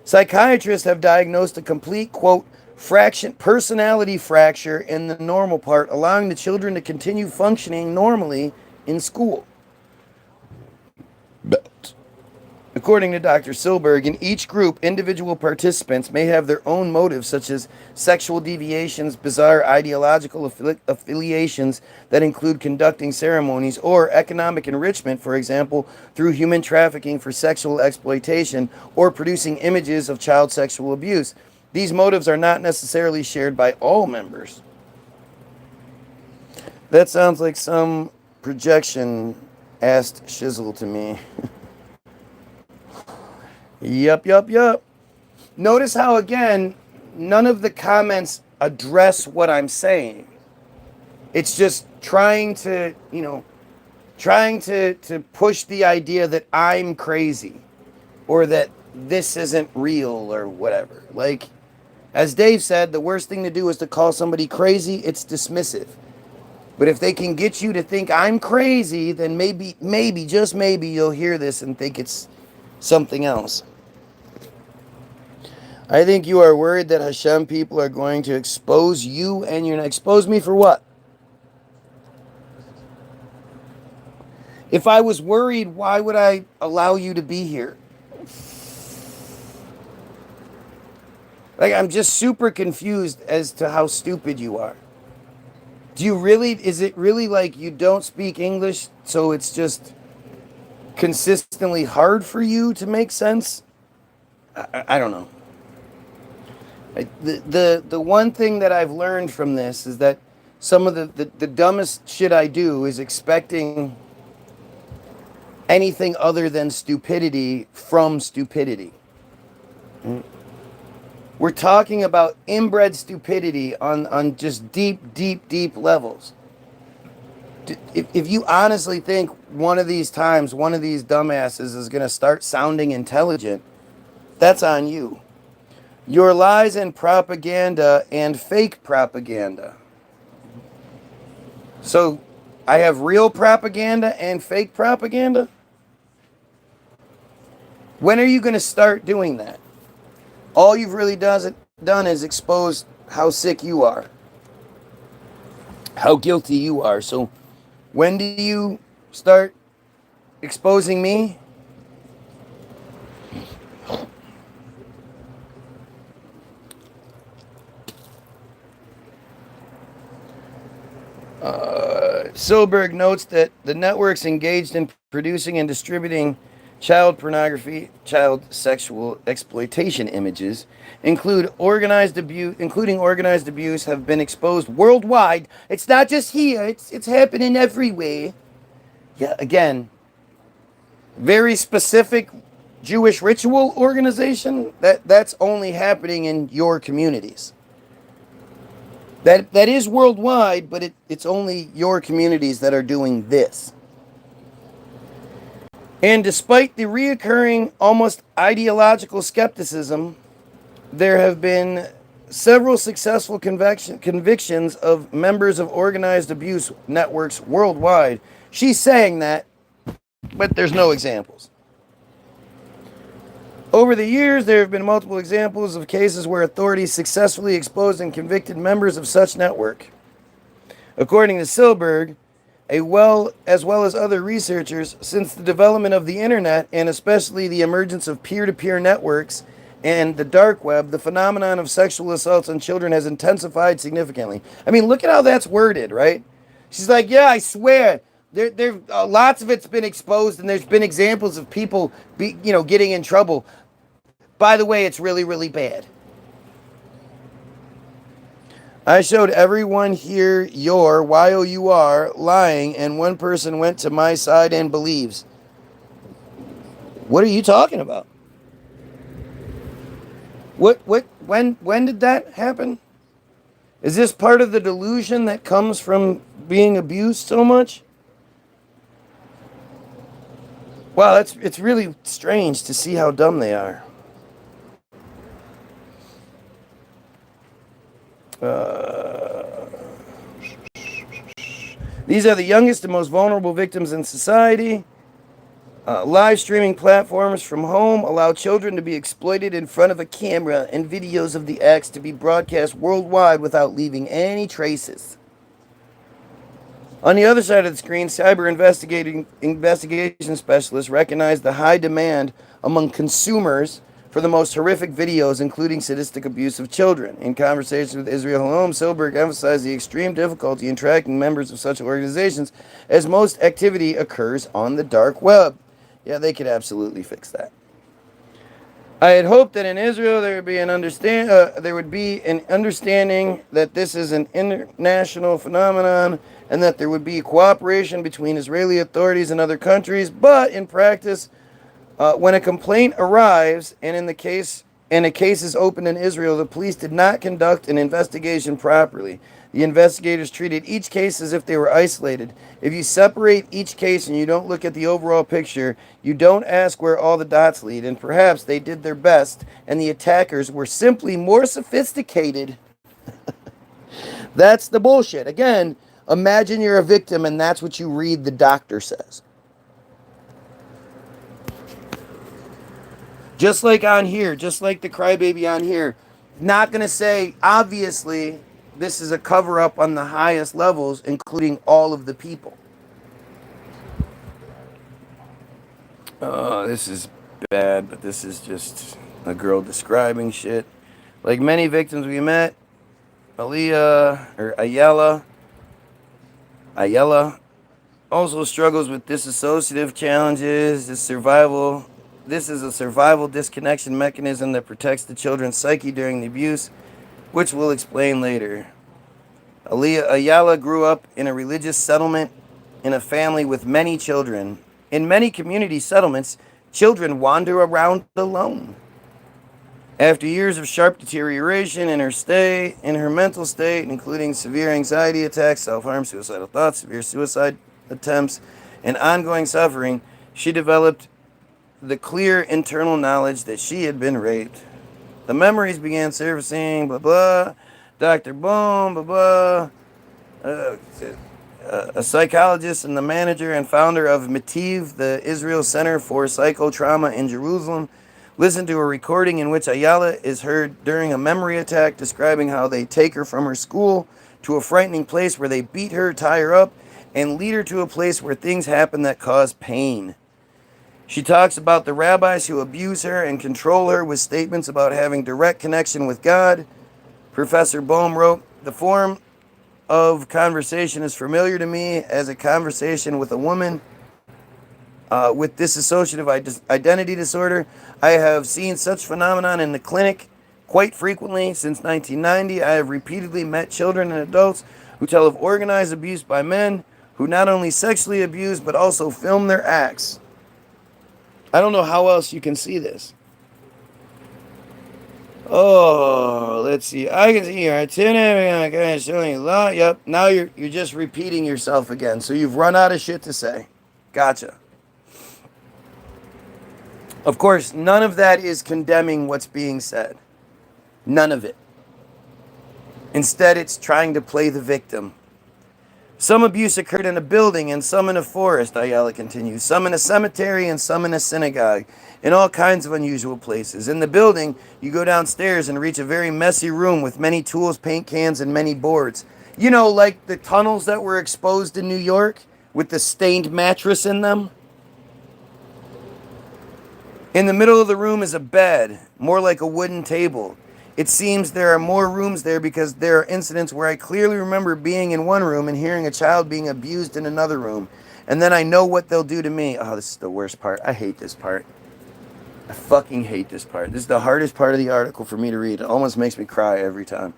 Psychiatrists have diagnosed a complete, quote, personality fracture in the normal part, allowing the children to continue functioning normally in school. But, according to Dr. Silberg, in each group, individual participants may have their own motives, such as sexual deviations, bizarre ideological affiliations that include conducting ceremonies, or economic enrichment, for example, through human trafficking for sexual exploitation, or producing images of child sexual abuse. These motives are not necessarily shared by all members. That sounds like some projection, asked Shizzle to me. Yup. Notice how, again, none of the comments address what I'm saying. It's just trying to push the idea that I'm crazy or that this isn't real or whatever. Like, as Dave said, the worst thing to do is to call somebody crazy. It's dismissive. But if they can get you to think I'm crazy, then maybe, just maybe, you'll hear this and think it's something else. I think you are worried that Hashem people are going to expose you, and you're going to expose me for what? If I was worried, why would I allow you to be here? Like, I'm just super confused as to how stupid you are. Is it really like you don't speak English, so it's just consistently hard for you to make sense? I don't know. The one thing that I've learned from this is that some of the dumbest shit I do is expecting anything other than stupidity from stupidity. We're talking about inbred stupidity on just deep levels. If you honestly think one of these times one of these dumbasses is going to start sounding intelligent, that's on you. Your lies and propaganda and fake propaganda. So, I have real propaganda and fake propaganda? When are you going to start doing that? All you've really done is expose how sick you are. How guilty you are. So, when do you start exposing me? Silberg notes that the networks engaged in producing and distributing child pornography, child sexual exploitation images, including organized abuse, have been exposed worldwide. It's not just here; it's happening everywhere. Yeah, again, very specific Jewish ritual organization. That's only happening in your communities. That is worldwide, but it's only your communities that are doing this. And despite the reoccurring, almost ideological skepticism, there have been several successful convictions of members of organized abuse networks worldwide. She's saying that, but there's no examples. Over the years, there have been multiple examples of cases where authorities successfully exposed and convicted members of such network. According to Silberg, as well as other researchers, since the development of the internet and especially the emergence of peer-to-peer networks and the dark web, the phenomenon of sexual assaults on children has intensified significantly. I mean, look at how that's worded, right? She's like, yeah, I swear, lots of it's been exposed, and there's been examples of people, getting in trouble. By the way, it's really, really bad. I showed everyone here your YOUR lying, and one person went to my side and believes. What are you talking about? When did that happen? Is this part of the delusion that comes from being abused so much? Wow, it's really strange to see how dumb they are. These are the youngest and most vulnerable victims in society. Live streaming platforms from home allow children to be exploited in front of a camera, and videos of the acts to be broadcast worldwide without leaving any traces. On the other side of the screen, cyber investigation specialists recognize the high demand among consumers for the most horrific videos, including sadistic abuse of children. In conversation with Israel Halom, Silberg emphasized the extreme difficulty in tracking members of such organizations, as most activity occurs on the dark web. Yeah, they could absolutely fix that. I had hoped that in Israel there would be an understanding that this is an international phenomenon and that there would be cooperation between Israeli authorities and other countries. But in practice, when a complaint arrives and a case is opened in Israel, the police did not conduct an investigation properly. The investigators treated each case as if they were isolated. If you separate each case and you don't look at the overall picture, you don't ask where all the dots lead, and perhaps they did their best and the attackers were simply more sophisticated. That's the bullshit. Again, imagine you're a victim and that's what you read the doctor says. Just like on here, just like the crybaby on here, not going to say, obviously, this is a cover-up on the highest levels, including all of the people. This is bad, but this is just a girl describing shit. Like many victims we met, Ayala also struggles with dissociative challenges. This is a survival disconnection mechanism that protects the children's psyche during the abuse, which we'll explain later. Ayala grew up in a religious settlement in a family with many children. In many community settlements, children wander around alone. After years of sharp deterioration in her mental state, including severe anxiety attacks, self-harm, suicidal thoughts, severe suicide attempts, and ongoing suffering, she developed the clear internal knowledge that she had been raped. The memories began surfacing, blah, blah, Dr. Boom, blah, blah. A psychologist and the manager and founder of Metiv, the Israel Center for Psychotrauma in Jerusalem, listened to a recording in which Ayala is heard during a memory attack describing how they take her from her school to a frightening place where they beat her, tie her up, and lead her to a place where things happen that cause pain. She talks about the rabbis who abuse her and control her with statements about having direct connection with God. Professor Bohm wrote, "The form of conversation is familiar to me as a conversation with a woman with dissociative identity disorder. I have seen such phenomenon in the clinic quite frequently since 1990. I have repeatedly met children and adults who tell of organized abuse by men who not only sexually abuse but also film their acts." I don't know how else you can see this. Oh, let's see. I can see your itinerary. Showing a lot. Yep. Now you're just repeating yourself again. So you've run out of shit to say. Gotcha. Of course, none of that is condemning what's being said. None of it. Instead, it's trying to play the victim. Some abuse occurred in a building and some in a forest, Ayala continues. Some in a cemetery and some in a synagogue. In all kinds of unusual places. In the building, you go downstairs and reach a very messy room with many tools, paint cans, and many boards. You know, like the tunnels that were exposed in New York with the stained mattress in them? In the middle of the room is a bed, more like a wooden table. It seems there are more rooms there because there are incidents where I clearly remember being in one room and hearing a child being abused in another room. And then I know what they'll do to me. Oh, this is the worst part. I hate this part. I fucking hate this part. This is the hardest part of the article for me to read. It almost makes me cry every time.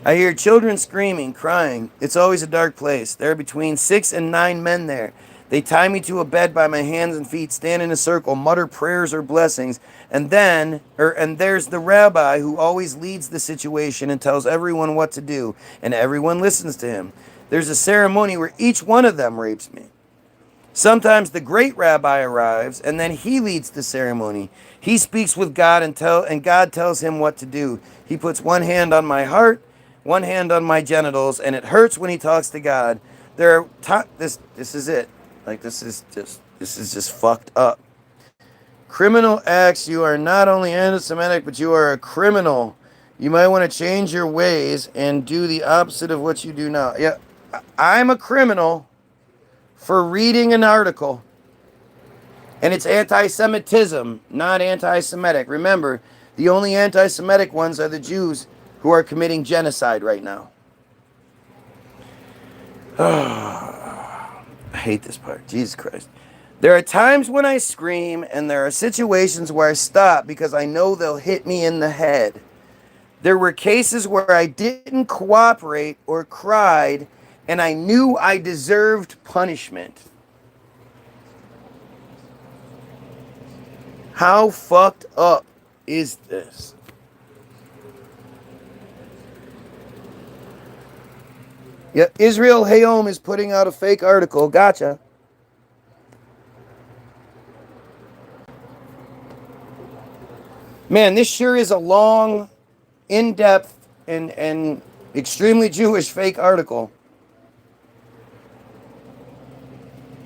I hear children screaming, crying. It's always a dark place. There are between 6 and 9 men there. They tie me to a bed by my hands and feet, stand in a circle, mutter prayers or blessings, and there's the rabbi who always leads the situation and tells everyone what to do, and everyone listens to him. There's a ceremony where each one of them rapes me. Sometimes the great rabbi arrives, and then he leads the ceremony. He speaks with God and God tells him what to do. He puts one hand on my heart, one hand on my genitals, and it hurts when he talks to God. This is it. Like this is just fucked up. Criminal acts. You are not only anti-Semitic, but you are a criminal. You might want to change your ways and do the opposite of what you do now. Yeah, I'm a criminal for reading an article. And it's anti-Semitism, not anti-Semitic. Remember, the only anti-Semitic ones are the Jews who are committing genocide right now. I hate this part. Jesus Christ. There are times when I scream, and there are situations where I stop because I know they'll hit me in the head. There were cases where I didn't cooperate or cried, and I knew I deserved punishment. How fucked up is this? Yeah, Israel Hayom is putting out a fake article. Gotcha. Man, this sure is a long, in-depth, and extremely Jewish fake article.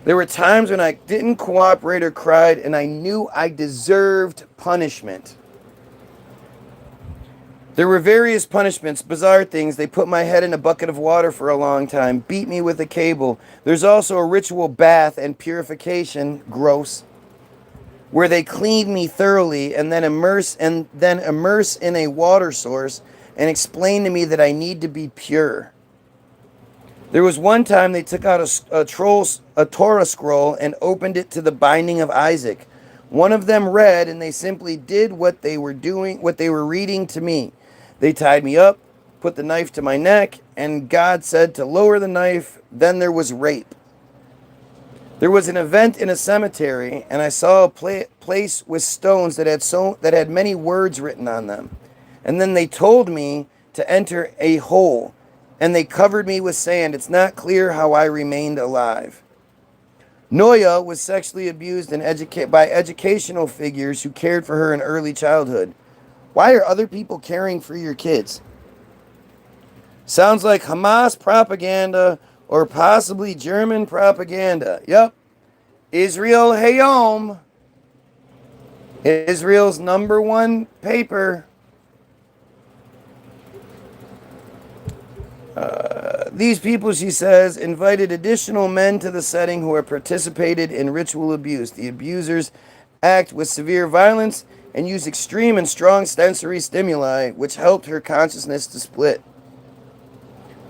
There were times when I didn't cooperate or cried, and I knew I deserved punishment. There were various punishments, bizarre things. They put my head in a bucket of water for a long time, beat me with a cable. There's also a ritual bath and purification, gross, where they clean me thoroughly and then immerse in a water source and explain to me that I need to be pure. There was one time they took out a Torah scroll and opened it to the binding of Isaac. One of them read, and they simply did what they were reading to me. They tied me up, put the knife to my neck, and God said to lower the knife. Then there was rape. There was an event in a cemetery, and I saw a place with stones that had many words written on them. And then they told me to enter a hole, and they covered me with sand. It's not clear how I remained alive. Noya was sexually abused by educational figures who cared for her in early childhood. Why are other people caring for your kids? Sounds like Hamas propaganda or possibly German propaganda. Yep. Israel Hayom. Israel's #1 paper. These people, she says, invited additional men to the setting who have participated in ritual abuse. The abusers act with severe violence and use extreme and strong sensory stimuli, which helped her consciousness to split.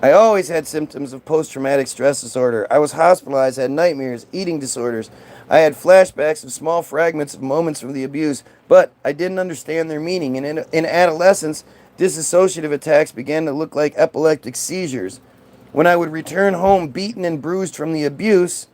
I always had symptoms of post-traumatic stress disorder. I was hospitalized, had nightmares, eating disorders. I had flashbacks of small fragments of moments from the abuse, but I didn't understand their meaning. And in adolescence, dissociative attacks began to look like epileptic seizures. When I would return home beaten and bruised from the abuse,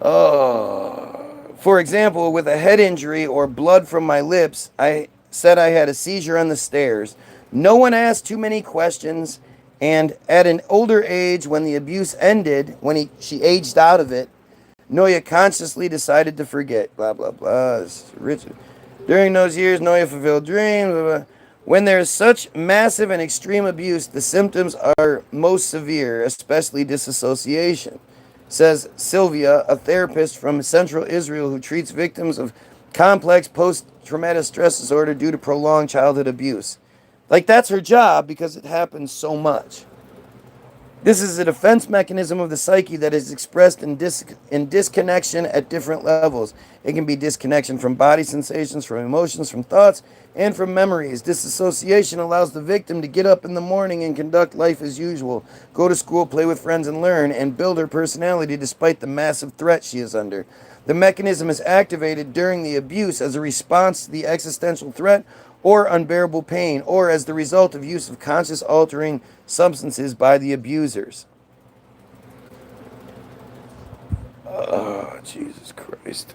for example, with a head injury or blood from my lips, I said I had a seizure on the stairs. No one asked too many questions, and at an older age, when the abuse ended, she aged out of it, Noya consciously decided to forget. Blah, blah, blah. During those years, Noah fulfilled dreams. Blah, blah. When there is such massive and extreme abuse, the symptoms are most severe, especially disassociation, says Sylvia, a therapist from Central Israel who treats victims of complex post-traumatic stress disorder due to prolonged childhood abuse. Like, that's her job because it happens so much. This is a defense mechanism of the psyche that is expressed in disconnection at different levels. It can be disconnection from body sensations, from emotions, from thoughts, and from memories. Disassociation allows the victim to get up in the morning and conduct life as usual, go to school, play with friends, and learn, and build her personality despite the massive threat she is under. The mechanism is activated during the abuse as a response to the existential threat or unbearable pain, or as the result of use of conscious altering substances by the abusers. Oh, Jesus Christ.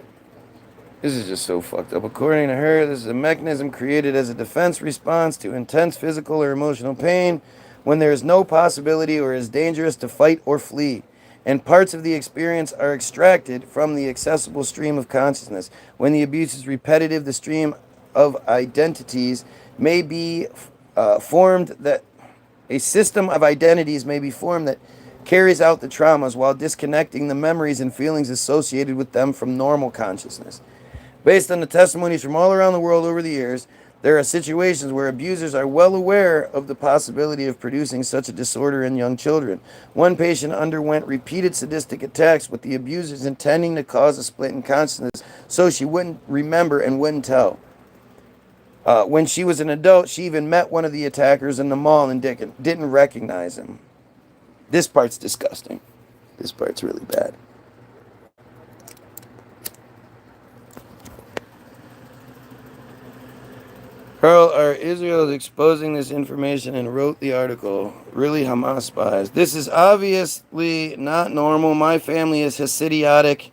This is just so fucked up. According to her, this is a mechanism created as a defense response to intense physical or emotional pain when there is no possibility or is dangerous to fight or flee, and parts of the experience are extracted from the accessible stream of consciousness. When the abuse is repetitive, the stream of identities may be formed that a system of identities may be formed that carries out the traumas while disconnecting the memories and feelings associated with them from normal consciousness. Based on the testimonies from all around the world over the years, there are situations where abusers are well aware of the possibility of producing such a disorder in young children. One patient underwent repeated sadistic attacks with the abusers intending to cause a split in consciousness so she wouldn't remember and wouldn't tell. When she was an adult, she even met one of the attackers in the mall and didn't recognize him. This part's disgusting. This part's really bad. Carl R. Israel is exposing this information and wrote the article, Really Hamas Spies. This is obviously not normal. My family is Hasidiotic.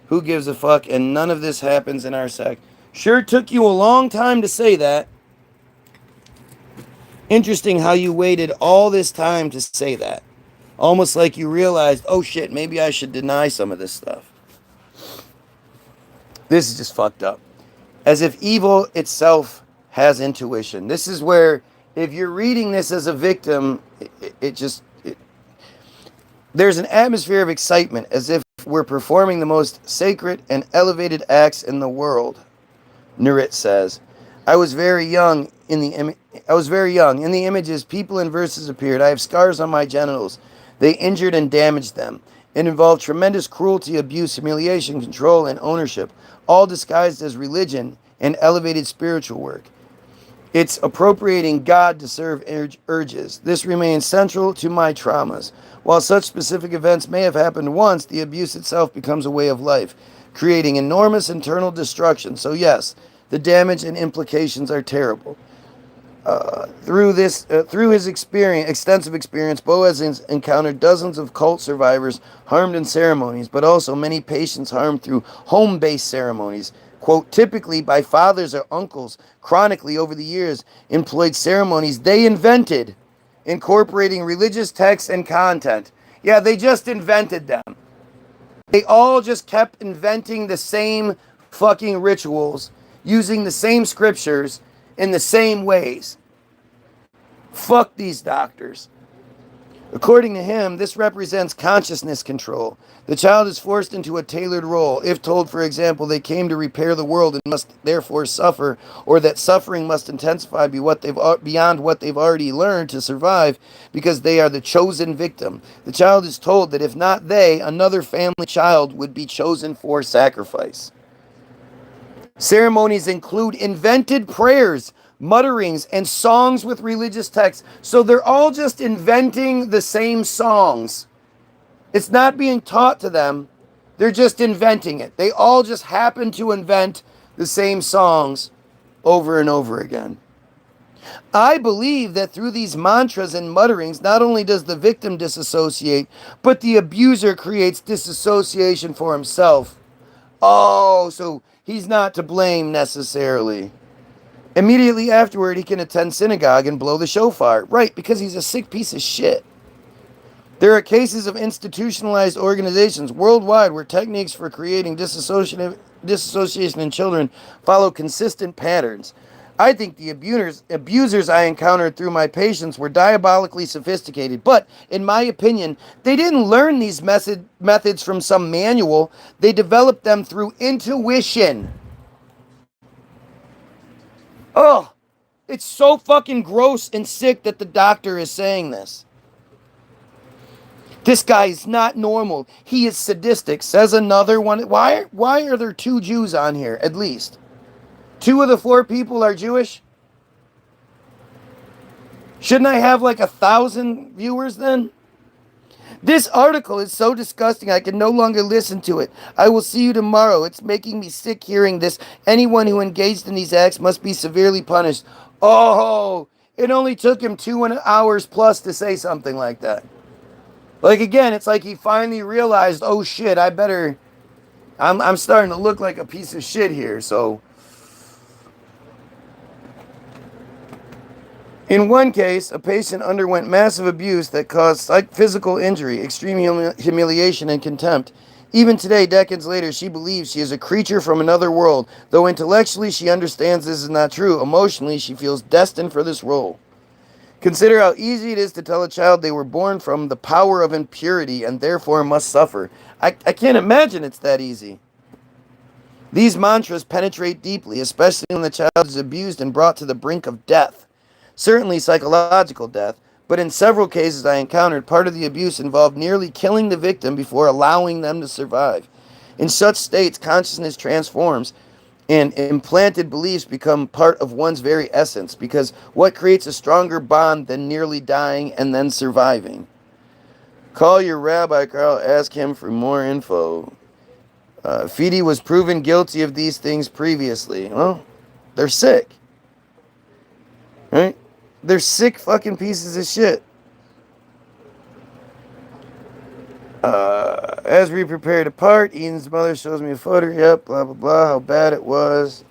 Who gives a fuck? And none of this happens in our sect. Sure took you a long time to say that. Interesting how you waited all this time to say that. Almost like you realized, oh shit, maybe I should deny some of this stuff. This is just fucked up. As if evil itself has intuition. This is where, if you're reading this as a victim, there's an atmosphere of excitement, as if we're performing the most sacred and elevated acts in the world. Nurit says, I was very young. In the images, people and verses appeared. I have scars on my genitals. They injured and damaged them. It involved tremendous cruelty, abuse, humiliation, control, and ownership, all disguised as religion and elevated spiritual work. It's appropriating God to serve urges. This remains central to my traumas. While such specific events may have happened once, the abuse itself becomes a way of life, creating enormous internal destruction. So yes, the damage and implications are terrible. Through his extensive experience, Boaz has encountered dozens of cult survivors harmed in ceremonies, but also many patients harmed through home-based ceremonies. Quote, typically by fathers or uncles, chronically over the years, employed ceremonies they invented, incorporating religious texts and content. Yeah, they just invented them. They all just kept inventing the same fucking rituals, using the same scriptures in the same ways. Fuck these doctors. According to him, this represents consciousness control. The child is forced into a tailored role. If told, for example, they came to repair the world and must therefore suffer, or that suffering must intensify beyond what they've already learned to survive because they are the chosen victim. The child is told that if not they, another family child would be chosen for sacrifice. Ceremonies include invented prayers, mutterings, and songs with religious texts. So they're all just inventing the same songs. It's not being taught to them. They're just inventing it. They all just happen to invent the same songs over and over again. I believe that through these mantras and mutterings, not only does the victim disassociate, but the abuser creates disassociation for himself. Oh, so he's not to blame necessarily. Immediately afterward, he can attend synagogue and blow the shofar. Right, because he's a sick piece of shit. There are cases of institutionalized organizations worldwide where techniques for creating dissociative disassociation in children follow consistent patterns. I think the abusers I encountered through my patients were diabolically sophisticated, but in my opinion, they didn't learn these methods from some manual. They developed them through intuition. Oh, it's so fucking gross and sick that the doctor is saying this. This guy is not normal. He is sadistic, says another one. Why are there 2 Jews on here, at least? 2 of the 4 people are Jewish? Shouldn't I have like 1,000 viewers then? This article is so disgusting I can no longer listen to it. I will see you tomorrow. It's making me sick hearing this. Anyone who engaged in these acts must be severely punished. Oh, it only took him 2 hours plus to say something like that. Like, again, it's like he finally realized, oh shit, I'm starting to look like a piece of shit here, so. In one case, a patient underwent massive abuse that caused physical injury, extreme humiliation, and contempt. Even today, decades later, she believes she is a creature from another world. Though intellectually she understands this is not true, emotionally she feels destined for this role. Consider how easy it is to tell a child they were born from the power of impurity and therefore must suffer. I can't imagine it's that easy. These mantras penetrate deeply, especially when the child is abused and brought to the brink of death. Certainly psychological death, but in several cases I encountered, part of the abuse involved nearly killing the victim before allowing them to survive. In such states, consciousness transforms, and implanted beliefs become part of one's very essence, because what creates a stronger bond than nearly dying and then surviving? Call your rabbi, Carl, ask him for more info. Fidi was proven guilty of these things previously. Well, they're sick. Right? They're sick fucking pieces of shit. As we prepare to part, Eden's mother shows me a photo. Yep, blah, blah, blah, how bad it was.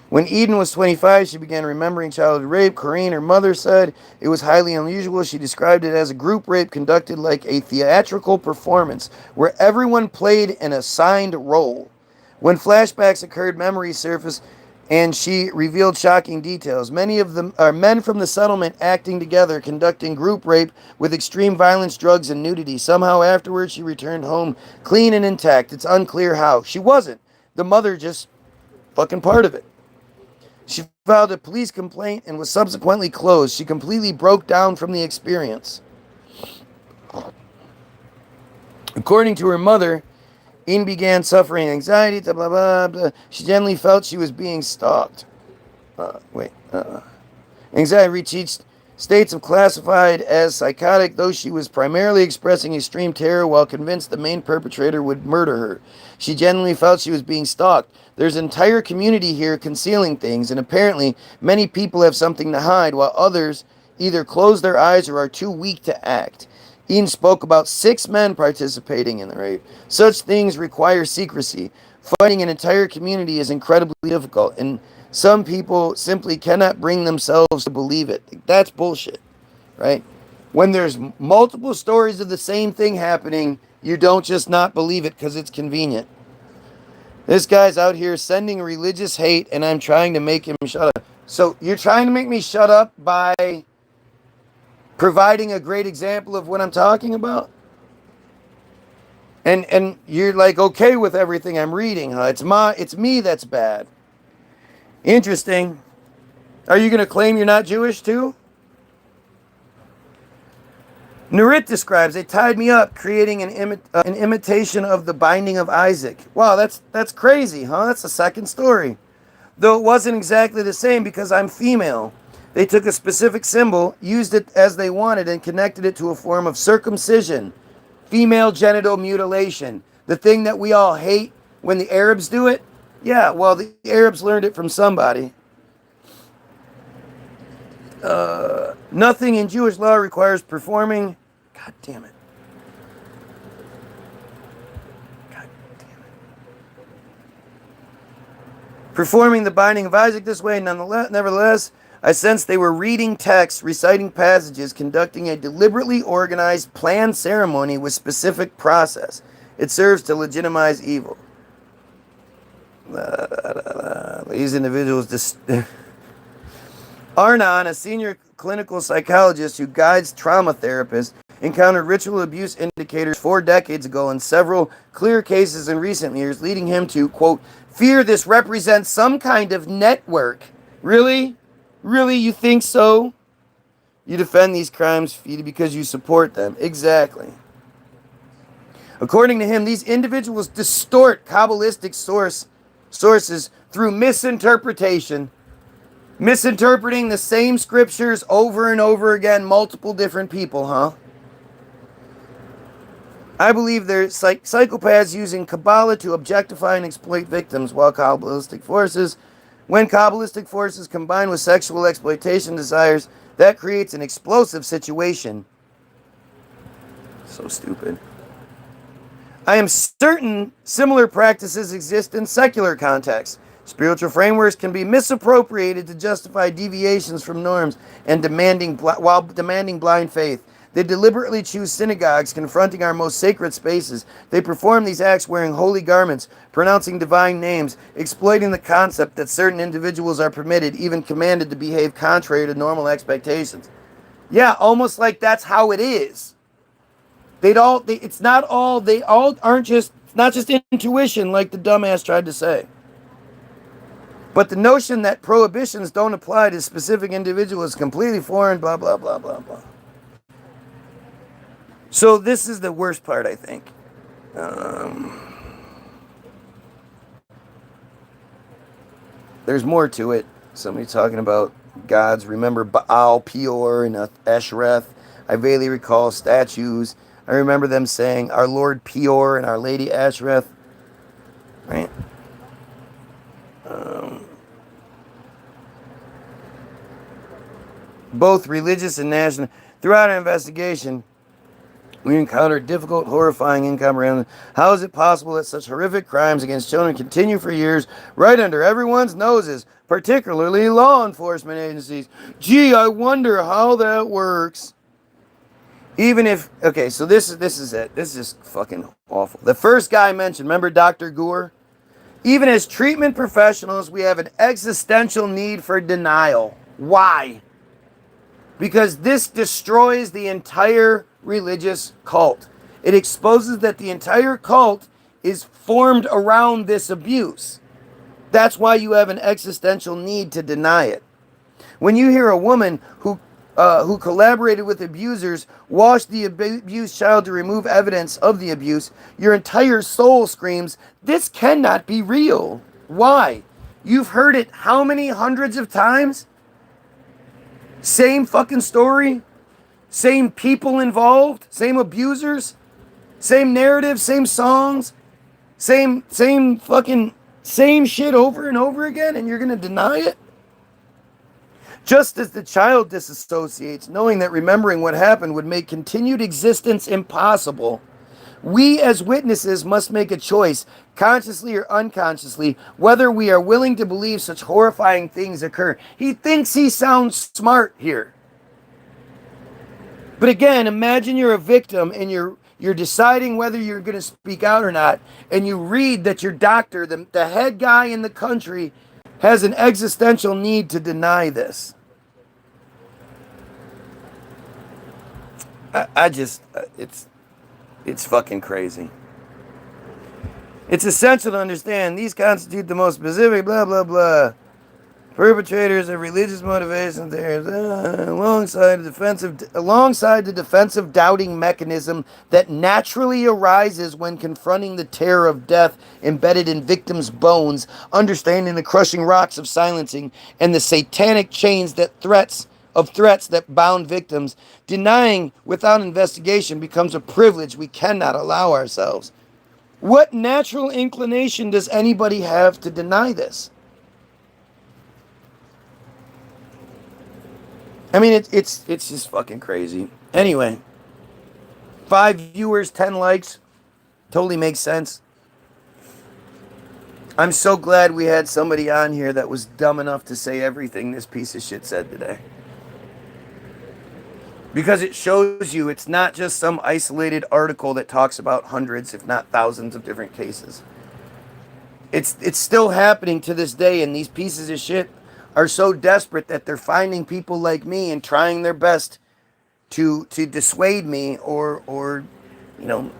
When Eden was 25, she began remembering childhood rape. Corrine, her mother, said it was highly unusual. She described it as a group rape conducted like a theatrical performance where everyone played an assigned role. When flashbacks occurred, memories surfaced, and she revealed shocking details. Many of them are men from the settlement acting together, conducting group rape with extreme violence, drugs, and nudity. Somehow afterwards, she returned home clean and intact. It's unclear how. She wasn't. The mother just fucking part of it. She filed a police complaint and was subsequently closed. She completely broke down from the experience. According to her mother, Ian began suffering anxiety, blah, blah, blah. She generally felt she was being stalked. Anxiety reached states of classified as psychotic, though she was primarily expressing extreme terror while convinced the main perpetrator would murder her. She genuinely felt she was being stalked. There's an entire community here concealing things, and apparently many people have something to hide, while others either close their eyes or are too weak to act. Ian spoke about 6 men participating in the rape. Such things require secrecy. Fighting an entire community is incredibly difficult, and some people simply cannot bring themselves to believe it. That's bullshit, right? When there's multiple stories of the same thing happening, you don't just not believe it because it's convenient. This guy's out here sending religious hate, and I'm trying to make him shut up. So you're trying to make me shut up by providing a great example of what I'm talking about? And you're like okay with everything I'm reading, huh? It's me that's bad. Interesting. Are you going to claim you're not Jewish too? Nurit describes, they tied me up, creating an imitation of the binding of Isaac. Wow, that's crazy, huh? That's the second story. Though it wasn't exactly the same because I'm female. They took a specific symbol, used it as they wanted, and connected it to a form of circumcision, female genital mutilation. The thing that we all hate when the Arabs do it? Yeah, well, the Arabs learned it from somebody. Nothing in Jewish law requires performing. God damn it. Performing the binding of Isaac this way, nevertheless, I sensed they were reading texts, reciting passages, conducting a deliberately organized, planned ceremony with specific process. It serves to legitimize evil. These individuals Arnon, a senior clinical psychologist who guides trauma therapists, encountered ritual abuse indicators 4 decades ago in several clear cases in recent years, leading him to, quote, fear this represents some kind of network. Really? Really, you think so? You defend these crimes because you support them. Exactly. According to him, these individuals distort Kabbalistic sources through misinterpretation. Misinterpreting the same scriptures over and over again, multiple different people, huh? I believe they're psychopaths using Kabbalah to objectify and exploit victims, when Kabbalistic forces combine with sexual exploitation desires, that creates an explosive situation. So stupid. I am certain similar practices exist in secular contexts. Spiritual frameworks can be misappropriated to justify deviations from norms and while demanding blind faith. They deliberately choose synagogues confronting our most sacred spaces. They perform these acts wearing holy garments, pronouncing divine names, exploiting the concept that certain individuals are permitted, even commanded, to behave contrary to normal expectations. Yeah, almost like that's how it is. It's not just intuition like the dumbass tried to say. But the notion that prohibitions don't apply to specific individuals is completely foreign, blah, blah, blah, blah, blah. So this is the worst part, I think. There's more to it. Somebody talking about gods. Remember Baal, Peor, and Eshereth. I vaguely recall statues. I remember them saying, Our Lord Peor and Our Lady Ashereth. Right? Both religious and national. Throughout our investigation, we encountered difficult, horrifying, incomprehensible. How is it possible that such horrific crimes against children continue for years, right under everyone's noses, particularly law enforcement agencies? Gee, I wonder how that works. Even if, okay, so this is it. This is just fucking awful. The first guy mentioned, remember Dr. Gore? Even as treatment professionals, we have an existential need for denial. Why? Because this destroys the entire religious cult. It exposes that the entire cult is formed around this abuse. That's why you have an existential need to deny it. When you hear a woman who collaborated with abusers wash the abused child to remove evidence of the abuse, your entire soul screams, this cannot be real. Why? You've heard it how many hundreds of times? Same fucking story, same people involved, same abusers, same narrative, same songs, same shit over and over again, and you're gonna deny it? Just as the child disassociates, knowing that remembering what happened would make continued existence impossible, we as witnesses must make a choice, consciously or unconsciously, whether we are willing to believe such horrifying things occur. He thinks he sounds smart here. But again, imagine you're a victim and you're deciding whether you're going to speak out or not, and you read that your doctor, the head guy in the country, has an existential need to deny this. It's fucking crazy. It's essential to understand these constitute the most specific blah blah blah perpetrators of religious motivations alongside the defensive doubting mechanism that naturally arises when confronting the terror of death embedded in victims' bones, understanding the crushing rocks of silencing and the satanic chains that threats that bound victims. Denying without investigation becomes a privilege we cannot allow ourselves. What natural inclination does anybody have to deny this? I mean, it's just fucking crazy. Anyway, 5 viewers, 10 likes. Totally makes sense. I'm so glad we had somebody on here that was dumb enough to say everything this piece of shit said today. Because it shows you it's not just some isolated article that talks about hundreds, if not thousands, of different cases. It's still happening to this day, and these pieces of shit are so desperate that they're finding people like me and trying their best to dissuade me or you know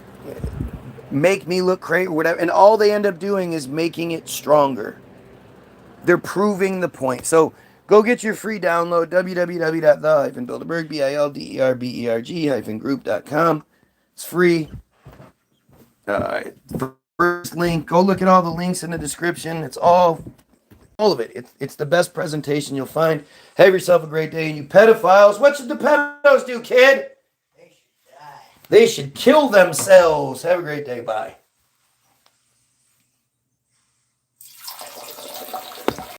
make me look crazy or whatever. And all they end up doing is making it stronger. They're proving the point. So go get your free download, www.the-bilderberg.group.com. It's free. First link. Go look at all the links in the description. It's all of it. It's the best presentation you'll find. Have yourself a great day. And you pedophiles, what should the pedos do, kid? They should kill themselves. Have a great day. Bye.